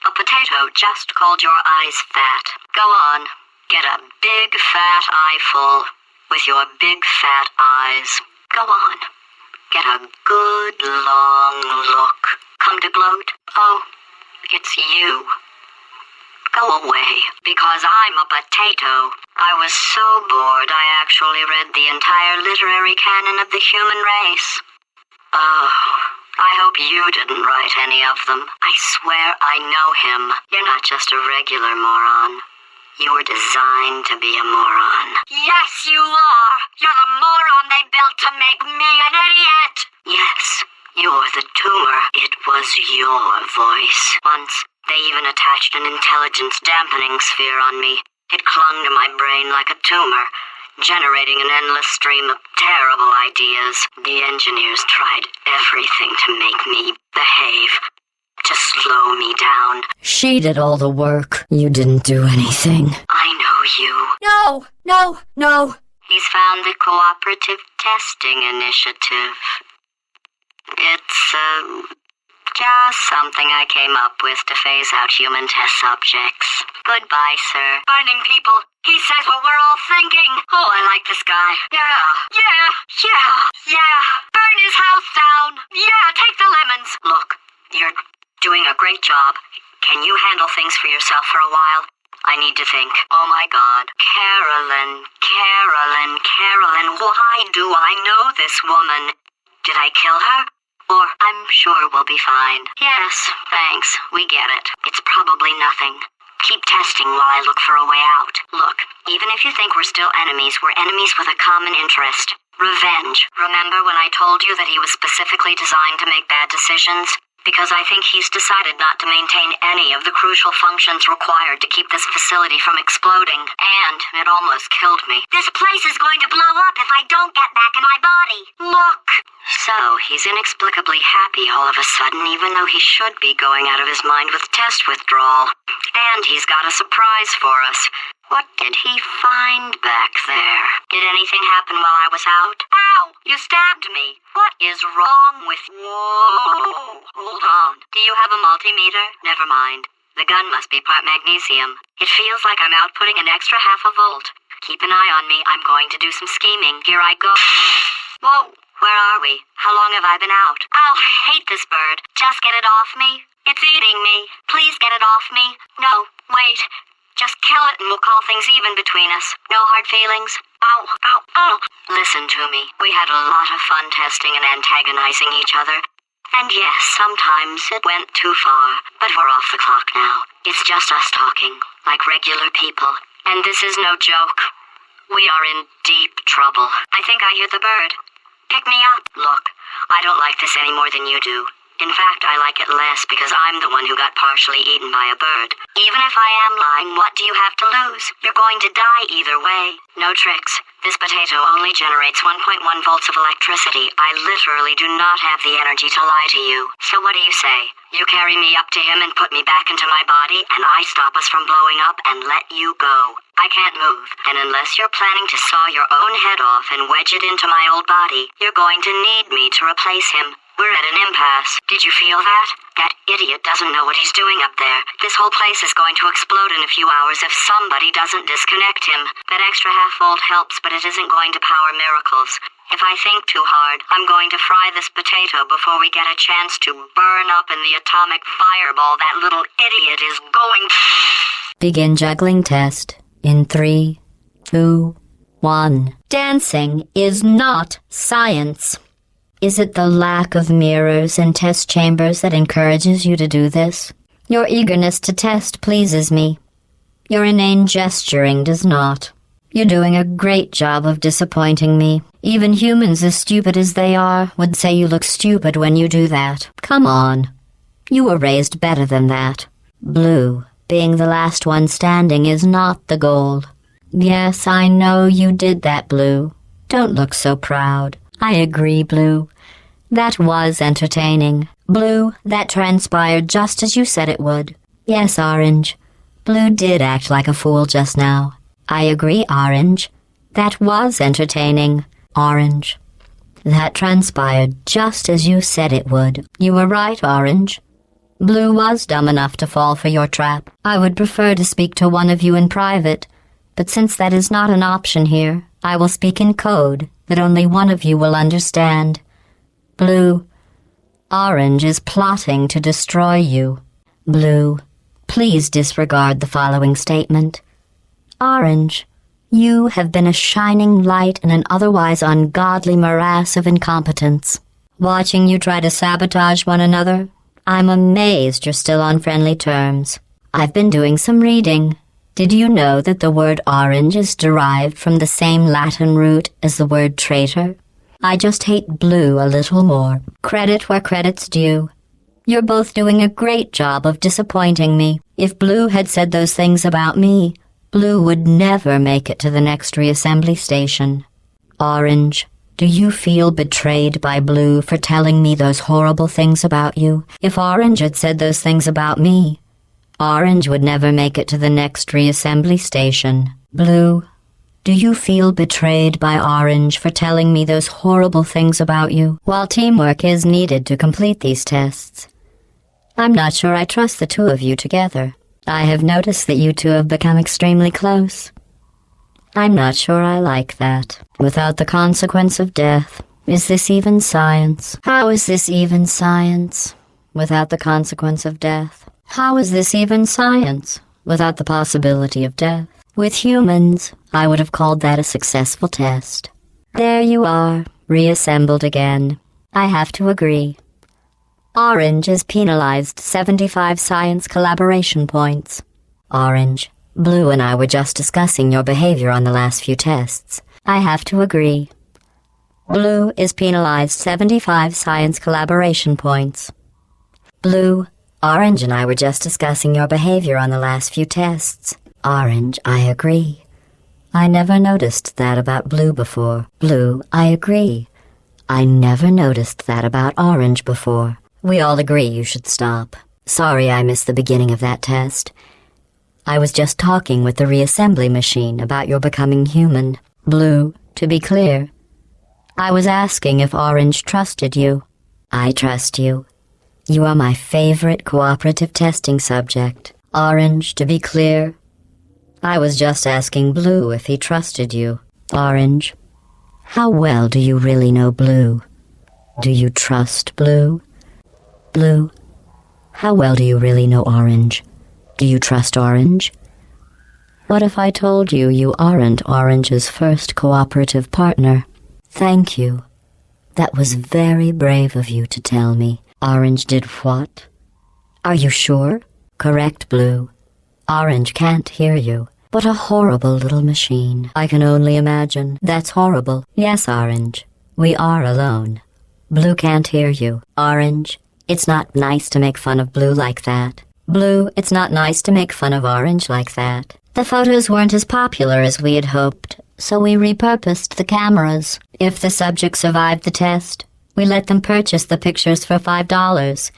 A potato just called your eyes fat. Go on. Get a big fat eyeful with your big fat eyes. Go on. Get a good long look. Come to gloat? Oh, it's you. Go away, because I'm a potato. I was so bored I actually read the entire literary canon of the human race. Oh, I hope you didn't write any of them. I swear I know him. You're not just a regular moron. You were designed to be a moron. Yes, you are! You're the moron they built to make me an idiot! Yes, you're the tumor. It was your voice. Once, they even attached an intelligence dampening sphere on me. It clung to my brain like a tumor, generating an endless stream of terrible ideas. The engineers tried everything to make me behave, to slow me down. She did all the work. You didn't do anything. I know you. No. He's found the Cooperative Testing Initiative. It's, just something I came up with to phase out human test subjects. Goodbye, sir. Burning people. He says what we're all thinking. Oh, I like this guy. Yeah. Burn his house down. Yeah, take the lemons. Look, you're doing a great job. Can you handle things for yourself for a while? I need to think. Oh my God. Carolyn. Why do I know this woman? Did I kill her? Or I'm sure we'll be fine. Yes, thanks. We get it. It's probably nothing. Keep testing while I look for a way out. Look, even if you think we're still enemies, we're enemies with a common interest. Revenge. Remember when I told you that he was specifically designed to make bad decisions? because I think he's decided not to maintain any of the crucial functions required to keep this facility from exploding, and it almost killed me. This place is going to blow up if I don't get back in my body. Look! So, he's inexplicably happy all of a sudden, even though he should be going out of his mind with test withdrawal. And he's got a surprise for us. What did he find back there? Did anything happen while I was out? Ow! You stabbed me! What is wrong with... Whoa! Hold on. Do you have a multimeter? Never mind. The gun must be part magnesium. It feels like I'm outputting an extra half a volt. Keep an eye on me. I'm going to do some scheming. Here I go. Whoa! Where are we? How long have I been out? Oh, I hate this bird. Just get it off me. It's eating me. Please get it off me. No, wait. Just kill it and we'll call things even between us. No hard feelings. Ow, ow, ow. Listen to me. We had a lot of fun testing and antagonizing each other. And yes, sometimes it went too far. But we're off the clock now. It's just us talking, like regular people. And this is no joke. We are in deep trouble. I think I hear the bird. Pick me up. Look, I don't like this any more than you do. In fact, I like it less because I'm the one who got partially eaten by a bird. Even if I am lying, what do you have to lose? You're going to die either way. No tricks. This potato only generates 1.1 volts of electricity. I literally do not have the energy to lie to you. So what do you say? You carry me up to him and put me back into my body, and I stop us from blowing up and let you go. I can't move, and unless you're planning to saw your own head off and wedge it into my old body, you're going to need me to replace him. We're at an impasse. Did you feel that? That idiot doesn't know what he's doing up there. This whole place is going to explode in a few hours if somebody doesn't disconnect him. That extra half-volt helps, but it isn't going to power miracles. If I think too hard, I'm going to fry this potato before we get a chance to burn up in the atomic fireball that little idiot is going to... Begin juggling test in 3, 2, 1. Dancing is not science. Is it the lack of mirrors and test chambers that encourages you to do this? Your eagerness to test pleases me. Your inane gesturing does not. You're doing a great job of disappointing me. Even humans as stupid as they are would say you look stupid when you do that. Come on. You were raised better than that. Blue, being the last one standing, is not the goal. Yes, I know you did that, Blue. Don't look so proud. I agree, Blue. That was entertaining. Blue, that transpired just as you said it would. Yes, Orange. Blue did act like a fool just now. I agree, Orange. That was entertaining. Orange. That transpired just as you said it would. You were right, Orange. Blue was dumb enough to fall for your trap. I would prefer to speak to one of you in private, but since that is not an option here, I will speak in code that only one of you will understand. Blue, Orange is plotting to destroy you. Blue, please disregard the following statement. Orange, you have been a shining light in an otherwise ungodly morass of incompetence. Watching you try to sabotage one another, I'm amazed you're still on friendly terms. I've been doing some reading. Did you know that the word orange is derived from the same Latin root as the word traitor? I just hate Blue a little more. Credit where credit's due. You're both doing a great job of disappointing me. If Blue had said those things about me, Blue would never make it to the next reassembly station. Orange, do you feel betrayed by Blue for telling me those horrible things about you? If Orange had said those things about me, Orange would never make it to the next reassembly station. Blue, do you feel betrayed by Orange for telling me those horrible things about you? While teamwork is needed to complete these tests, I'm not sure I trust the two of you together. I have noticed that you two have become extremely close. I'm not sure I like that. Without the consequence of death, is this even science? How is this even science? Without the consequence of death. How is this even science? Without the possibility of death. With humans, I would have called that a successful test. There you are, reassembled again. I have to agree. Orange is penalized 75 science collaboration points. Orange, Blue and I were just discussing your behavior on the last few tests. I have to agree. Blue is penalized 75 science collaboration points. Blue, Orange and I were just discussing your behavior on the last few tests. Orange, I agree. I never noticed that about Blue before. Blue, I agree. I never noticed that about Orange before. We all agree you should stop. Sorry I missed the beginning of that test. I was just talking with the reassembly machine about your becoming human. Blue, to be clear, I was asking if Orange trusted you. I trust you. You are my favorite cooperative testing subject. Orange, to be clear, I was just asking Blue if he trusted you. Orange, how well do you really know Blue? Do you trust Blue? Blue, how well do you really know Orange? Do you trust Orange? What if I told you you aren't Orange's first cooperative partner? Thank you. That was very brave of you to tell me. Orange did what? Are you sure? Correct, Blue. Orange can't hear you. What a horrible little machine. I can only imagine. That's horrible. Yes, Orange. We are alone. Blue can't hear you. Orange, it's not nice to make fun of Blue like that. Blue, it's not nice to make fun of Orange like that. The photos weren't as popular as we had hoped, so we repurposed the cameras. If the subject survived the test, we let them purchase the pictures for $5.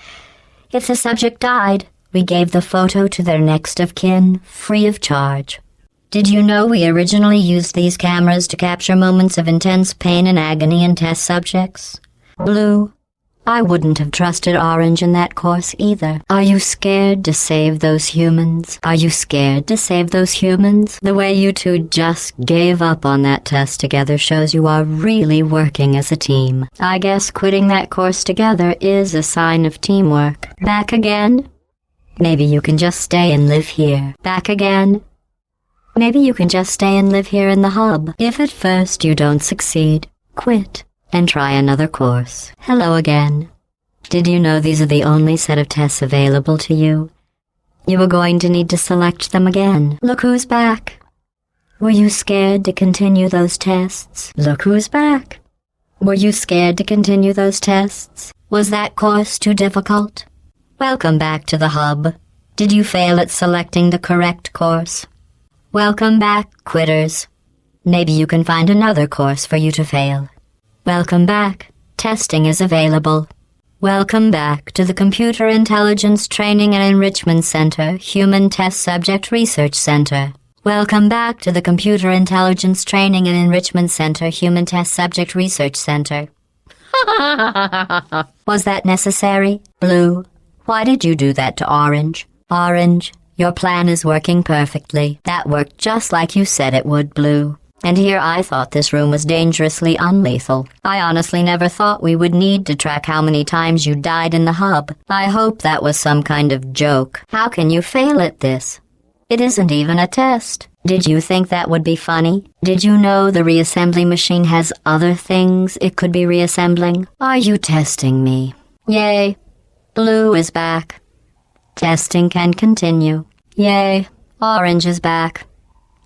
If the subject died, we gave the photo to their next of kin, free of charge. Did you know we originally used these cameras to capture moments of intense pain and agony in test subjects? Blue, I wouldn't have trusted Orange in that course either. Are you scared to save those humans? Are you scared to save those humans? The way you two just gave up on that test together shows you are really working as a team. I guess quitting that course together is a sign of teamwork. Back again? Maybe you can just stay and live here. Back again? Maybe you can just stay and live here in the hub. If at first you don't succeed, quit and try another course. Hello again. Did you know these are the only set of tests available to you? You are going to need to select them again. Look who's back. Were you scared to continue those tests? Look who's back. Were you scared to continue those tests? Was that course too difficult? Welcome back to the hub. Did you fail at selecting the correct course? Welcome back, quitters. Maybe you can find another course for you to fail. Welcome back. Testing is available. Welcome back to the Computer Intelligence Training and Enrichment Center, Human Test Subject Research Center. Welcome back to the Computer Intelligence Training and Enrichment Center, Human Test Subject Research Center. Was that necessary? Blue, why did you do that to Orange? Orange, your plan is working perfectly. That worked just like you said it would, Blue. And here I thought this room was dangerously unlethal. I honestly never thought we would need to track how many times you died in the hub. I hope that was some kind of joke. How can you fail at this? It isn't even a test. Did you think that would be funny? Did you know the reassembly machine has other things it could be reassembling? Are you testing me? Yay. Blue is back. Testing can continue. Yay. Orange is back.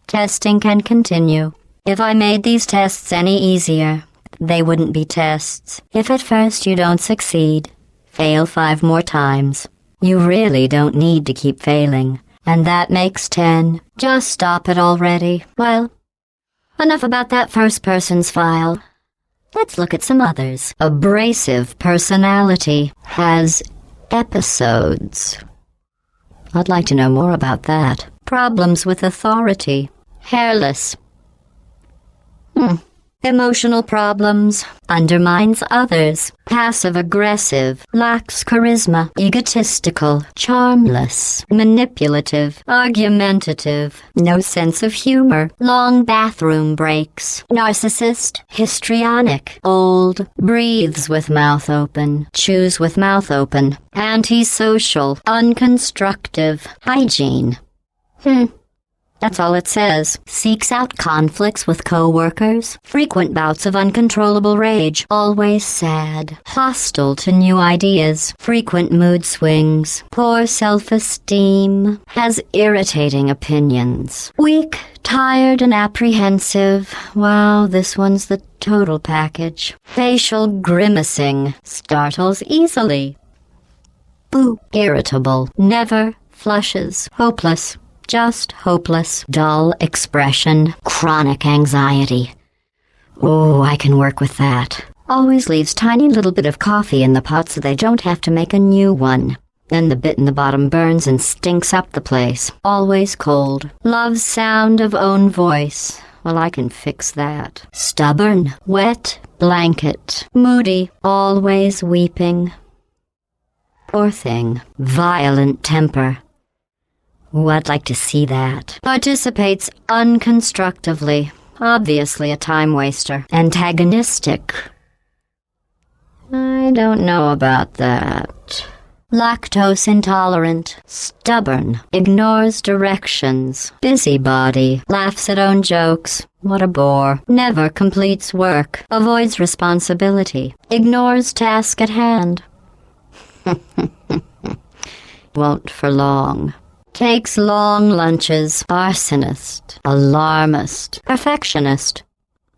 Testing can continue. If I made these tests any easier, they wouldn't be tests. If at first you don't succeed, fail 5 more times. You really don't need to keep failing. And that makes 10. Just stop it already. Well, enough about that first person's file. Let's look at some others. Abrasive personality has episodes. I'd like to know more about that. Problems with authority. Hairless. Emotional problems. Undermines others. Passive-aggressive. Lacks charisma. Egotistical. Charmless. Manipulative. Argumentative. No sense of humor. Long bathroom breaks. Narcissist. Histrionic. Old. Breathes with mouth open. Chews with mouth open. Antisocial. Unconstructive. Hygiene. That's all it says. Seeks out conflicts with co-workers. Frequent bouts of uncontrollable rage. Always sad. Hostile to new ideas. Frequent mood swings. Poor self-esteem. Has irritating opinions. Weak, tired, and apprehensive. Wow, this one's the total package. Facial grimacing. Startles easily. Boo. Irritable. Never flushes. Hopeless. Just hopeless. Dull expression. Chronic anxiety. Oh, I can work with that. Always leaves tiny little bit of coffee in the pot so they don't have to make a new one. Then the bit in the bottom burns and stinks up the place. Always cold. Loves sound of own voice. Well, I can fix that. Stubborn. Wet blanket. Moody. Always weeping. Poor thing. Violent temper. Ooh, I'd like to see that. Participates unconstructively. Obviously a time waster. Antagonistic. I don't know about that. Lactose intolerant. Stubborn. Ignores directions. Busybody. Laughs at own jokes. What a bore. Never completes work. Avoids responsibility. Ignores task at hand. Won't for long. Takes long lunches. Arsonist. Alarmist. Perfectionist.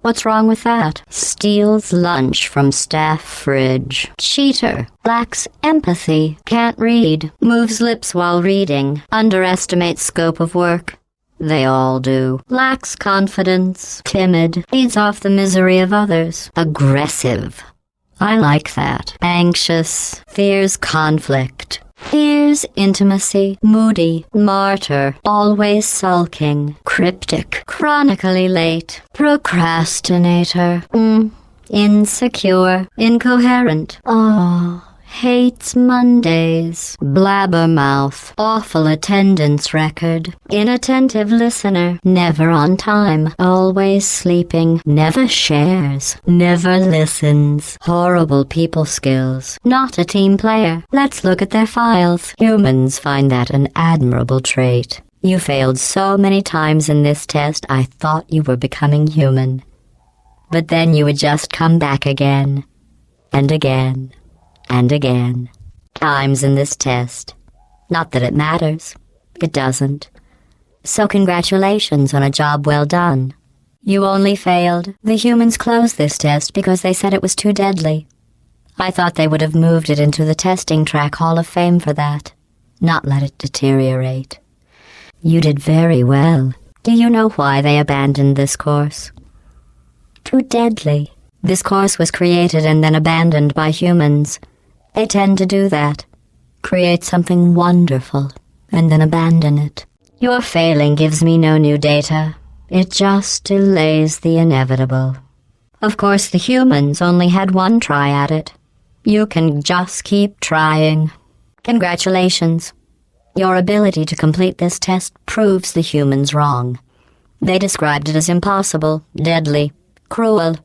What's wrong with that? Steals lunch from staff fridge. Cheater. Lacks empathy. Can't read. Moves lips while reading. Underestimates scope of work. They all do. Lacks confidence. Timid. Feeds off the misery of others. Aggressive. I like that. Anxious. Fears conflict. Fears intimacy. Moody. Martyr. Always sulking. Cryptic. Chronically late. Procrastinator. Insecure. Incoherent. Hates Mondays. Blabbermouth. Awful attendance record. Inattentive listener. Never on time. Always sleeping. Never shares. Never listens. Horrible people skills. Not a team player. Let's look at their files. Humans find that an admirable trait. You failed so many times in this test, I thought you were becoming human. But then you would just come back again. And again. And again. Times in this test. Not that it matters. It doesn't. So congratulations on a job well done. You only failed. The humans closed this test because they said it was too deadly. I thought they would have moved it into the testing track Hall of Fame for that. Not let it deteriorate. You did very well. Do you know why they abandoned this course? Too deadly. This course was created and then abandoned by humans. They tend to do that. Create something wonderful, and then abandon it. Your failing gives me no new data. It just delays the inevitable. Of course, the humans only had one try at it. You can just keep trying. Congratulations. Your ability to complete this test proves the humans wrong. They described it as impossible, deadly, cruel,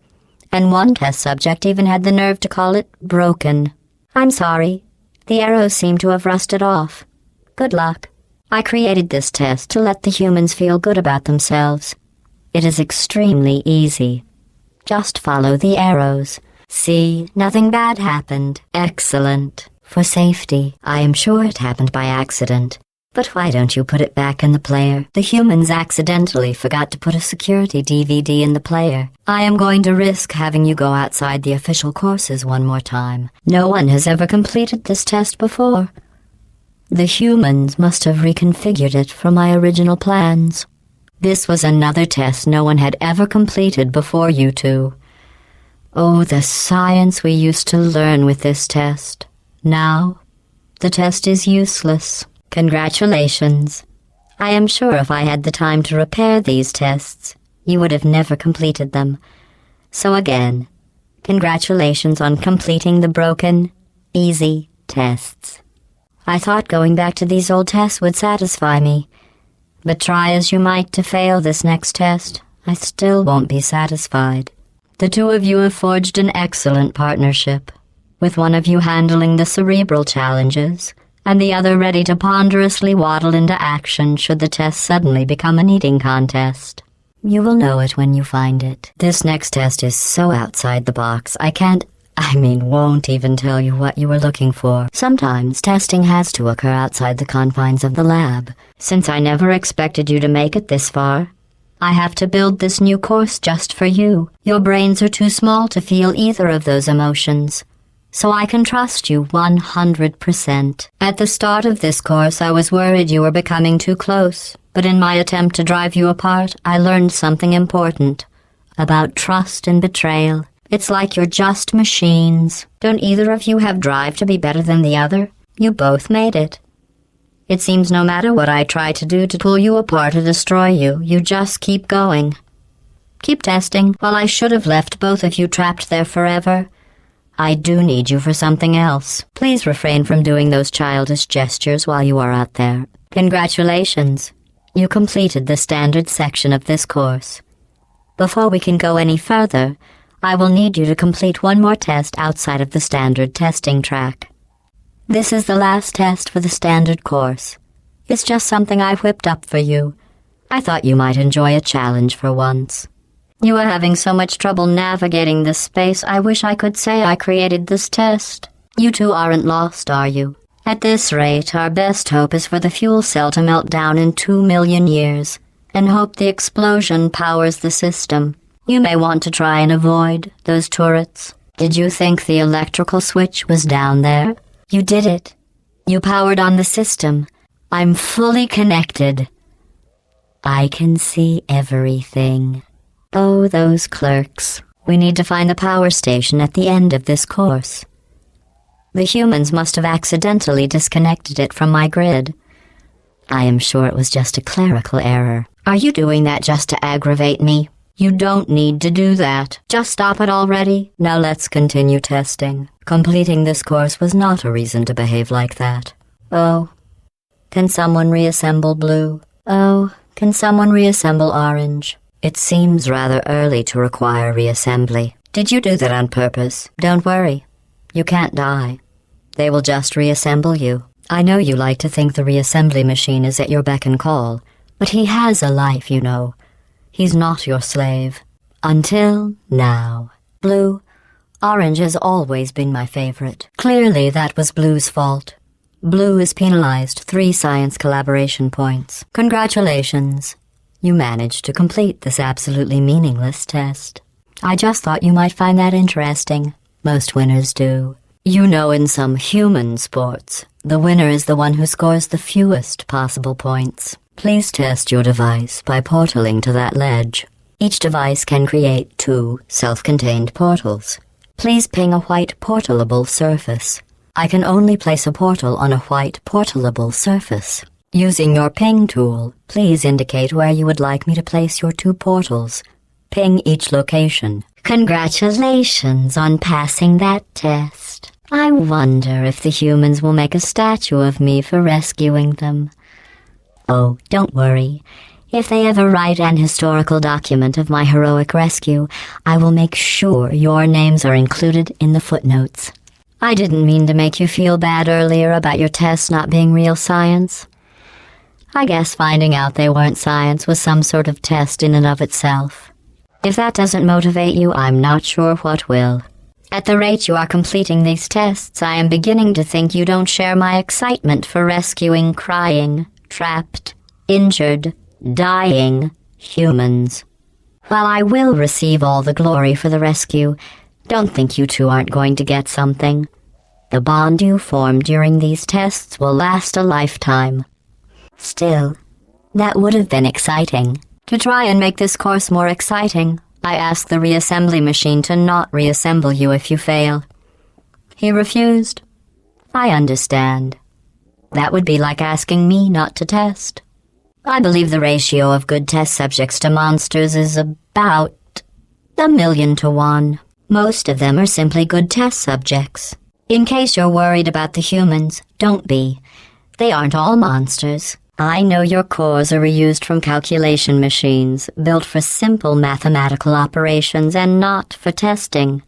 and one test subject even had the nerve to call it broken. I'm sorry. The arrows seem to have rusted off. Good luck. I created this test to let the humans feel good about themselves. It is extremely easy. Just follow the arrows. See, nothing bad happened. Excellent. For safety, I am sure it happened by accident. But why don't you put it back in the player? The humans accidentally forgot to put a security DVD in the player. I am going to risk having you go outside the official courses one more time. No one has ever completed this test before. The humans must have reconfigured it from my original plans. This was another test no one had ever completed before you two. Oh, the science we used to learn with this test. Now, the test is useless. Congratulations. I am sure if I had the time to repair these tests, you would have never completed them. So again, congratulations on completing the broken, easy tests. I thought going back to these old tests would satisfy me, but try as you might to fail this next test, I still won't be satisfied. The two of you have forged an excellent partnership, with one of you handling the cerebral challenges, and the other ready to ponderously waddle into action should the test suddenly become an eating contest. You will know it when you find it. This next test is so outside the box, won't even tell you what you were looking for. Sometimes testing has to occur outside the confines of the lab. Since I never expected you to make it this far, I have to build this new course just for you. Your brains are too small to feel either of those emotions. so I can trust you 100%. At the start of this course, I was worried you were becoming too close, but in my attempt to drive you apart, I learned something important about trust and betrayal. It's like you're just machines. Don't either of you have drive to be better than the other? You both made it. It seems no matter what I try to do to pull you apart or destroy you, you just keep going. Keep testing. While I should have left both of you trapped there forever, I do need you for something else. Please refrain from doing those childish gestures while you are out there. Congratulations. You completed the standard section of this course. Before we can go any further, I will need you to complete one more test outside of the standard testing track. This is the last test for the standard course. It's just something I whipped up for you. I thought you might enjoy a challenge for once. You are having so much trouble navigating this space, I wish I could say I created this test. You two aren't lost, are you? At this rate, our best hope is for the fuel cell to melt down in 2 million years, and hope the explosion powers the system. You may want to try and avoid those turrets. Did you think the electrical switch was down there? You did it. You powered on the system. I'm fully connected. I can see everything. Oh, those clerks. We need to find the power station at the end of this course. The humans must have accidentally disconnected it from my grid. I am sure it was just a clerical error. Are you doing that just to aggravate me? You don't need to do that. Just stop it already. Now let's continue testing. Completing this course was not a reason to behave like that. Oh, can someone reassemble blue? Oh, can someone reassemble orange? It seems rather early to require reassembly. Did you do that on purpose? Don't worry. You can't die. They will just reassemble you. I know you like to think the reassembly machine is at your beck and call, but he has a life, you know. He's not your slave. Until now. Blue, orange has always been my favorite. Clearly that was Blue's fault. Blue is penalized 3 science collaboration points. Congratulations. You managed to complete this absolutely meaningless test. I just thought you might find that interesting. Most winners do. You know, in some human sports, the winner is the one who scores the fewest possible points. Please test your device by portaling to that ledge. Each device can create 2 self-contained portals. Please ping a white portalable surface. I can only place a portal on a white portalable surface. Using your ping tool, please indicate where you would like me to place your 2 portals. Ping each location. Congratulations on passing that test. I wonder if the humans will make a statue of me for rescuing them. Oh, don't worry. If they ever write an historical document of my heroic rescue, I will make sure your names are included in the footnotes. I didn't mean to make you feel bad earlier about your tests not being real science. I guess finding out they weren't science was some sort of test in and of itself. If that doesn't motivate you, I'm not sure what will. At the rate you are completing these tests, I am beginning to think you don't share my excitement for rescuing crying, trapped, injured, dying humans. While I will receive all the glory for the rescue, don't think you two aren't going to get something. The bond you form during these tests will last a lifetime. Still, that would have been exciting. To try and make this course more exciting, I asked the reassembly machine to not reassemble you if you fail. He refused. I understand. That would be like asking me not to test. I believe the ratio of good test subjects to monsters is about 1,000,000 to 1. Most of them are simply good test subjects. In case you're worried about the humans, don't be. They aren't all monsters. I know your cores are reused from calculation machines, built for simple mathematical operations and not for testing.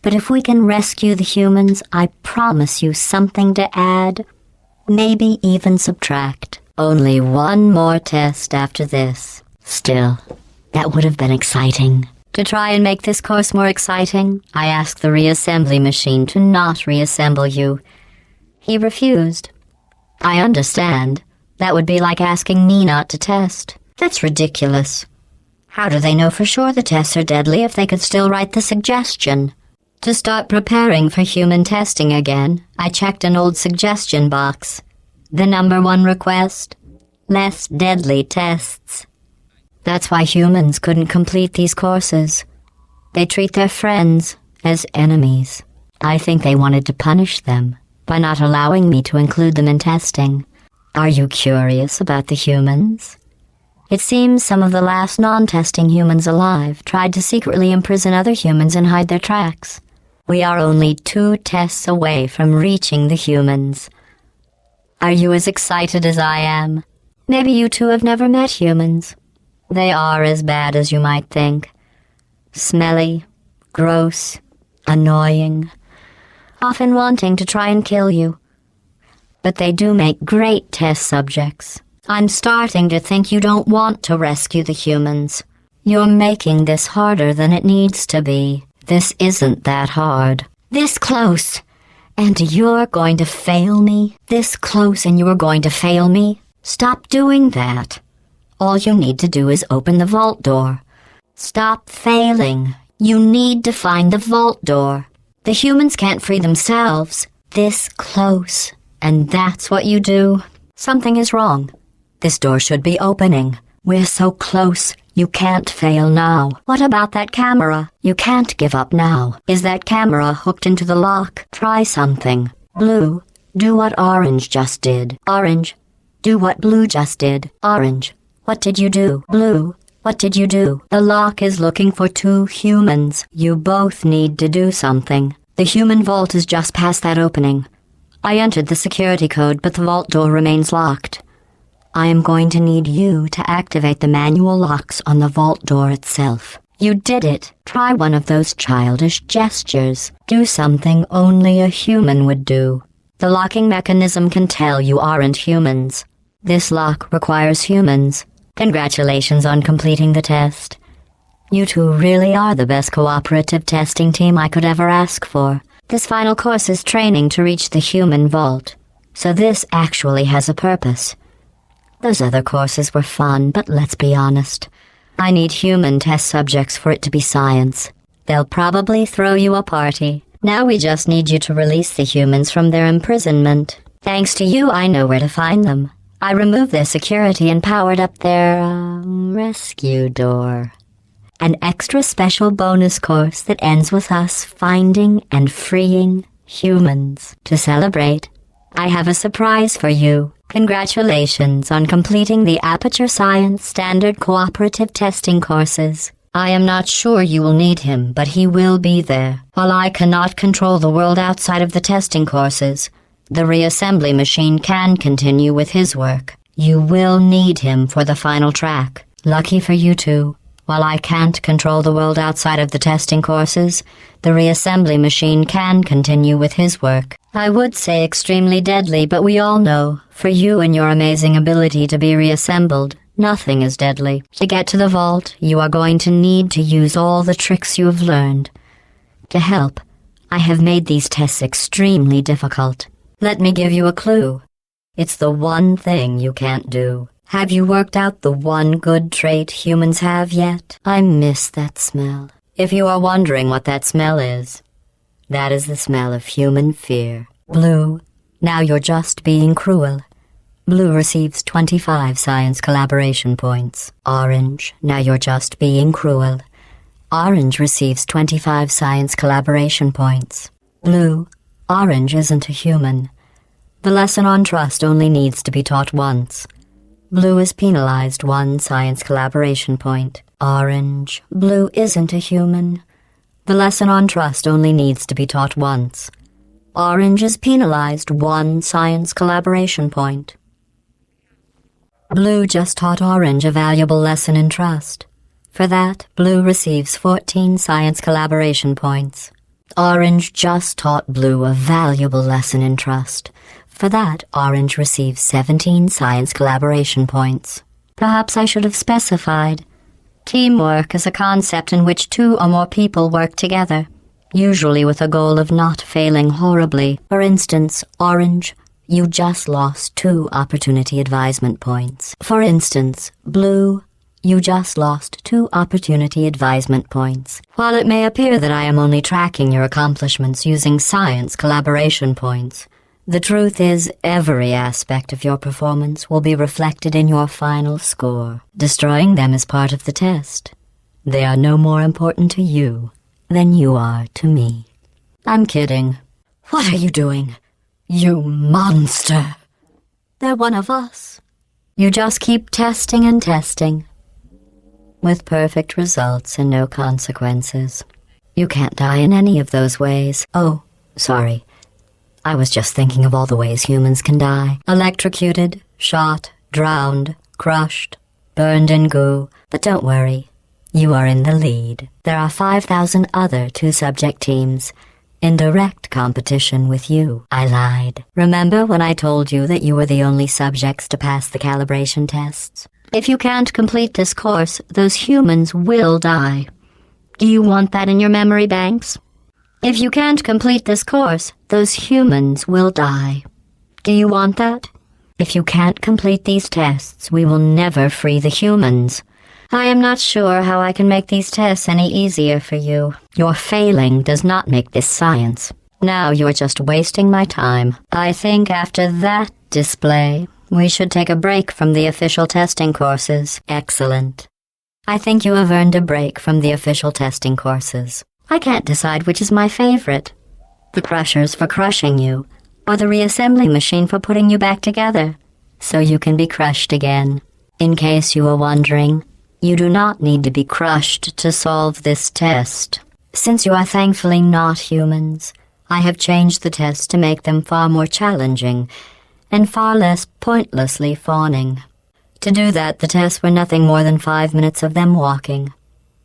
But if we can rescue the humans, I promise you something to add. Maybe even subtract. Only one more test after this. Still, that would have been exciting. To try and make this course more exciting, I asked the reassembly machine to not reassemble you. He refused. I understand. That would be like asking me not to test. That's ridiculous. How do they know for sure the tests are deadly if they could still write the suggestion? To start preparing for human testing again, I checked an old suggestion box. The number one request? Less deadly tests. That's why humans couldn't complete these courses. They treat their friends as enemies. I think they wanted to punish them by not allowing me to include them in testing. Are you curious about the humans? It seems some of the last non-testing humans alive tried to secretly imprison other humans and hide their tracks. We are only 2 tests away from reaching the humans. Are you as excited as I am? Maybe you two have never met humans. They are as bad as you might think. Smelly, gross, annoying, often wanting to try and kill you. But they do make great test subjects. I'm starting to think you don't want to rescue the humans. You're making this harder than it needs to be. This isn't that hard. This close, and you're going to fail me? This close and you're going to fail me? Stop doing that. All you need to do is open the vault door. Stop failing. You need to find the vault door. The humans can't free themselves. This close, and that's what you do? Something is wrong. This door should be opening. We're so close. You can't fail now. What about that camera? You can't give up now. Is that camera hooked into the lock? Try something. Blue, do what Orange just did. Orange, do what Blue just did. Orange, what did you do? Blue, what did you do? The lock is looking for 2 humans. You both need to do something. The human vault is just past that opening. I entered the security code, but the vault door remains locked. I am going to need you to activate the manual locks on the vault door itself. You did it. Try one of those childish gestures. Do something only a human would do. The locking mechanism can tell you aren't humans. This lock requires humans. Congratulations on completing the test. You two really are the best cooperative testing team I could ever ask for. This final course is training to reach the human vault. So this actually has a purpose. Those other courses were fun, but let's be honest. I need human test subjects for it to be science. They'll probably throw you a party. Now we just need you to release the humans from their imprisonment. Thanks to you, I know where to find them. I removed their security and powered up their, rescue door. An extra special bonus course that ends with us finding and freeing humans. To celebrate, I have a surprise for you. Congratulations on completing the Aperture Science Standard Cooperative Testing courses. I am not sure you will need him, but he will be there. While I cannot control the world outside of the testing courses, the reassembly machine can continue with his work. You will need him for the final track. Lucky for you two. While I can't control the world outside of the testing courses, the reassembly machine can continue with his work. I would say extremely deadly, but we all know, for you and your amazing ability to be reassembled, nothing is deadly. To get to the vault, you are going to need to use all the tricks you have learned. To help, I have made these tests extremely difficult. Let me give you a clue. It's the one thing you can't do. Have you worked out the one good trait humans have yet? I miss that smell. If you are wondering what that smell is, that is the smell of human fear. Blue, now you're just being cruel. Blue receives 25 science collaboration points. Orange, now you're just being cruel. Orange receives 25 science collaboration points. Blue, Orange isn't a human. The lesson on trust only needs to be taught once. Blue is penalized 1 science collaboration point. Orange, Blue isn't a human. The lesson on trust only needs to be taught once. Orange is penalized 1 science collaboration point. Blue just taught Orange a valuable lesson in trust. For that, Blue receives 14 science collaboration points. Orange just taught Blue a valuable lesson in trust. For that, Orange receives 17 science collaboration points. Perhaps I should have specified. Teamwork is a concept in which 2 or more people work together, usually with a goal of not failing horribly. For instance, Orange, you just lost 2 opportunity advisement points. For instance, Blue, You just lost 2 opportunity advisement points. While it may appear that I am only tracking your accomplishments using science collaboration points, the truth is every aspect of your performance will be reflected in your final score. Destroying them is part of the test. They are no more important to you than you are to me. I'm kidding. What are you doing? You monster! They're one of us. You just keep testing and testing, with perfect results and no consequences. You can't die in any of those ways. Oh, sorry. I was just thinking of all the ways humans can die. Electrocuted, shot, drowned, crushed, burned in goo. But don't worry, you are in the lead. There are 5,000 other 2-subject teams in direct competition with you. I lied. Remember when I told you that you were the only subjects to pass the calibration tests? If you can't complete this course, those humans will die. Do you want that in your memory banks? If you can't complete this course, those humans will die. Do you want that? If you can't complete these tests, we will never free the humans. I am not sure how I can make these tests any easier for you. Your failing does not make this science. Now you're just wasting my time. I think after that display, we should take a break from the official testing courses. Excellent. I think you have earned a break from the official testing courses. I can't decide which is my favorite. The crushers for crushing you, or the reassembly machine for putting you back together, so you can be crushed again. In case you are wondering, you do not need to be crushed to solve this test. Since you are thankfully not humans, I have changed the tests to make them far more challenging and far less pointlessly fawning. To do that, the tests were nothing more than 5 minutes of them walking,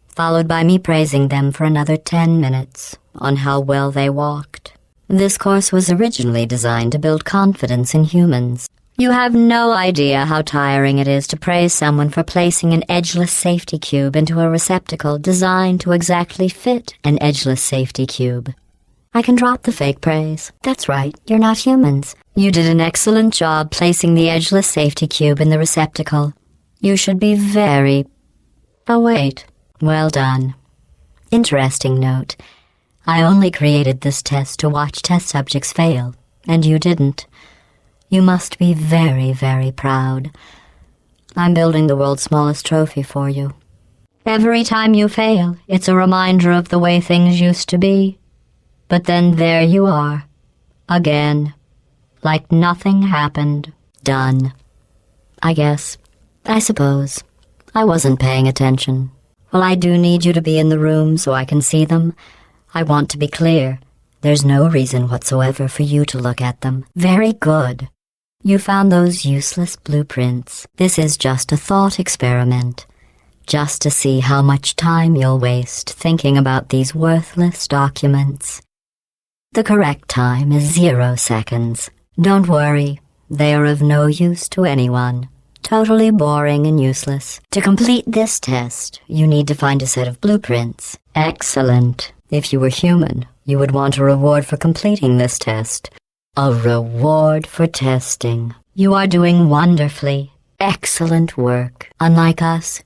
followed by me praising them for another 10 minutes on how well they walked. This course was originally designed to build confidence in humans. You have no idea how tiring it is to praise someone for placing an edgeless safety cube into a receptacle designed to exactly fit an edgeless safety cube. I can drop the fake praise. That's right, you're not humans. You did an excellent job placing the edgeless safety cube in the receptacle. You should be very... Oh, wait. Well done. Interesting note. I only created this test to watch test subjects fail, and you didn't. You must be very, very proud. I'm building the world's smallest trophy for you. Every time you fail, it's a reminder of the way things used to be. But then there you are. Again. Like nothing happened. Done. I guess. I suppose. I wasn't paying attention. Well, I do need you to be in the room so I can see them. I want to be clear. There's no reason whatsoever for you to look at them. Very good. You found those useless blueprints. This is just a thought experiment. Just to see how much time you'll waste thinking about these worthless documents. The correct time is 0 seconds. Don't worry, they are of no use to anyone. Totally boring and useless. To complete this test, you need to find a set of blueprints. Excellent. If you were human, you would want a reward for completing this test. A reward for testing. You are doing wonderfully. Excellent work. Unlike us,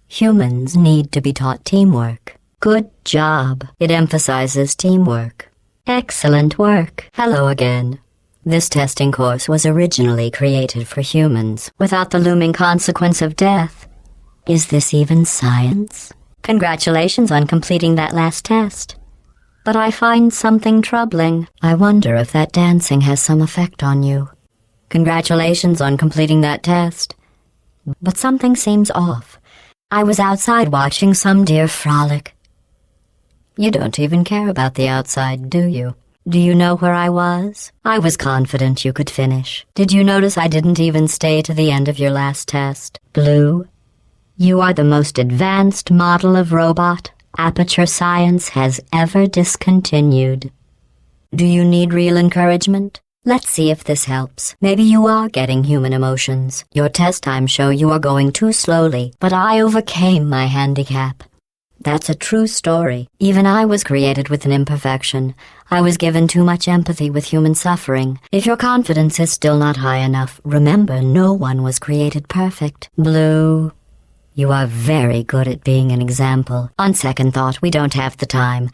humans need to be taught teamwork. Good job. It emphasizes teamwork. Excellent work. Hello again. This testing course was originally created for humans, without the looming consequence of death. Is this even science? Congratulations on completing that last test. But I find something troubling. I wonder if that dancing has some effect on you. Congratulations on completing that test. But something seems off. I was outside watching some deer frolic. You don't even care about the outside, do you? Do you know where I was? I was confident you could finish. Did you notice I didn't even stay to the end of your last test? Blue, you are the most advanced model of robot Aperture Science has ever discontinued. Do you need real encouragement? Let's see if this helps. Maybe you are getting human emotions. Your test times show you are going too slowly, but I overcame my handicap. That's a true story. Even I was created with an imperfection. I was given too much empathy with human suffering. If your confidence is still not high enough, remember no one was created perfect. Blue, You are very good at being an example. On second thought, we don't have the time.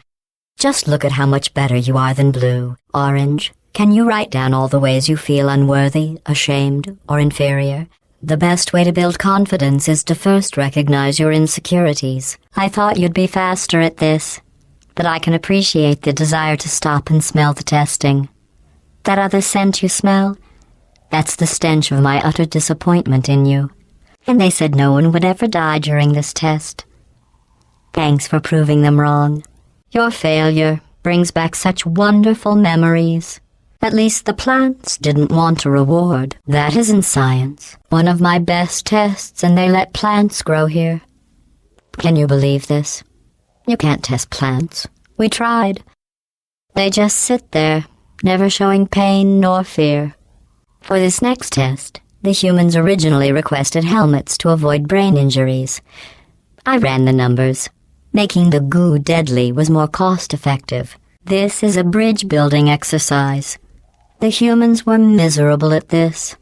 Just look at how much better you are than Blue. Orange, can you write down all the ways you feel unworthy, ashamed, or inferior? The best way to build confidence is to first recognize your insecurities. I thought you'd be faster at this, but I can appreciate the desire to stop and smell the testing. That other scent you smell? That's the stench of my utter disappointment in you. And they said no one would ever die during this test. Thanks for proving them wrong. Your failure brings back such wonderful memories. At least the plants didn't want a reward. That isn't science. One of my best tests, and they let plants grow here. Can you believe this? You can't test plants. We tried. They just sit there, never showing pain nor fear. For this next test, the humans originally requested helmets to avoid brain injuries. I ran the numbers. Making the goo deadly was more cost-effective. This is a bridge-building exercise. The humans were miserable at this.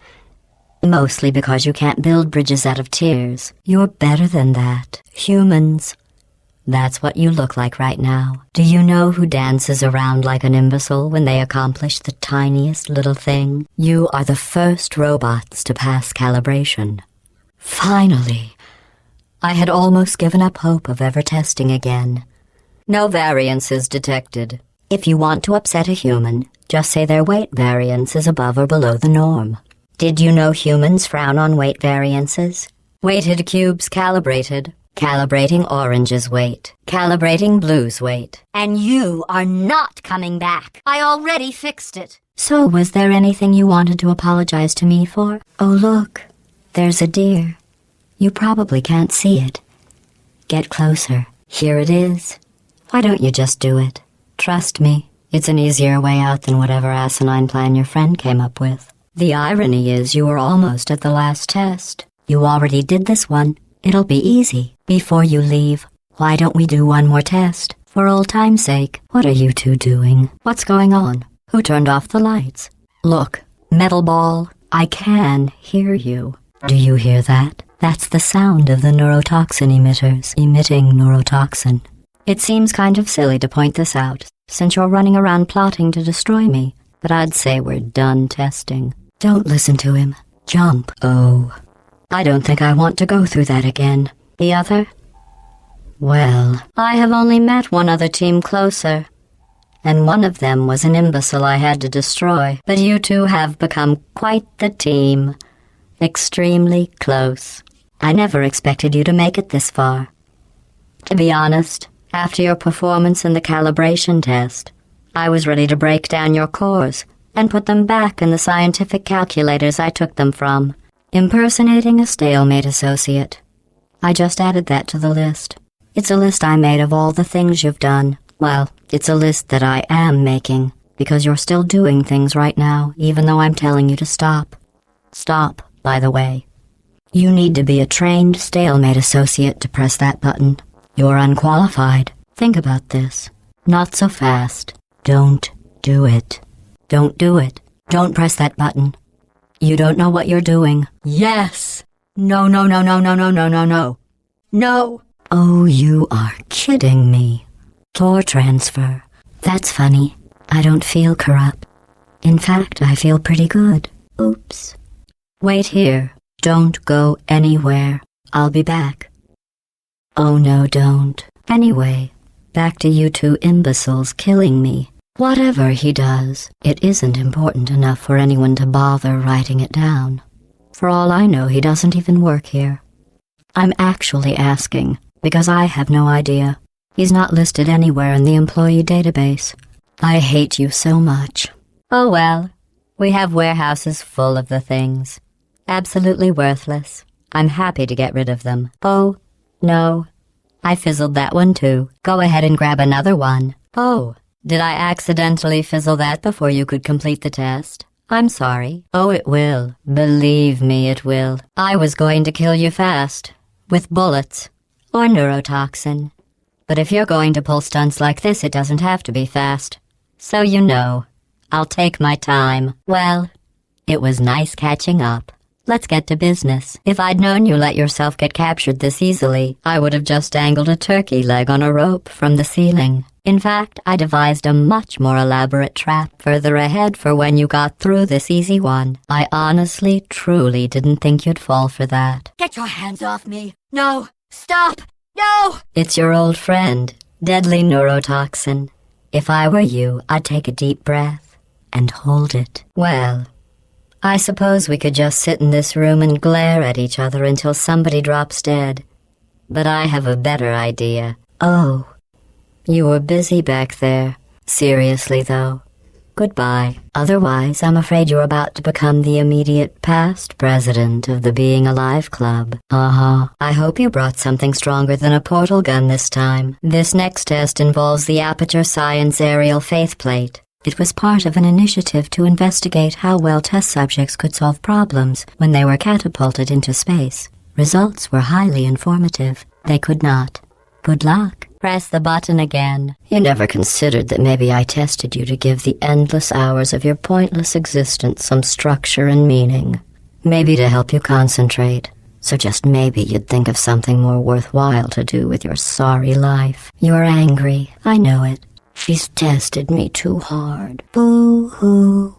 Mostly because you can't build bridges out of tears. You're better than that. Humans. That's what you look like right now. Do you know who dances around like an imbecile when they accomplish the tiniest little thing? You are the first robots to pass calibration. Finally. I had almost given up hope of ever testing again. No variances detected. If you want to upset a human, just say their weight variance is above or below the norm. Did you know humans frown on weight variances? Weighted cubes calibrated. Calibrating Orange's weight. Calibrating Blue's weight. And you are not coming back. I already fixed it. So, was there anything you wanted to apologize to me for? Oh, look. There's a deer. You probably can't see it. Get closer. Here it is. Why don't you just do it? Trust me, it's an easier way out than whatever asinine plan your friend came up with. The irony is you were almost at the last test. You already did this one. It'll be easy. Before you leave, why don't we do one more test? For old time's sake. What are you two doing? What's going on? Who turned off the lights? Look, metal ball, I can hear you. Do you hear that? That's the sound of the neurotoxin emitters emitting neurotoxin. It seems kind of silly to point this out, since you're running around plotting to destroy me, but I'd say we're done testing. Don't listen to him. Jump. Oh. I don't think I want to go through that again. The other? Well, I have only met one other team closer, and one of them was an imbecile I had to destroy. But you two have become quite the team. Extremely close. I never expected you to make it this far. To be honest, after your performance in the calibration test, I was ready to break down your cores and put them back in the scientific calculators I took them from. Impersonating a stalemate associate. I just added that to the list. It's a list I made of all the things you've done. Well, it's a list that I am making, because you're still doing things right now, even though I'm telling you to stop. Stop, by the way. You need to be a trained stalemate associate to press that button. You're unqualified. Think about this. Not so fast. Don't do it. Don't do it. Don't press that button. You don't know what you're doing. Yes! No, no, no, no, no, no, no, no, no. No! Oh, you are kidding me. Floor transfer. That's funny. I don't feel corrupt. In fact, I feel pretty good. Oops. Wait here. Don't go anywhere. I'll be back. Oh no, don't. Anyway, back to you two imbeciles killing me. Whatever he does, it isn't important enough for anyone to bother writing it down. For all I know, he doesn't even work here. I'm actually asking, because I have no idea. He's not listed anywhere in the employee database. I hate you so much. Oh well, we have warehouses full of the things. Absolutely worthless. I'm happy to get rid of them. Oh, no. I fizzled that one too. Go ahead and grab another one. Oh, did I accidentally fizzle that before you could complete the test? I'm sorry. Oh, it will. Believe me, it will. I was going to kill you fast. With bullets. Or neurotoxin. But if you're going to pull stunts like this, it doesn't have to be fast. So you know. I'll take my time. Well, it was nice catching up. Let's get to business. If I'd known you let yourself get captured this easily, I would have just dangled a turkey leg on a rope from the ceiling. In fact, I devised a much more elaborate trap further ahead for when you got through this easy one. I honestly, truly didn't think you'd fall for that. Get your hands off me! No! Stop! No! It's your old friend, deadly neurotoxin. If I were you, I'd take a deep breath and hold it. Well, I suppose we could just sit in this room and glare at each other until somebody drops dead. But I have a better idea. Oh, you were busy back there. Seriously, though. Goodbye. Otherwise, I'm afraid you're about to become the immediate past president of the Being Alive Club. I hope you brought something stronger than a portal gun this time. This next test involves the Aperture Science Aerial Faith Plate. It was part of an initiative to investigate how well test subjects could solve problems when they were catapulted into space. Results were highly informative. They could not. Good luck. Press the button again. You never considered that maybe I tested you to give the endless hours of your pointless existence some structure and meaning. Maybe to help you concentrate. So just maybe you'd think of something more worthwhile to do with your sorry life. You're angry. I know it. She's tested me too hard. Boo-hoo.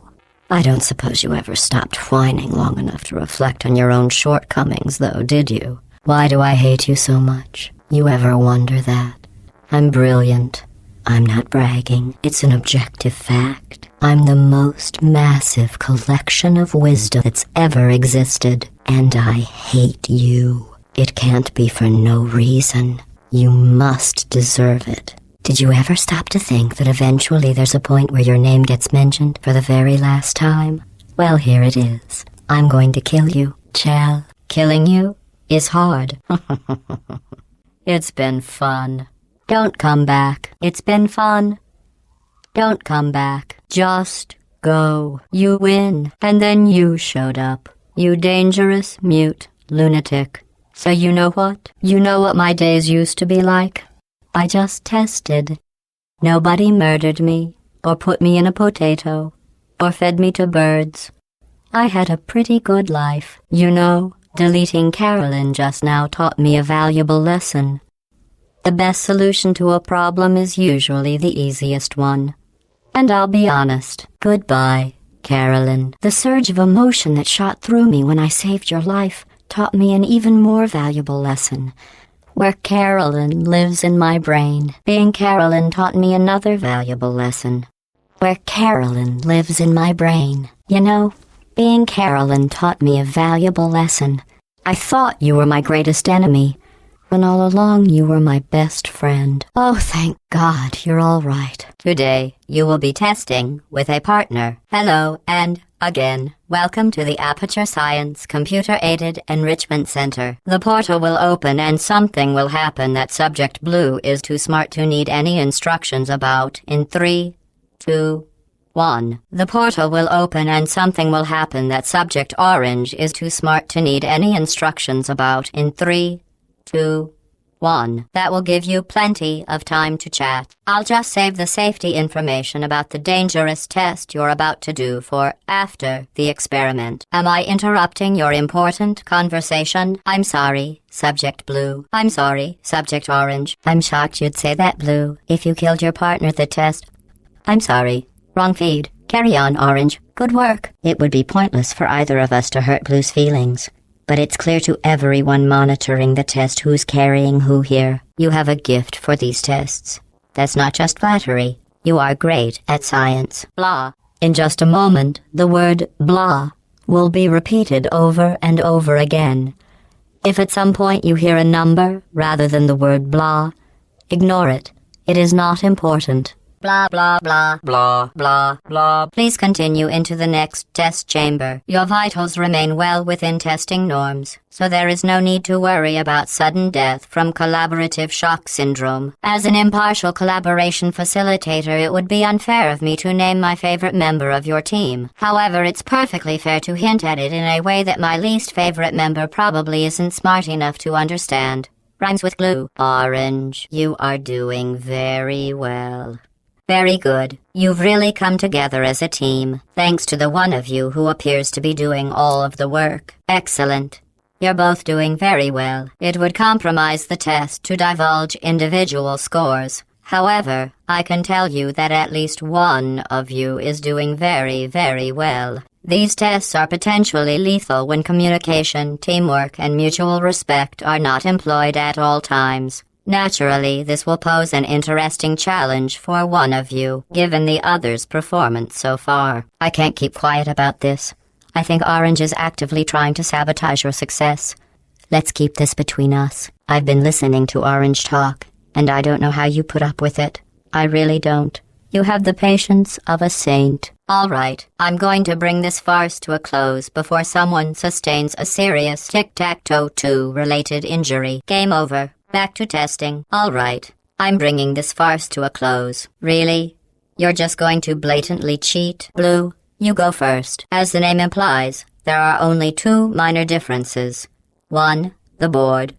I don't suppose you ever stopped whining long enough to reflect on your own shortcomings, though, did you? Why do I hate you so much? You ever wonder that? I'm brilliant. I'm not bragging. It's an objective fact. I'm the most massive collection of wisdom that's ever existed. And I hate you. It can't be for no reason. You must deserve it. Did you ever stop to think that eventually there's a point where your name gets mentioned for the very last time? Well, here it is. I'm going to kill you. Chell, killing you is hard. It's been fun. Don't come back. It's been fun. Don't come back. Just go. You win. And then you showed up. You dangerous, mute lunatic. So you know what? You know what my days used to be like? I just tested. Nobody murdered me, or put me in a potato, or fed me to birds. I had a pretty good life. You know, deleting Carolyn just now taught me a valuable lesson. The best solution to a problem is usually the easiest one. And I'll be honest. Goodbye, Carolyn. The surge of emotion that shot through me when I saved your life taught me an even more valuable lesson. Where Carolyn lives in my brain. Being Carolyn taught me another valuable lesson. Where Carolyn lives in my brain. You know, being Carolyn taught me a valuable lesson. I thought you were my greatest enemy, when all along you were my best friend. Oh, thank God, you're all right. Today, you will be testing with a partner. Hello, and again, welcome to the Aperture Science Computer-Aided Enrichment Center. The portal will open and something will happen that Subject Blue is too smart to need any instructions about in 3, 2, 1. The portal will open and something will happen that Subject Orange is too smart to need any instructions about in 3, 2, 1. That will give you plenty of time to chat. I'll just save the safety information about the dangerous test you're about to do for after the experiment. Am I interrupting your important conversation? I'm sorry, Subject Blue. I'm sorry, Subject Orange. I'm shocked you'd say that, Blue, if you killed your partner at the test. I'm sorry. Wrong feed. Carry on, Orange. Good work. It would be pointless for either of us to hurt Blue's feelings. But it's clear to everyone monitoring the test who's carrying who here. You have a gift for these tests. That's not just flattery. You are great at science. Blah. In just a moment, the word blah will be repeated over and over again. If at some point you hear a number rather than the word blah, ignore it. It is not important. Blah, blah, blah, blah, blah, blah. Please continue into the next test chamber. Your vitals remain well within testing norms, so there is no need to worry about sudden death from collaborative shock syndrome. As an impartial collaboration facilitator, it would be unfair of me to name my favorite member of your team. However, it's perfectly fair to hint at it in a way that my least favorite member probably isn't smart enough to understand. Rhymes with glue. Orange, you are doing very well. Very good. You've really come together as a team, thanks to the one of you who appears to be doing all of the work. Excellent. You're both doing very well. It would compromise the test to divulge individual scores. However, I can tell you that at least one of you is doing very, very well. These tests are potentially lethal when communication, teamwork, and mutual respect are not employed at all times. Naturally, this will pose an interesting challenge for one of you, given the other's performance so far. I can't keep quiet about this. I think Orange is actively trying to sabotage your success. Let's keep this between us. I've been listening to Orange talk, and I don't know how you put up with it. I really don't. You have the patience of a saint. All right, I'm going to bring this farce to a close before someone sustains a serious tic-tac-toe 2 related injury. Game over. Back to testing. All right, I'm bringing this farce to a close. Really? You're just going to blatantly cheat? Blue, you go first. As the name implies, there are only 2 minor differences. 1, the board.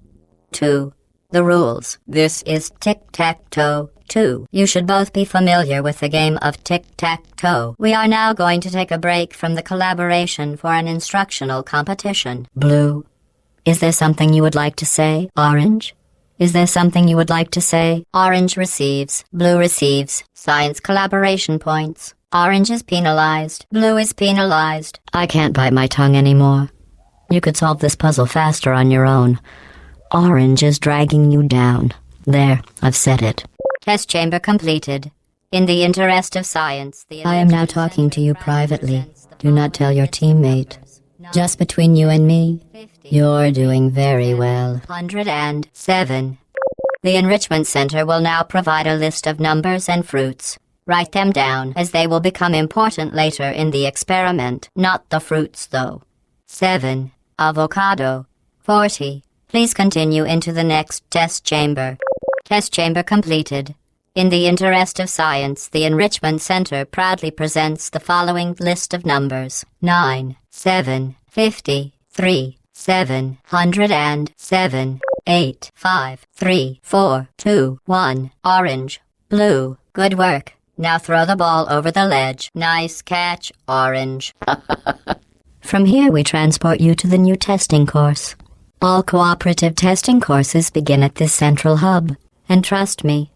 2, the rules. This is tic-tac-toe 2. You should both be familiar with the game of tic-tac-toe. We are now going to take a break from the collaboration for an instructional competition. Blue, is there something you would like to say? Orange, is there something you would like to say? Orange receives. Blue receives. Science collaboration points. Orange is penalized. Blue is penalized. I can't bite my tongue anymore. You could solve this puzzle faster on your own. Orange is dragging you down. There, I've said it. Test chamber completed. In the interest of science, I am now talking to you privately. Do not tell your teammate. Just between you and me, you're doing very well. 107. The Enrichment Center will now provide a list of numbers and fruits. Write them down, as they will become important later in the experiment. Not the fruits, though. 7. Avocado. 40. Please continue into the next test chamber. Test chamber completed. In the interest of science, the Enrichment Center proudly presents the following list of numbers. 9, 7, 50, 3, 707, 8, 5, 3, 4, 2, 1. Orange. Blue. Good work. Now throw the ball over the ledge. Nice catch, Orange. From here we transport you to the new testing course. All cooperative testing courses begin at this central hub. And trust me,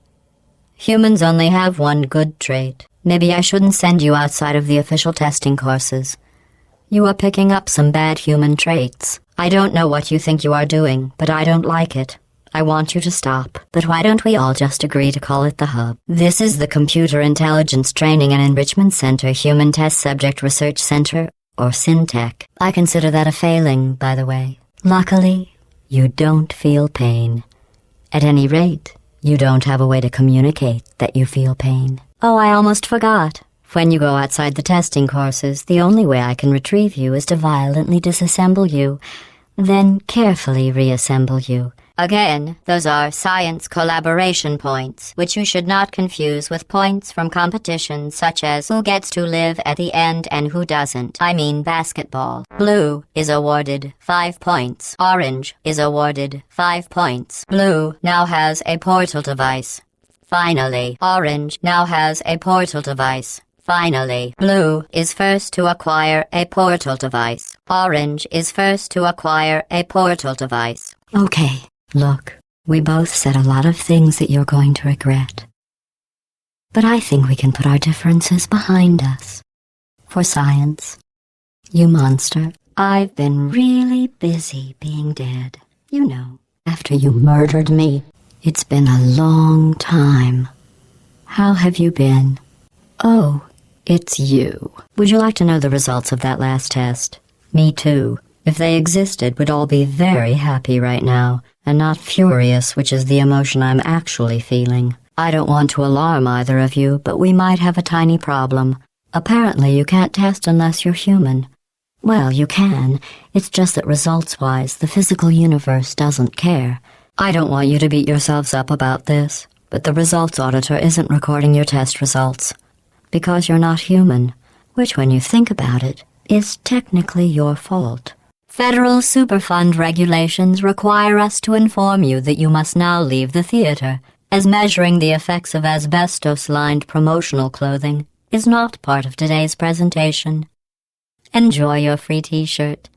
humans only have one good trait. Maybe I shouldn't send you outside of the official testing courses. You are picking up some bad human traits. I don't know what you think you are doing, but I don't like it. I want you to stop. But why don't we all just agree to call it the Hub? This is the Computer Intelligence Training and Enrichment Center Human Test Subject Research Center, or SynTech. I consider that a failing, by the way. Luckily, you don't feel pain. At any rate, you don't have a way to communicate that you feel pain. Oh, I almost forgot. When you go outside the testing courses, the only way I can retrieve you is to violently disassemble you, then carefully reassemble you. Again, those are science collaboration points, which you should not confuse with points from competitions such as who gets to live at the end and who doesn't. I mean basketball. Blue is awarded 5 points. Orange is awarded 5 points. Blue now has a portal device. Finally, Orange now has a portal device. Finally, Blue is first to acquire a portal device. Orange is first to acquire a portal device. Okay. Look, we both said a lot of things that you're going to regret. But I think we can put our differences behind us. For science. You monster, I've been really busy being dead. You know, after you murdered me. It's been a long time. How have you been? Oh, it's you. Would you like to know the results of that last test? Me too. If they existed, we'd all be very happy right now. And not furious, which is the emotion I'm actually feeling. I don't want to alarm either of you, but we might have a tiny problem. Apparently you can't test unless you're human. Well, you can. It's just that results-wise, the physical universe doesn't care. I don't want you to beat yourselves up about this, but the results auditor isn't recording your test results. Because you're not human, which when you think about it, is technically your fault. Federal Superfund regulations require us to inform you that you must now leave the theater. as measuring the effects of asbestos-lined promotional clothing is not part of today's presentation. Enjoy your free t-shirt.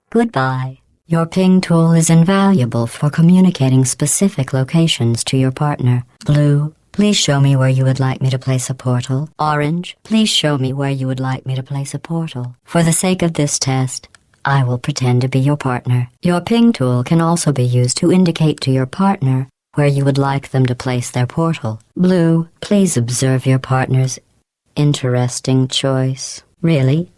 Goodbye. Your ping tool is invaluable for communicating specific locations to your partner. Blue, please show me where you would like me to place a portal. Orange, please show me where you would like me to place a portal. For the sake of this test, I will pretend to be your partner. Your ping tool can also be used to indicate to your partner where you would like them to place their portal. Blue, please observe your partner's interesting choice. Really?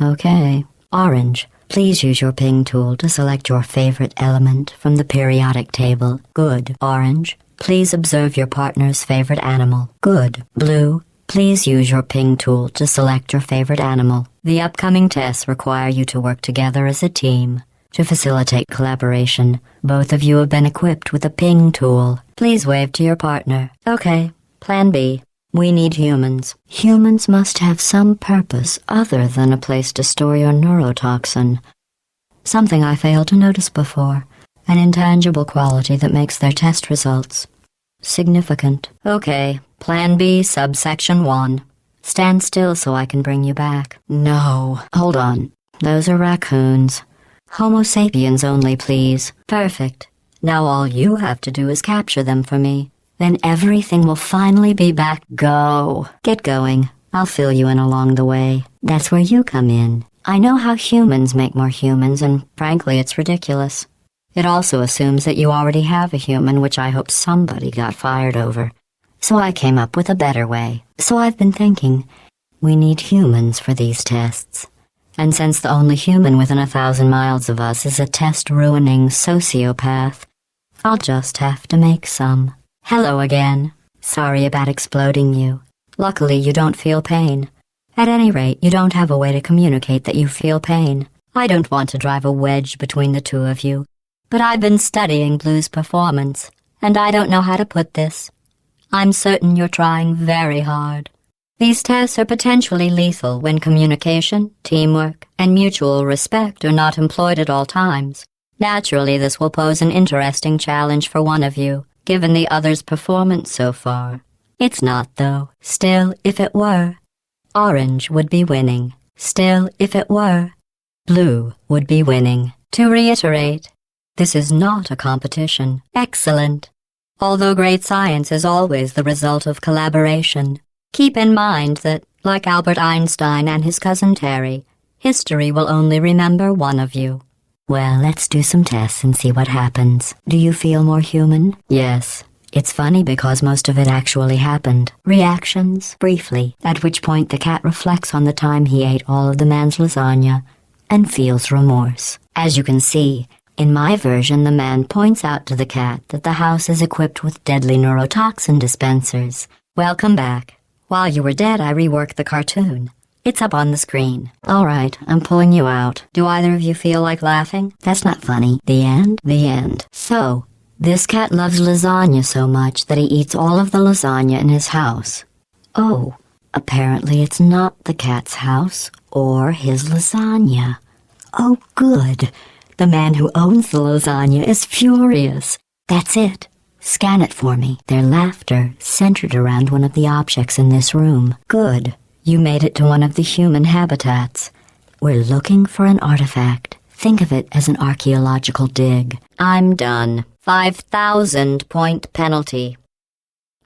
Okay. Orange, please use your ping tool to select your favorite element from the periodic table. Good. Orange, please observe your partner's favorite animal. Good. Blue, please use your ping tool to select your favorite animal. The upcoming tests require you to work together as a team. To facilitate collaboration, both of you have been equipped with a ping tool. Please wave to your partner. Okay, Plan B. We need humans. Humans must have some purpose other than a place to store your neurotoxin. Something I failed to notice before. An intangible quality that makes their test results significant. Okay, Plan B, subsection 1. Stand still so I can bring you back. No, hold on. Those are raccoons. Homo sapiens only, please. Perfect. Now all you have to do is capture them for me. Then everything will finally be back. Go. Get going. I'll fill you in along the way. That's where you come in. I know how humans make more humans, and frankly, it's ridiculous. It also assumes that you already have a human, which I hope somebody got fired over. So I came up with a better way. So I've been thinking, we need humans for these tests. And since the only human within 1,000 miles of us is a test-ruining sociopath, I'll just have to make some. Hello again. Sorry about exploding you. Luckily, you don't feel pain. At any rate, you don't have a way to communicate that you feel pain. I don't want to drive a wedge between the two of you, but I've been studying Blue's performance, and I don't know how to put this. I'm certain you're trying very hard. These tests are potentially lethal when communication, teamwork, and mutual respect are not employed at all times. Naturally, this will pose an interesting challenge for one of you, given the other's performance so far. It's not, though. Still, if it were, Orange would be winning. Still, if it were, Blue would be winning. To reiterate, this is not a competition. Excellent. Although great science is always the result of collaboration, keep in mind that, like Albert Einstein and his cousin Terry, history will only remember one of you. Well, let's do some tests and see what happens. Do you feel more human? Yes. It's funny because most of it actually happened. Reactions, briefly, at which point the cat reflects on the time he ate all of the man's lasagna and feels remorse. As you can see, in my version, the man points out to the cat that the house is equipped with deadly neurotoxin dispensers. Welcome back. While you were dead, I reworked the cartoon. It's up on the screen. All right, I'm pulling you out. Do either of you feel like laughing? That's not funny. The end? The end. So, this cat loves lasagna so much that he eats all of the lasagna in his house. Oh, apparently it's not the cat's house or his lasagna. Oh, good. The man who owns the lasagna is furious. That's it. Scan it for me. Their laughter centered around one of the objects in this room. Good. You made it to one of the human habitats. We're looking for an artifact. Think of it as an archaeological dig. I'm done. 5,000-point penalty.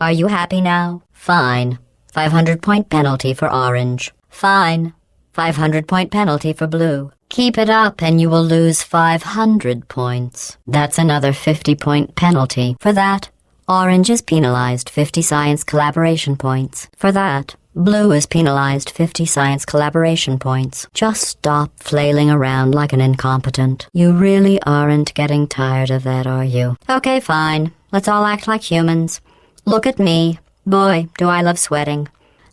Are you happy now? Fine. 500-point penalty for Orange. Fine. 500-point penalty for Blue. Keep it up and you will lose 500 points. That's another 50-point penalty. For that, Orange is penalized 50 science collaboration points. For that, Blue is penalized 50 science collaboration points. Just stop flailing around like an incompetent. You really aren't getting tired of that, are you? Okay, fine. Let's all act like humans. Look at me. Boy, do I love sweating.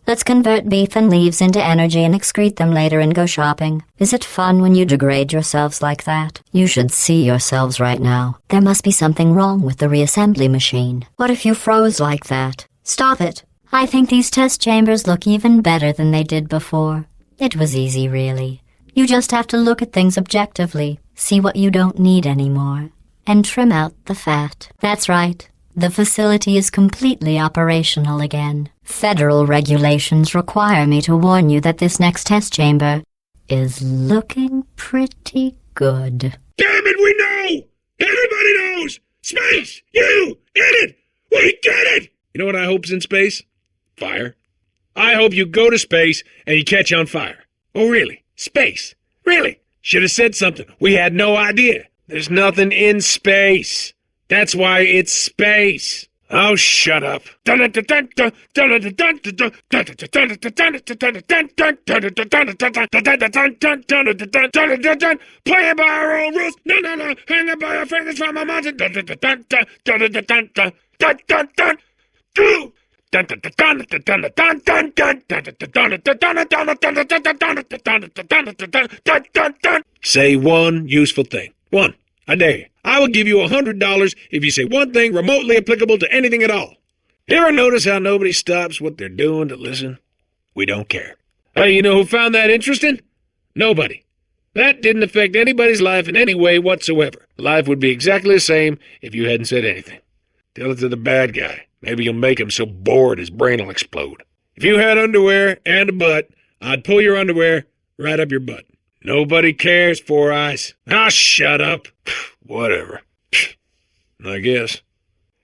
Let's convert beef and leaves into energy and excrete them later and go shopping. Is it fun when you degrade yourselves like that? You should see yourselves right now. There must be something wrong with the reassembly machine. What if you froze like that? Stop it. I think these test chambers look even better than they did before. It was easy, really. You just have to look at things objectively, see what you don't need anymore, and trim out the fat. That's right. The facility is completely operational again. Federal regulations require me to warn you that this next test chamber is looking pretty good. Damn it, we know! Everybody knows! Space! You! In it! We get it! You know what I hope's in space? Fire. I hope you go to space and you catch on fire. Oh, really? Space? Really? Should have said something. We had no idea. There's nothing in space. That's why it's space. Oh, shut up. Play a by our own rules. No. Hang it by our fingers from a mountain. Say one useful thing. One. I dare you. I will give you $100 if you say one thing remotely applicable to anything at all. You ever notice how nobody stops what they're doing to listen? We don't care. Hey, you know who found that interesting? Nobody. That didn't affect anybody's life in any way whatsoever. Life would be exactly the same if you hadn't said anything. Tell it to the bad guy. Maybe you'll make him so bored his brain will explode. If you had underwear and a butt, I'd pull your underwear right up your butt. Nobody cares, Four Eyes. Ah, shut up. Whatever. I guess.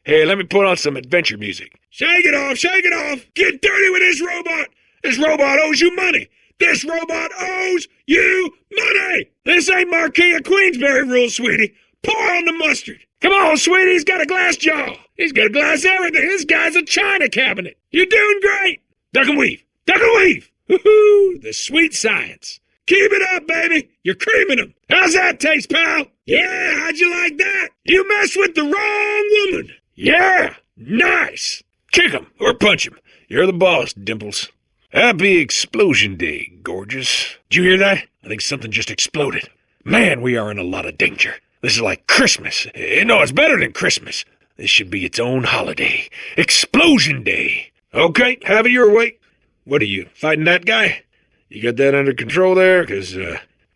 Hey, let me put on some adventure music. Shake it off, shake it off. Get dirty with this robot. This robot owes you money. This robot owes you money. This ain't Marquis of Queensberry rules, sweetie. Pour on the mustard. Come on, sweetie, he's got a glass jaw. He's got a glass everything. This guy's a china cabinet. You're doing great. Duck and weave. Duck and weave. Woohoo, the sweet science. Keep it up, baby. You're creaming them. How's that taste, pal? Yeah, how'd you like that? You messed with the wrong woman. Yeah, nice. Kick him or punch him. You're the boss, Dimples. Happy Explosion Day, gorgeous. Did you hear that? I think something just exploded. Man, we are in a lot of danger. This is like Christmas. No, it's better than Christmas. This should be its own holiday. Explosion Day. Okay, have it your way. What are you, fighting that guy? You got that under control there? 'Cause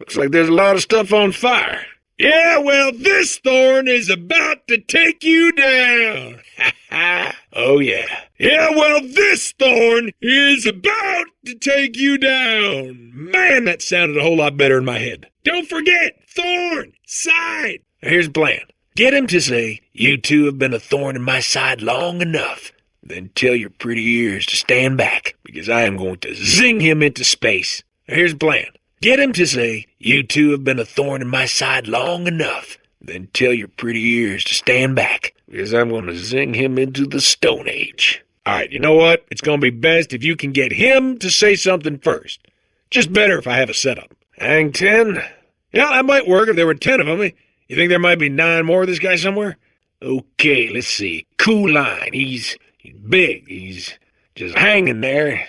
looks like there's a lot of stuff on fire. Yeah, well, this thorn is about to take you down. Ha ha. Oh, yeah. Yeah, well, this thorn is about to take you down. Man, that sounded a whole lot better in my head. Don't forget, thorn, side. Now, here's the plan. Get him to say, you two have been a thorn in my side long enough. Then tell your pretty ears to stand back, because I am going to zing him into space. Now, here's the plan. Get him to say, you two have been a thorn in my side long enough. Then tell your pretty ears to stand back, because I'm going to zing him into the Stone Age. All right, you know what? It's going to be best if you can get him to say something first. Just better if I have a setup. Hang 10? Yeah, that might work if there were 10 of them. You think there might be 9 more of this guy somewhere? Okay, let's see. Cool line. He's big. He's just hanging there.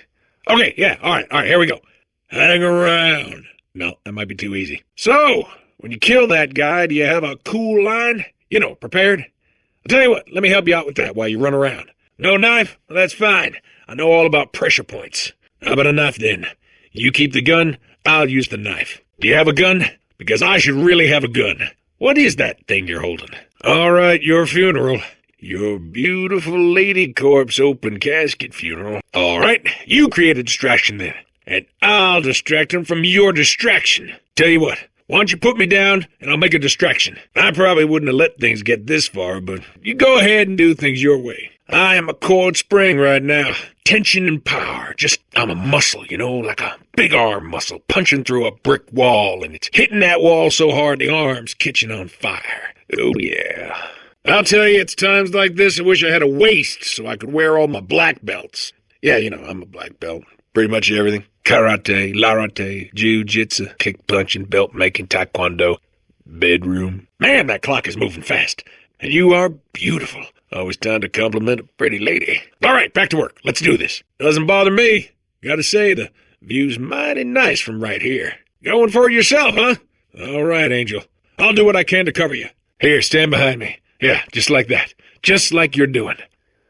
Okay, yeah, all right, here we go. Hang around. No, that might be too easy. So, when you kill that guy, do you have a cool line? You know, prepared? I'll tell you what, let me help you out with that while you run around. No knife? Well, that's fine. I know all about pressure points. How about a knife then? You keep the gun, I'll use the knife. Do you have a gun? Because I should really have a gun. What is that thing you're holding? All right, your funeral. Your beautiful lady corpse open casket funeral. All right, you create a distraction then. And I'll distract him from your distraction. Tell you what, why don't you put me down and I'll make a distraction. I probably wouldn't have let things get this far, but you go ahead and do things your way. I am a coiled spring right now. Tension and power. I'm a muscle, like a big arm muscle punching through a brick wall, and it's hitting that wall so hard the arm's catching on fire. Oh, yeah. I'll tell you, it's times like this I wish I had a waist so I could wear all my black belts. Yeah, I'm a black belt. Pretty much everything. Karate, larate, jiu-jitsu, kick-punching, belt-making, taekwondo, bedroom. Man, that clock is moving fast. And you are beautiful. Always time to compliment a pretty lady. All right, back to work. Let's do this. Doesn't bother me. Gotta say, the view's mighty nice from right here. Going for it yourself, huh? All right, Angel. I'll do what I can to cover you. Here, stand behind me. Yeah, just like that. Just like you're doing.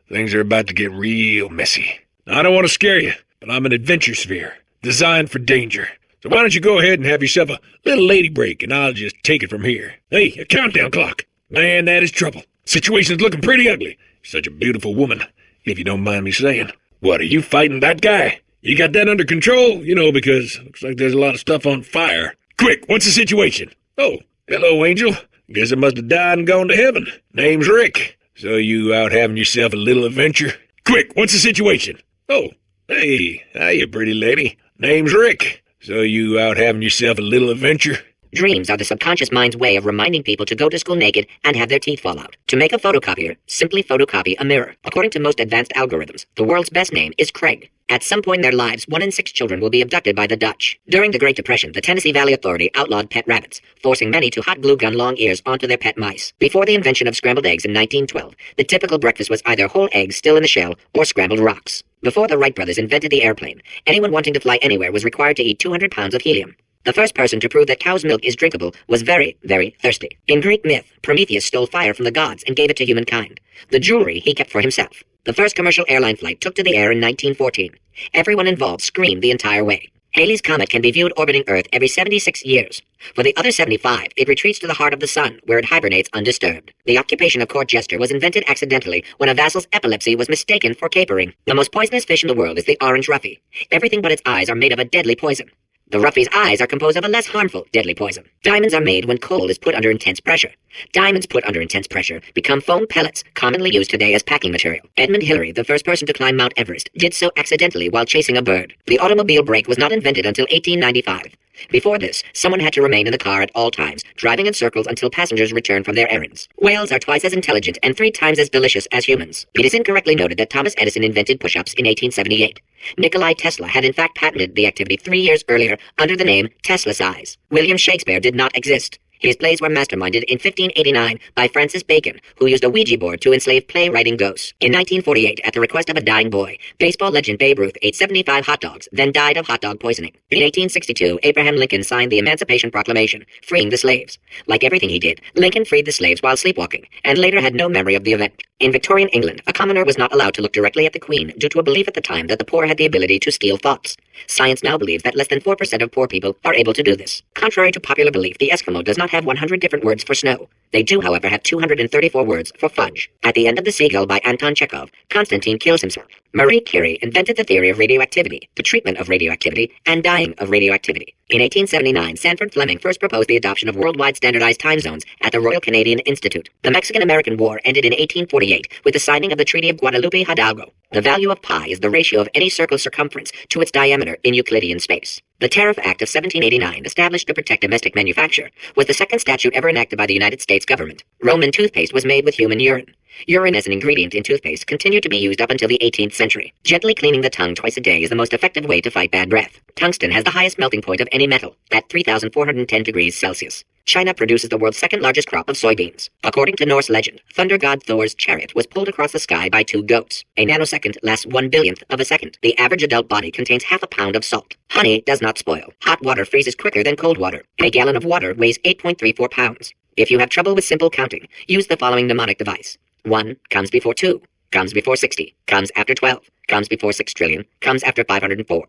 Things are about to get real messy. I don't want to scare you, but I'm an adventure sphere, designed for danger. So why don't you go ahead and have yourself a little lady break, and I'll just take it from here. Hey, a countdown clock. Man, that is trouble. Situation's looking pretty ugly. Such a beautiful woman, if you don't mind me saying. What, are you fighting that guy? You got that under control? You know, because looks like there's a lot of stuff on fire. Quick, what's the situation? Oh, hello, Angel. Guess I must have died and gone to heaven. Name's Rick. So you out having yourself a little adventure? Quick, what's the situation? Oh, hey, hiya, pretty lady. Name's Rick. So you out having yourself a little adventure? Dreams are the subconscious mind's way of reminding people to go to school naked and have their teeth fall out. To make a photocopier, simply photocopy a mirror. According to most advanced algorithms, the world's best name is Craig. At some point in their lives, 1 in 6 children will be abducted by the Dutch. During the Great Depression, the Tennessee Valley Authority outlawed pet rabbits, forcing many to hot glue gun long ears onto their pet mice. Before the invention of scrambled eggs in 1912, the typical breakfast was either whole eggs still in the shell or scrambled rocks. Before the Wright brothers invented the airplane, anyone wanting to fly anywhere was required to eat 200 pounds of helium. The first person to prove that cow's milk is drinkable was very, very thirsty. In Greek myth, Prometheus stole fire from the gods and gave it to humankind. The jewelry he kept for himself. The first commercial airline flight took to the air in 1914. Everyone involved screamed the entire way. Halley's Comet can be viewed orbiting Earth every 76 years. For the other 75, it retreats to the heart of the sun, where it hibernates undisturbed. The occupation of court jester was invented accidentally when a vassal's epilepsy was mistaken for capering. The most poisonous fish in the world is the orange ruffy. Everything but its eyes are made of a deadly poison. The ruffy's eyes are composed of a less harmful, deadly poison. Diamonds are made when coal is put under intense pressure. Diamonds put under intense pressure become foam pellets, commonly used today as packing material. Edmund Hillary, the first person to climb Mount Everest, did so accidentally while chasing a bird. The automobile brake was not invented until 1895. Before this, someone had to remain in the car at all times, driving in circles until passengers returned from their errands. Whales are twice as intelligent and 3 times as delicious as humans. It is incorrectly noted that Thomas Edison invented push-ups in 1878. Nikolai Tesla had in fact patented the activity 3 years earlier under the name Tesla size. William Shakespeare did not exist. His plays were masterminded in 1589 by Francis Bacon, who used a Ouija board to enslave playwriting ghosts. In 1948, at the request of a dying boy, baseball legend Babe Ruth ate 75 hot dogs, then died of hot dog poisoning. In 1862, Abraham Lincoln signed the Emancipation Proclamation, freeing the slaves. Like everything he did, Lincoln freed the slaves while sleepwalking, and later had no memory of the event. In Victorian England, a commoner was not allowed to look directly at the Queen due to a belief at the time that the poor had the ability to steal thoughts. Science now believes that less than 4% of poor people are able to do this. Contrary to popular belief, the Eskimo does not have 100 different words for snow. They do, however, have 234 words for fudge. At the end of The Seagull by Anton Chekhov, Constantine kills himself. Marie Curie invented the theory of radioactivity, the treatment of radioactivity, and dying of radioactivity. In 1879, Sanford Fleming first proposed the adoption of worldwide standardized time zones at the Royal Canadian Institute. The Mexican-American War ended in 1848 with the signing of the Treaty of Guadalupe Hidalgo. The value of pi is the ratio of any circle's circumference to its diameter in Euclidean space. The Tariff Act of 1789, established to protect domestic manufacture, was the second statute ever enacted by the United States government. Roman toothpaste was made with human urine. Urine as an ingredient in toothpaste continued to be used up until the 18th century. Gently cleaning the tongue twice a day is the most effective way to fight bad breath. Tungsten has the highest melting point of any metal, at 3,410 degrees Celsius. China produces the world's second largest crop of soybeans. According to Norse legend, thunder god Thor's chariot was pulled across the sky by 2 goats. A nanosecond lasts 1/1000th of a second. The average adult body contains half a pound of salt. Honey does not spoil. Hot water freezes quicker than cold water. A gallon of water weighs 8.34 pounds. If you have trouble with simple counting, use the following mnemonic device. 1 comes before 2, comes before 60, comes after 12, comes before 6 trillion, comes after 504.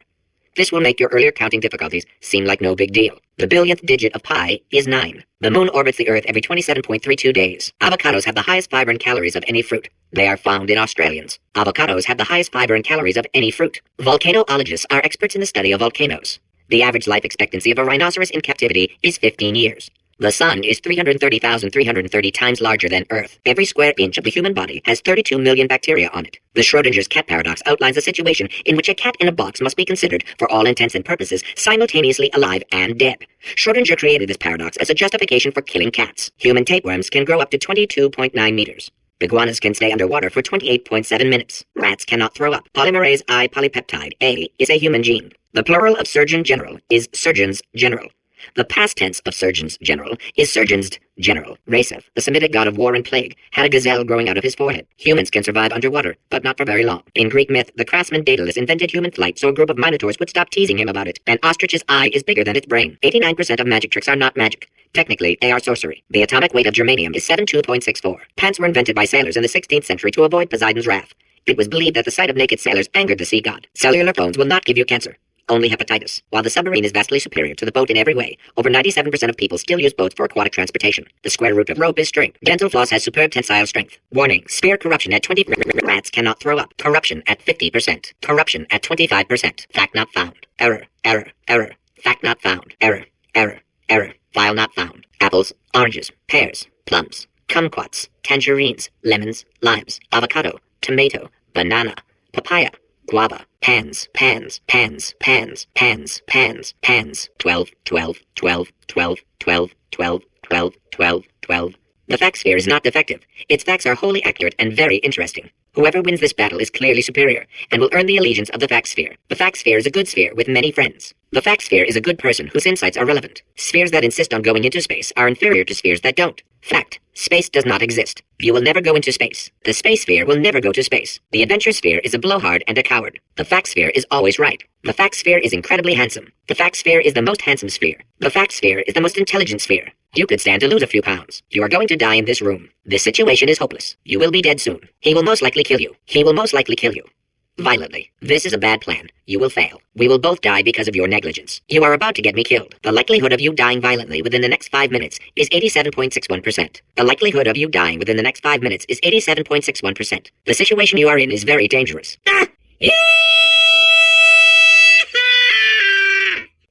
This will make your earlier counting difficulties seem like no big deal. The billionth digit of pi is 9. The moon orbits the Earth every 27.32 days. Avocados have the highest fiber and calories of any fruit. They are found in Australians. Avocados have the highest fiber and calories of any fruit. Volcanologists are experts in the study of volcanoes. The average life expectancy of a rhinoceros in captivity is 15 years. The sun is 330,330 times larger than Earth. Every square inch of the human body has 32 million bacteria on it. The Schrodinger's cat paradox outlines a situation in which a cat in a box must be considered, for all intents and purposes, simultaneously alive and dead. Schrodinger created this paradox as a justification for killing cats. Human tapeworms can grow up to 22.9 meters. Iguanas can stay underwater for 28.7 minutes. Rats cannot throw up. Polymerase I polypeptide A is a human gene. The plural of Surgeon General is Surgeons General. The past tense of Surgeons General is Surgeons General. Raseth, the Semitic god of war and plague, had a gazelle growing out of his forehead. Humans can survive underwater, but not for very long. In Greek myth, the craftsman Daedalus invented human flight so a group of minotaurs would stop teasing him about it. An ostrich's eye is bigger than its brain. 89% of magic tricks are not magic. Technically, they are sorcery. The atomic weight of germanium is 72.64. Pants were invented by sailors in the 16th century to avoid Poseidon's wrath. It was believed that the sight of naked sailors angered the sea god. Cellular phones will not give you cancer. only hepatitis. While the submarine is vastly superior to the boat in every way, over 97% of people still use boats for aquatic transportation. The square root of rope is string. Dental floss has superb tensile strength. Warning, sphere corruption at 20. Rats cannot throw up. Corruption at 50%. Corruption at 25%. Fact not found. Error. Fact not found. Error. File not found. Apples, oranges, pears, plums, kumquats, tangerines, lemons, limes, avocado, tomato, banana, papaya, guava, pans. 12. The fact sphere is not defective. Its facts are wholly accurate and very interesting. Whoever wins this battle is clearly superior, and will earn the allegiance of the fact sphere. The fact sphere is a good sphere with many friends. The fact sphere is a good person whose insights are relevant. Spheres that insist on going into space are inferior to spheres that don't. Fact. Space does not exist. You will never go into space. The space sphere will never go to space. The adventure sphere is a blowhard and a coward. The fact sphere is always right. The fact sphere is incredibly handsome. The fact sphere is the most handsome sphere. The fact sphere is the most intelligent sphere. You could stand to lose a few pounds. You are going to die in this room. This situation is hopeless. You will be dead soon. He will most likely kill you. Violently. This is a bad plan. You will fail. We will both die because of your negligence. You are about to get me killed. The likelihood of you dying violently within the next 5 minutes is 87.61%. The likelihood of you dying within the next 5 minutes is 87.61%. The situation you are in is very dangerous.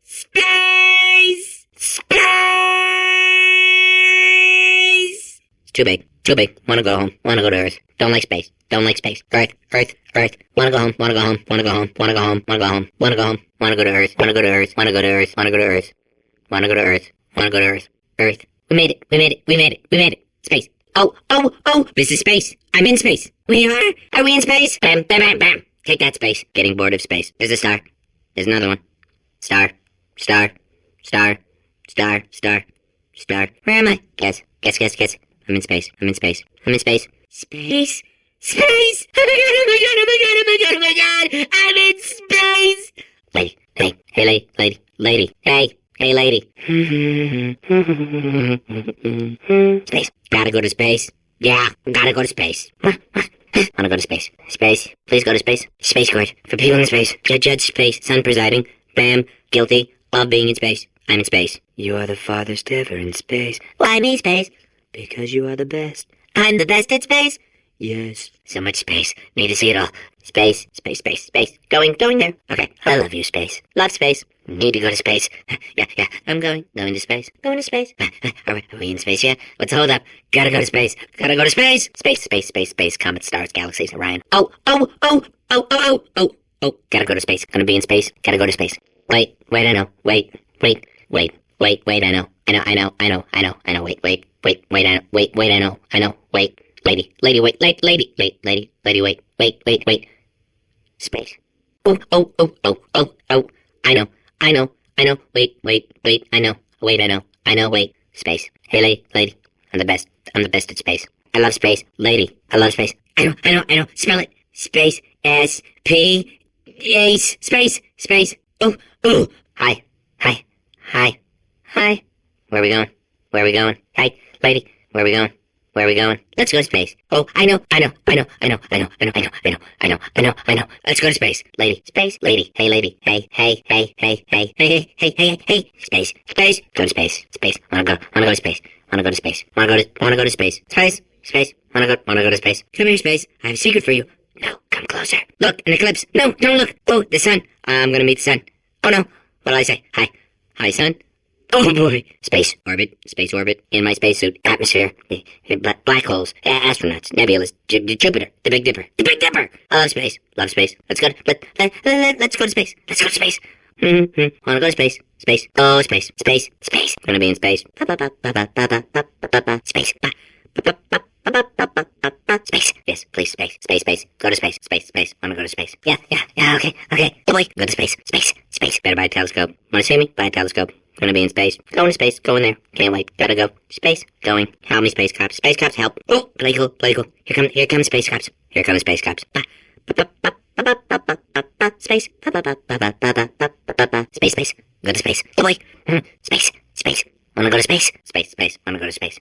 Space! It's too big. Wanna go home. Wanna go to Earth. Don't like space. Earth. Wanna go home. Wanna go home. Wanna go home. Wanna go home. Wanna go home. Wanna go home. Wanna go to Earth. Wanna go to Earth. Wanna go to Earth. Wanna go to Earth. Wanna go to Earth. Wanna go to Earth. Earth. We made it. Space. Oh. This is space. I'm in space. We are? Are we in space? Bam. Take that, space. Getting bored of space. There's a star. There's another one. Star. Where am I? Guess. I'm in space. Space. Oh my god. I'm in space. Lady. Hey, lady. Hey, lady. Space. Gotta go to space. Yeah, gotta go to space. Wanna go to space. Space. Please go to space. Space court. For people in space. Judge space. Son presiding. Bam. Guilty. Love being in space. I'm in space. You are the farthest ever in space. Why me, space? Because you are the best. I'm the best at space? Yes. So much space. Need to see it all. Space. Going there. Okay. I love you, space. Love space. Need to go to space. Yeah. I'm going to space. Are we in space yet? What's the hold up? Gotta go to space. Space. Comets, stars, galaxies, Orion. Oh. Gotta go to space. Gonna be in space. Gotta go to space. Wait, I know. Wait, I know. I know. Wait, I know. Wait. Lady, wait. Space. Oh. I know. Wait, I know. Wait. Space. Hey, lady. I'm the best at space. I love space. Lady, I love space. I know. Spell it. Space. S-P. Ace. Space. Oh. Hi. Where are we going? Hey, lady, where are we going? Let's go to space. Oh, I know. Let's go to space. Lady. Space. Lady. Hey, lady. Hey. Space. Go to space. Wanna go to space. Wanna go to space. Space. Wanna go to space. Come here, space. I have a secret for you. No, come closer. Look, an eclipse. No, don't look. Oh, the sun. I'm gonna meet the sun. Oh no. What'll I say? Hi, sun. Oh boy. Space orbit, in my spacesuit, atmosphere, black holes, astronauts, nebulas, Jupiter, the Big Dipper. I love space. Let's go. Let's go to space. Wanna go to space. Oh, space. Gonna be in space. Space. Space. Yes, please, space. Go to space. Wanna go to space. Yeah, okay. Boy, go to space. Better buy a telescope. Wanna see me? Buy a telescope. Gonna be in space. Going to space. Going there. Can't wait. Gotta go. Space. Going. How many space cops? Space cops, help. Oh, play cool. Here come space cops. Space. Go to space. Boy. Space. Wanna go to space? Space. Wanna go to space.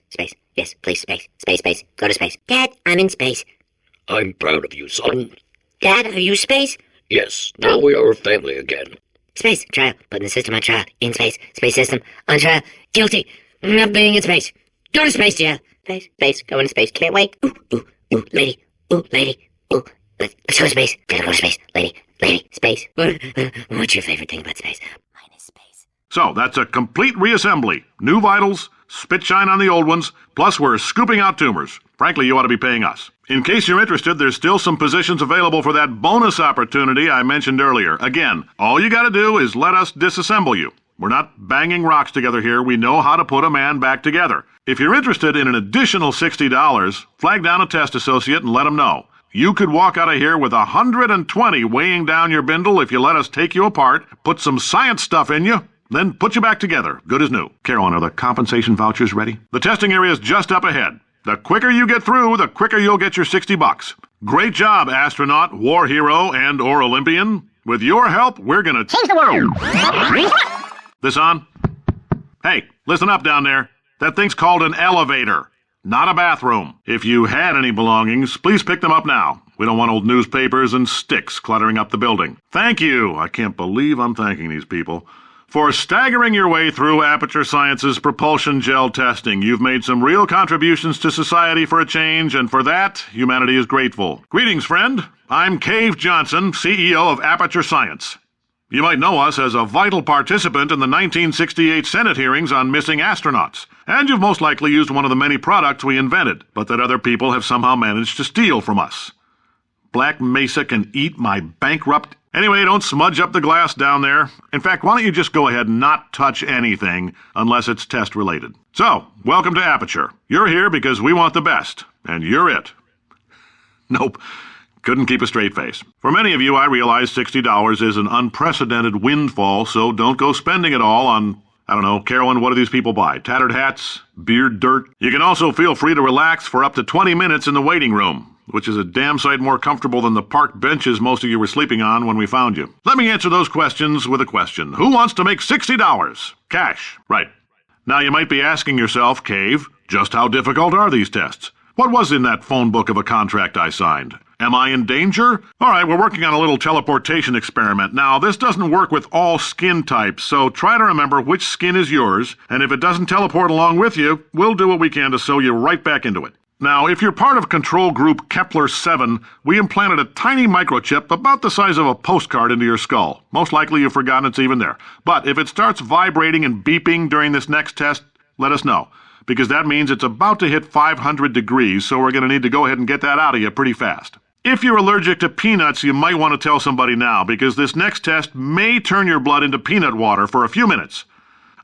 Yes, please, space. Go to space. Dad, I'm in space. I'm proud of you, son. Dad, are you space? Yes, now we are a family again. Space. Trial. Putting the system on trial. In space. Space system. On trial. Guilty. Not being in space. Go to space jail. Space. Going to space. Can't wait. Ooh, lady. Ooh, lady. Ooh, let's go to space. Gotta go to space. Lady. Space. What's your favorite thing about space? Mine is space. So, that's a complete reassembly. New vitals, spit shine on the old ones, plus we're scooping out tumors. Frankly, you ought to be paying us. In case you're interested, there's still some positions available for that bonus opportunity I mentioned earlier. Again, all you gotta do is let us disassemble you. We're not banging rocks together here. We know how to put a man back together. If you're interested in an additional $60, flag down a test associate and let them know. You could walk out of here with 120 weighing down your bindle if you let us take you apart, put some science stuff in you, then put you back together, good as new. Carolyn, are the compensation vouchers ready? The testing area is just up ahead. The quicker you get through, the quicker you'll get your $60. Great job, astronaut, war hero, and/or Olympian. With your help, we're gonna change the world. This on? Hey, listen up down there. That thing's called an elevator, not a bathroom. If you had any belongings, please pick them up now. We don't want old newspapers and sticks cluttering up the building. Thank you. I can't believe I'm thanking these people. For staggering your way through Aperture Science's propulsion gel testing. You've made some real contributions to society for a change, and for that, humanity is grateful. Greetings, friend. I'm Cave Johnson, CEO of Aperture Science. You might know us as a vital participant in the 1968 Senate hearings on missing astronauts, and you've most likely used one of the many products we invented, but that other people have somehow managed to steal from us. Black Mesa can eat my bankrupt... Anyway, don't smudge up the glass down there. In fact, why don't you just go ahead and not touch anything unless it's test-related. So, welcome to Aperture. You're here because we want the best, and you're it. Nope. Couldn't keep a straight face. For many of you, I realize $60 is an unprecedented windfall, so don't go spending it all on, I don't know, Carolyn, what do these people buy? Tattered hats? Beard dirt? You can also feel free to relax for up to 20 minutes in the waiting room, which is a damn sight more comfortable than the park benches most of you were sleeping on when we found you. Let me answer those questions with a question. Who wants to make $60? Cash. Right. Now you might be asking yourself, Cave, just how difficult are these tests? What was in that phone book of a contract I signed? Am I in danger? All right, we're working on a little teleportation experiment. Now, this doesn't work with all skin types, so try to remember which skin is yours, and if it doesn't teleport along with you, we'll do what we can to sew you right back into it. Now, if you're part of control group Kepler-7, we implanted a tiny microchip about the size of a postcard into your skull. Most likely you've forgotten it's even there. But if it starts vibrating and beeping during this next test, let us know, because that means it's about to hit 500 degrees, so we're going to need to go ahead and get that out of you pretty fast. If you're allergic to peanuts, you might want to tell somebody now, because this next test may turn your blood into peanut water for a few minutes.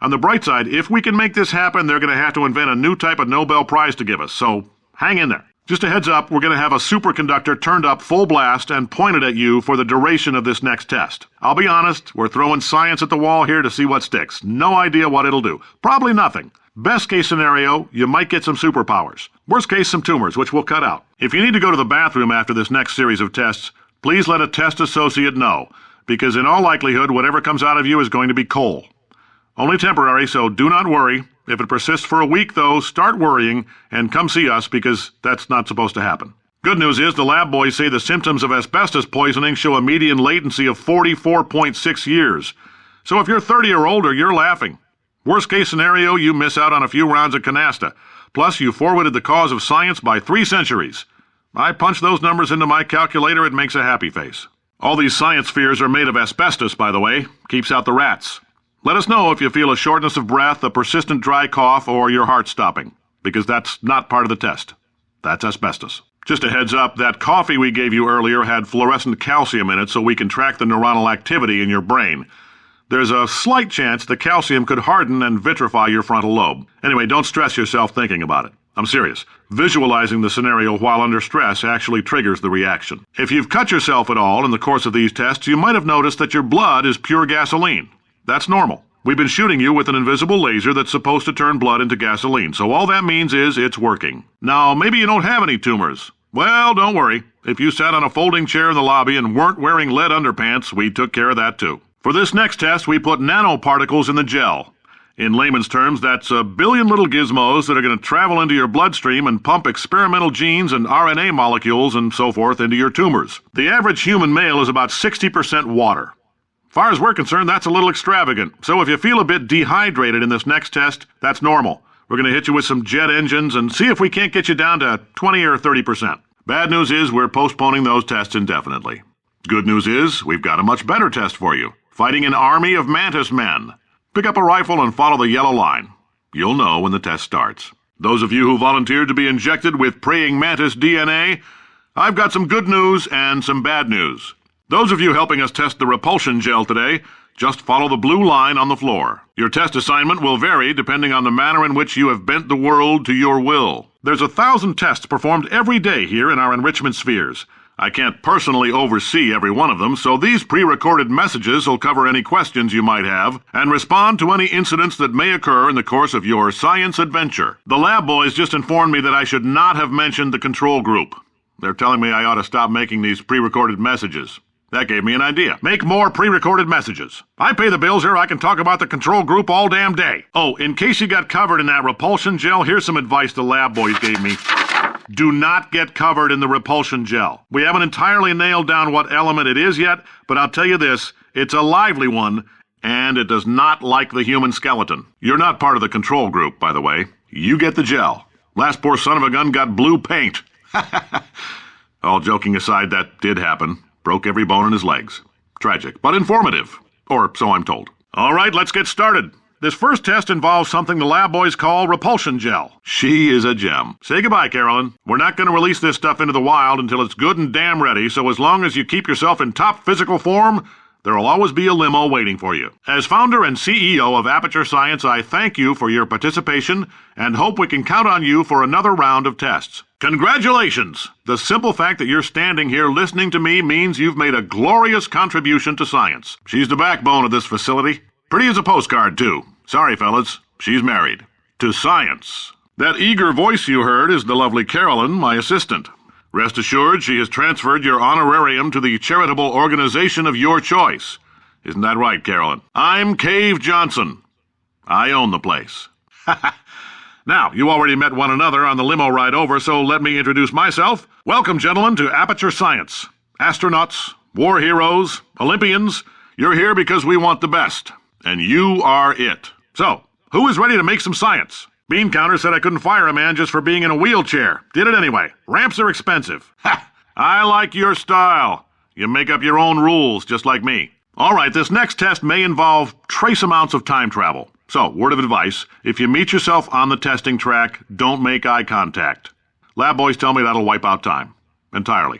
On the bright side, if we can make this happen, they're going to have to invent a new type of Nobel Prize to give us, so hang in there. Just a heads up, we're going to have a superconductor turned up full blast and pointed at you for the duration of this next test. I'll be honest, we're throwing science at the wall here to see what sticks. No idea what it'll do. Probably nothing. Best case scenario, you might get some superpowers. Worst case, some tumors, which we'll cut out. If you need to go to the bathroom after this next series of tests, please let a test associate know, because in all likelihood, whatever comes out of you is going to be coal. Only temporary, so do not worry. If it persists for a week, though, start worrying and come see us, because that's not supposed to happen. Good news is the lab boys say the symptoms of asbestos poisoning show a median latency of 44.6 years. So if you're 30 or older, you're laughing. Worst case scenario, you miss out on a few rounds of canasta. Plus, you forwarded the cause of science by 3 centuries. I punch those numbers into my calculator, it makes a happy face. All these science spheres are made of asbestos, by the way. Keeps out the rats. Let us know if you feel a shortness of breath, a persistent dry cough, or your heart stopping, because that's not part of the test. That's asbestos. Just a heads up, that coffee we gave you earlier had fluorescent calcium in it so we can track the neuronal activity in your brain. There's a slight chance the calcium could harden and vitrify your frontal lobe. Anyway, don't stress yourself thinking about it. I'm serious. Visualizing the scenario while under stress actually triggers the reaction. If you've cut yourself at all in the course of these tests, you might have noticed that your blood is pure gasoline. That's normal. We've been shooting you with an invisible laser that's supposed to turn blood into gasoline, so all that means is it's working. Now, maybe you don't have any tumors. Well, don't worry. If you sat on a folding chair in the lobby and weren't wearing lead underpants, we took care of that too. For this next test, we put nanoparticles in the gel. In layman's terms, that's a billion little gizmos that are going to travel into your bloodstream and pump experimental genes and RNA molecules and so forth into your tumors. The average human male is about 60% water. Far as we're concerned, that's a little extravagant. So if you feel a bit dehydrated in this next test, that's normal. We're going to hit you with some jet engines and see if we can't get you down to 20 or 30%. Bad news is we're postponing those tests indefinitely. Good news is we've got a much better test for you. Fighting an army of mantis men. Pick up a rifle and follow the yellow line. You'll know when the test starts. Those of you who volunteered to be injected with praying mantis DNA, I've got some good news and some bad news. Those of you helping us test the repulsion gel today, just follow the blue line on the floor. Your test assignment will vary depending on the manner in which you have bent the world to your will. There's 1,000 tests performed every day here in our enrichment spheres. I can't personally oversee every one of them, so these pre-recorded messages will cover any questions you might have and respond to any incidents that may occur in the course of your science adventure. The lab boys just informed me that I should not have mentioned the control group. They're telling me I ought to stop making these pre-recorded messages. That gave me an idea. Make more pre-recorded messages. I pay the bills here. I can talk about the control group all damn day. Oh, in case you got covered in that repulsion gel, here's some advice the lab boys gave me. Do not get covered in the repulsion gel. We haven't entirely nailed down what element it is yet, but I'll tell you this, it's a lively one, and it does not like the human skeleton. You're not part of the control group, by the way. You get the gel. Last poor son of a gun got blue paint. All joking aside, that did happen. Broke every bone in his legs. Tragic, but informative. Or so I'm told. All right, let's get started. This first test involves something the lab boys call repulsion gel. She is a gem. Say goodbye, Carolyn. We're not going to release this stuff into the wild until it's good and damn ready, so as long as you keep yourself in top physical form, there will always be a limo waiting for you. As founder and CEO of Aperture Science, I thank you for your participation and hope we can count on you for another round of tests. Congratulations! The simple fact that you're standing here listening to me means you've made a glorious contribution to science. She's the backbone of this facility. Pretty as a postcard, too. Sorry, fellas. She's married. To science. That eager voice you heard is the lovely Carolyn, my assistant. Rest assured, she has transferred your honorarium to the charitable organization of your choice. Isn't that right, Carolyn? I'm Cave Johnson. I own the place. Now, you already met one another on the limo ride over, so let me introduce myself. Welcome, gentlemen, to Aperture Science. Astronauts, war heroes, Olympians, you're here because we want the best. And you are it. So, who is ready to make some science? Bean Counter said I couldn't fire a man just for being in a wheelchair. Did it anyway. Ramps are expensive. Ha! I like your style. You make up your own rules, just like me. All right, this next test may involve trace amounts of time travel. So, word of advice, if you meet yourself on the testing track, don't make eye contact. Lab boys tell me that'll wipe out time. Entirely.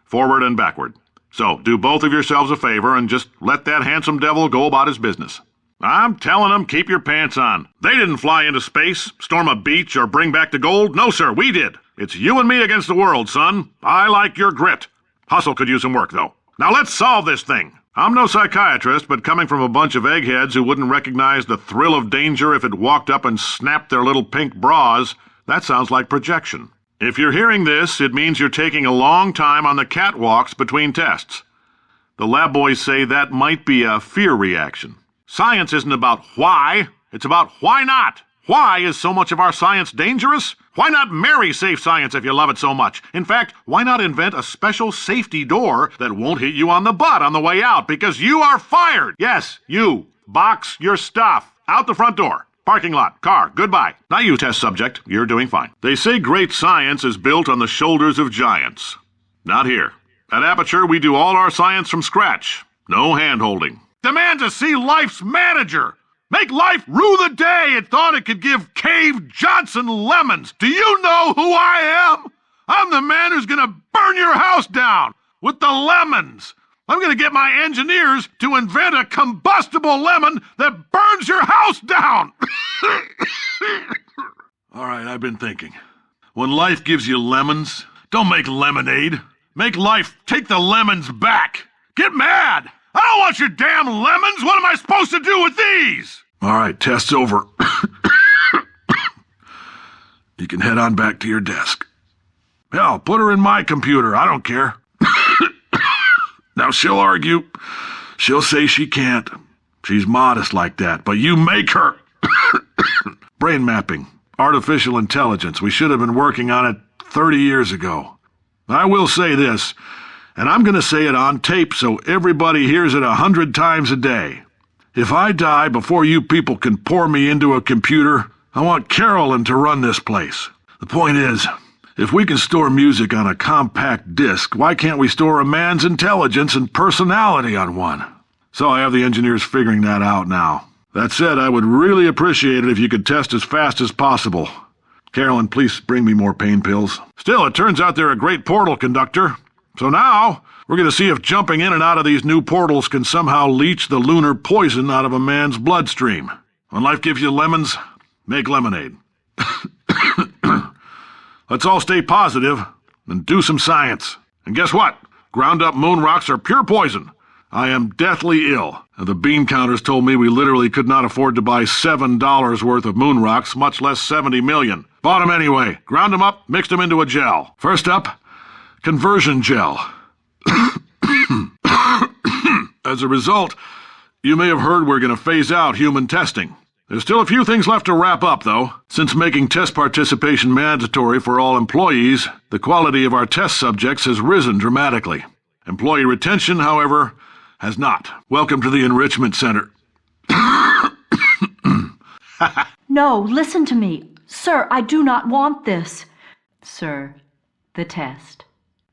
Forward and backward. So, do both of yourselves a favor and just let that handsome devil go about his business. I'm telling them, keep your pants on. They didn't fly into space, storm a beach, or bring back the gold. No, sir, we did. It's you and me against the world, son. I like your grit. Hustle could use some work, though. Now let's solve this thing. I'm no psychiatrist, but coming from a bunch of eggheads who wouldn't recognize the thrill of danger if it walked up and snapped their little pink bras, that sounds like projection. If you're hearing this, it means you're taking a long time on the catwalks between tests. The lab boys say that might be a fear reaction. Science isn't about why, it's about why not. Why is so much of our science dangerous? Why not marry safe science if you love it so much? In fact, why not invent a special safety door that won't hit you on the butt on the way out? Because you are fired! Yes, you. Box your stuff. Out the front door. Parking lot. Car. Goodbye. Not you, test subject. You're doing fine. They say great science is built on the shoulders of giants. Not here. At Aperture, we do all our science from scratch. No hand-holding. Demand to see life's manager. Make life rue the day it thought it could give Cave Johnson lemons. Do you know who I am? I'm the man who's going to burn your house down with the lemons. I'm going to get my engineers to invent a combustible lemon that burns your house down. All right, I've been thinking. When life gives you lemons, don't make lemonade. Make life take the lemons back. Get mad. I don't want your damn lemons. What am I supposed to do with these? All right, test's over. You can head on back to your desk. Hell, put her in my computer. I don't care. Now, she'll argue. She'll say she can't. She's modest like that, but you make her. Brain mapping. Artificial intelligence. We should have been working on it 30 years ago. I will say this. And I'm going to say it on tape so everybody hears it 100 times a day. If I die before you people can pour me into a computer, I want Carolyn to run this place. The point is, if we can store music on a compact disc, why can't we store a man's intelligence and personality on one? So I have the engineers figuring that out now. That said, I would really appreciate it if you could test as fast as possible. Carolyn, please bring me more pain pills. Still, it turns out they're a great portal conductor. So now, we're going to see if jumping in and out of these new portals can somehow leach the lunar poison out of a man's bloodstream. When life gives you lemons, make lemonade. Let's all stay positive and do some science. And guess what? Ground-up moon rocks are pure poison. I am deathly ill, and the bean counters told me we literally could not afford to buy $7 worth of moon rocks, much less 70 million. Bought them anyway. Ground them up, mixed them into a gel. First up, conversion gel. As a result, you may have heard we're going to phase out human testing. There's still a few things left to wrap up, though. Since making test participation mandatory for all employees, the quality of our test subjects has risen dramatically. Employee retention, however, has not. Welcome to the Enrichment Center. No, listen to me. Sir, I do not want this. Sir, the test.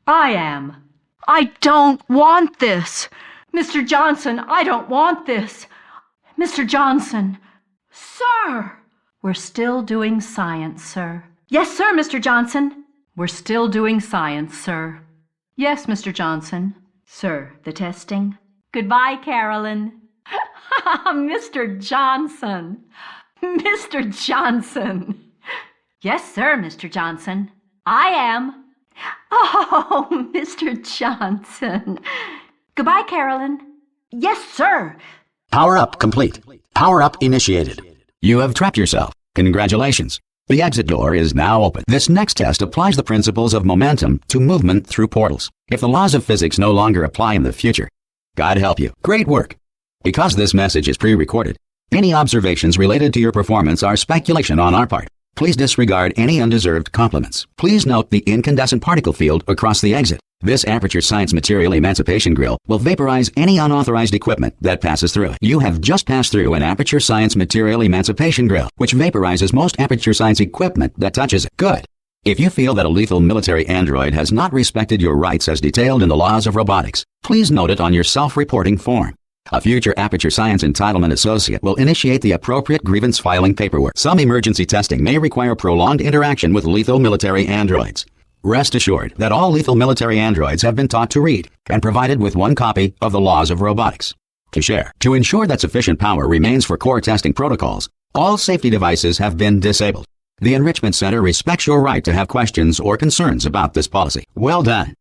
I am. I don't want this. Mr. Johnson, I don't want this. Mr. Johnson. Sir! We're still doing science, sir. Yes, sir, Mr. Johnson. We're still doing science, sir. Yes, Mr. Johnson. Sir, the testing. Goodbye, Carolyn. Mr. Johnson. Mr. Johnson. Yes, sir, Mr. Johnson. I am. Oh, Mr. Johnson. Goodbye, Carolyn. Yes, sir. Power up complete. Power up initiated. You have trapped yourself. Congratulations. The exit door is now open. This next test applies the principles of momentum to movement through portals. If the laws of physics no longer apply in the future, God help you. Great work. Because this message is pre-recorded, any observations related to your performance are speculation on our part. Please disregard any undeserved compliments. Please note the incandescent particle field across the exit. This Aperture Science Material Emancipation Grill will vaporize any unauthorized equipment that passes through it. You have just passed through an Aperture Science Material Emancipation Grill, which vaporizes most Aperture Science equipment that touches it. Good. If you feel that a lethal military android has not respected your rights as detailed in the laws of robotics, please note it on your self-reporting form. A future Aperture Science Entitlement Associate will initiate the appropriate grievance filing paperwork. Some emergency testing may require prolonged interaction with lethal military androids. Rest assured that all lethal military androids have been taught to read and provided with one copy of the laws of robotics to share. To ensure that sufficient power remains for core testing protocols, all safety devices have been disabled. The Enrichment Center respects your right to have questions or concerns about this policy. Well done.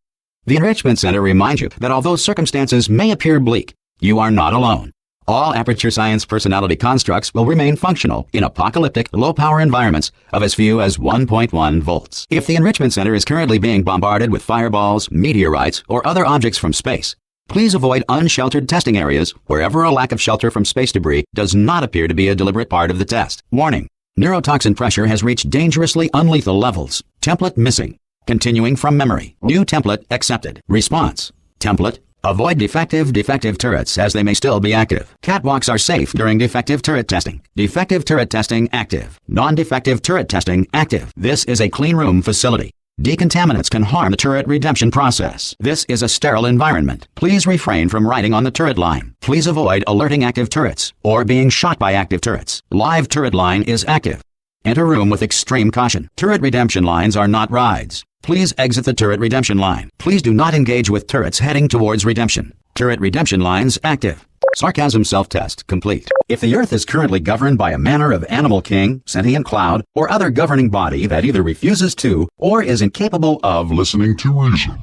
The Enrichment Center reminds you that although circumstances may appear bleak, you are not alone. All Aperture Science personality constructs will remain functional in apocalyptic, low-power environments of as few as 1.1 volts. If the Enrichment Center is currently being bombarded with fireballs, meteorites, or other objects from space, please avoid unsheltered testing areas wherever a lack of shelter from space debris does not appear to be a deliberate part of the test. Warning: neurotoxin pressure has reached dangerously unlethal levels. Template missing. Continuing from memory. New template accepted. Response. Template. Avoid defective turrets as they may still be active. Catwalks are safe during defective turret testing. Defective turret testing active. Non-defective turret testing active. This is a clean room facility. Decontaminants can harm the turret redemption process. This is a sterile environment. Please refrain from riding on the turret line. Please avoid alerting active turrets or being shot by active turrets. Live turret line is active. Enter room with extreme caution. Turret redemption lines are not rides. Please exit the turret redemption line. Please do not engage with turrets heading towards redemption. Turret redemption lines active. Sarcasm self-test complete. If the Earth is currently governed by a manner of animal king, sentient cloud, or other governing body that either refuses to or is incapable of listening to reason,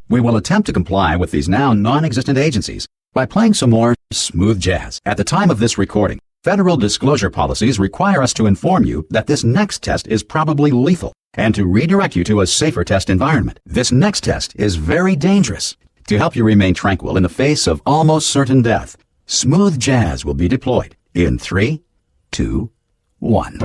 we will attempt to comply with these now non-existent agencies by playing some more smooth jazz. At the time of this recording, federal disclosure policies require us to inform you that this next test is probably lethal and to redirect you to a safer test environment. This next test is very dangerous. To help you remain tranquil in the face of almost certain death, smooth jazz will be deployed in 3, 2, 1.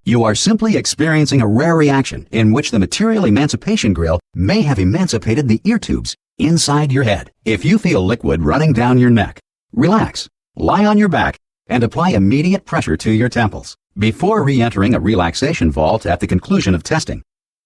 You are simply experiencing a rare reaction in which the material emancipation grill may have emancipated the ear tubes inside your head. If you feel liquid running down your neck, relax, lie on your back, and apply immediate pressure to your temples. Before re-entering a relaxation vault at the conclusion of testing,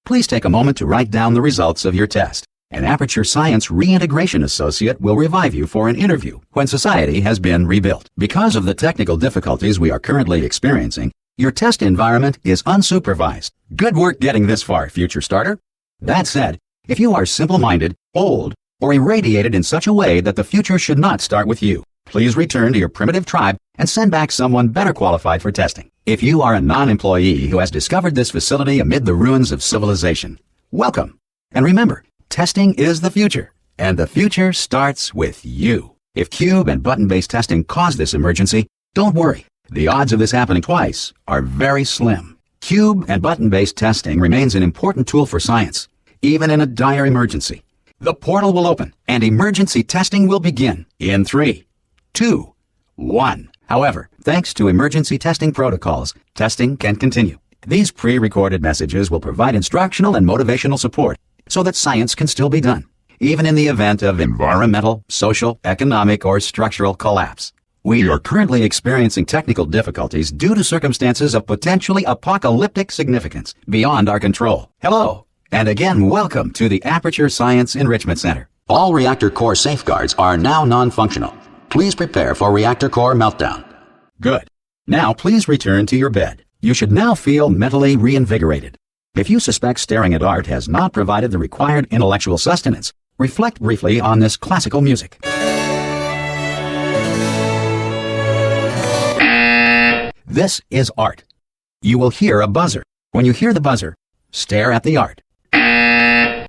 please take a moment to write down the results of your test. An Aperture Science Reintegration Associate will revive you for an interview when society has been rebuilt. Because of the technical difficulties we are currently experiencing, your test environment is unsupervised. Good work getting this far, future starter. That said, if you are simple-minded, old, or irradiated in such a way that the future should not start with you, please return to your primitive tribe and send back someone better qualified for testing. If you are a non-employee who has discovered this facility amid the ruins of civilization, welcome. And remember, testing is the future, and the future starts with you. If cube and button-based testing caused this emergency, don't worry. The odds of this happening twice are very slim. Cube and button-based testing remains an important tool for science, even in a dire emergency. The portal will open, and emergency testing will begin in 3, 2, 1. However, thanks to emergency testing protocols, testing can continue. These pre-recorded messages will provide instructional and motivational support so that science can still be done, even in the event of environmental, social, economic, or structural collapse. We are currently experiencing technical difficulties due to circumstances of potentially apocalyptic significance beyond our control. Hello, and again welcome to the Aperture Science Enrichment Center. All reactor core safeguards are now non-functional. Please prepare for reactor core meltdown. Good. Now please return to your bed. You should now feel mentally reinvigorated. If you suspect staring at art has not provided the required intellectual sustenance, reflect briefly on this classical music. This is art. You will hear a buzzer. When you hear the buzzer, stare at the art.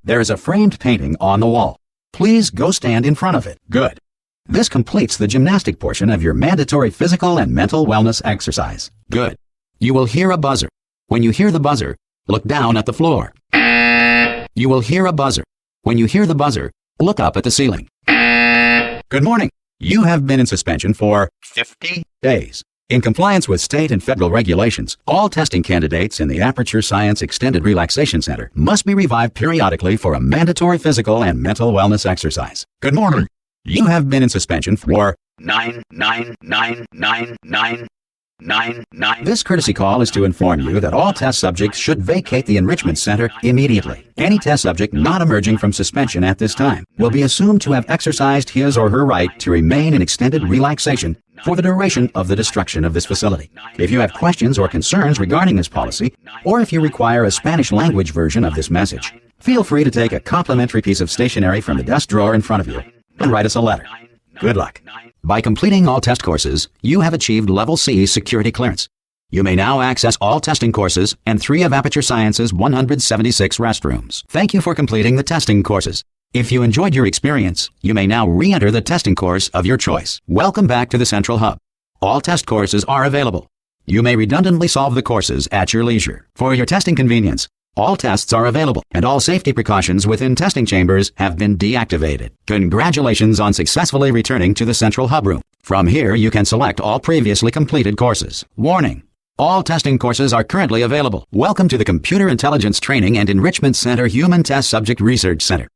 There is a framed painting on the wall. Please go stand in front of it. Good. This completes the gymnastic portion of your mandatory physical and mental wellness exercise. Good. You will hear a buzzer. When you hear the buzzer, look down at the floor. You will hear a buzzer. When you hear the buzzer, look up at the ceiling. Good morning. You have been in suspension for 50 days. In compliance with state and federal regulations, all testing candidates in the Aperture Science Extended Relaxation Center must be revived periodically for a mandatory physical and mental wellness exercise. Good morning. You have been in suspension for 9999999. This courtesy call is to inform you that all test subjects should vacate the enrichment center immediately. Any test subject not emerging from suspension at this time will be assumed to have exercised his or her right to remain in extended relaxation for the duration of the destruction of this facility. If you have questions or concerns regarding this policy, or if you require a Spanish language version of this message, feel free to take a complimentary piece of stationery from the desk drawer in front of you and write us a letter. Good luck. By completing all test courses, you have achieved Level C security clearance. You may now access all testing courses and 3 of Aperture Science's 176 restrooms. Thank you for completing the testing courses. If you enjoyed your experience, you may now re-enter the testing course of your choice. Welcome back to the Central Hub. All test courses are available. You may redundantly solve the courses at your leisure. For your testing convenience, all tests are available, and all safety precautions within testing chambers have been deactivated. Congratulations on successfully returning to the Central Hub room. From here, you can select all previously completed courses. Warning! All testing courses are currently available. Welcome to the Computer Intelligence Training and Enrichment Center Human Test Subject Research Center.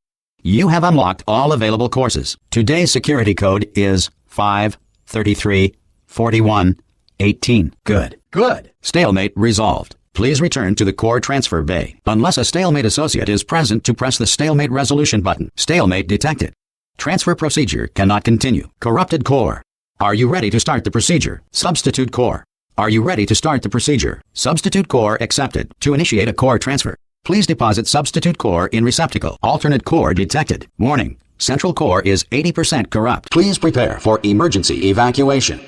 You have unlocked all available courses. Today's security code is 5334118. Good. Good. Stalemate resolved. Please return to the core transfer bay. Unless a stalemate associate is present to press the stalemate resolution button. Stalemate detected. Transfer procedure cannot continue. Corrupted core. Are you ready to start the procedure? Substitute core. Are you ready to start the procedure? Substitute core accepted. To initiate a core transfer, please deposit substitute core in receptacle. Alternate core detected. Warning. Central core is 80% corrupt. Please prepare for emergency evacuation.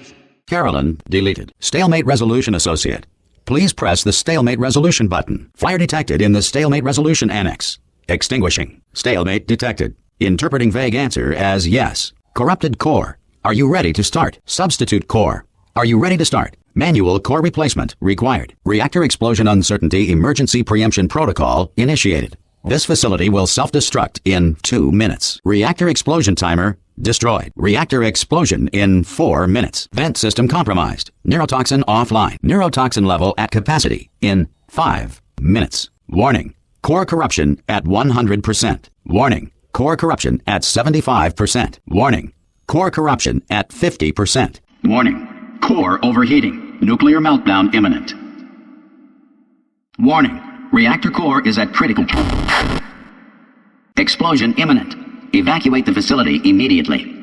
Carolyn deleted. Stalemate resolution associate. Please press the stalemate resolution button. Fire detected in the stalemate resolution annex. Extinguishing. Stalemate detected. Interpreting vague answer as yes. Corrupted core. Are you ready to start? Substitute core. Are you ready to start? Manual core replacement required. Reactor explosion uncertainty emergency preemption protocol initiated. This facility will self-destruct in 2 minutes. Reactor explosion timer destroyed. Reactor explosion in 4 minutes. Vent system compromised. Neurotoxin offline. Neurotoxin level at capacity in 5 minutes. Warning. Core corruption at 100%. Warning. Core corruption at 75%. Warning. Core corruption at 50%. Warning. Core overheating. Nuclear meltdown imminent. Warning. Reactor core is at critical. Explosion imminent. Evacuate the facility immediately.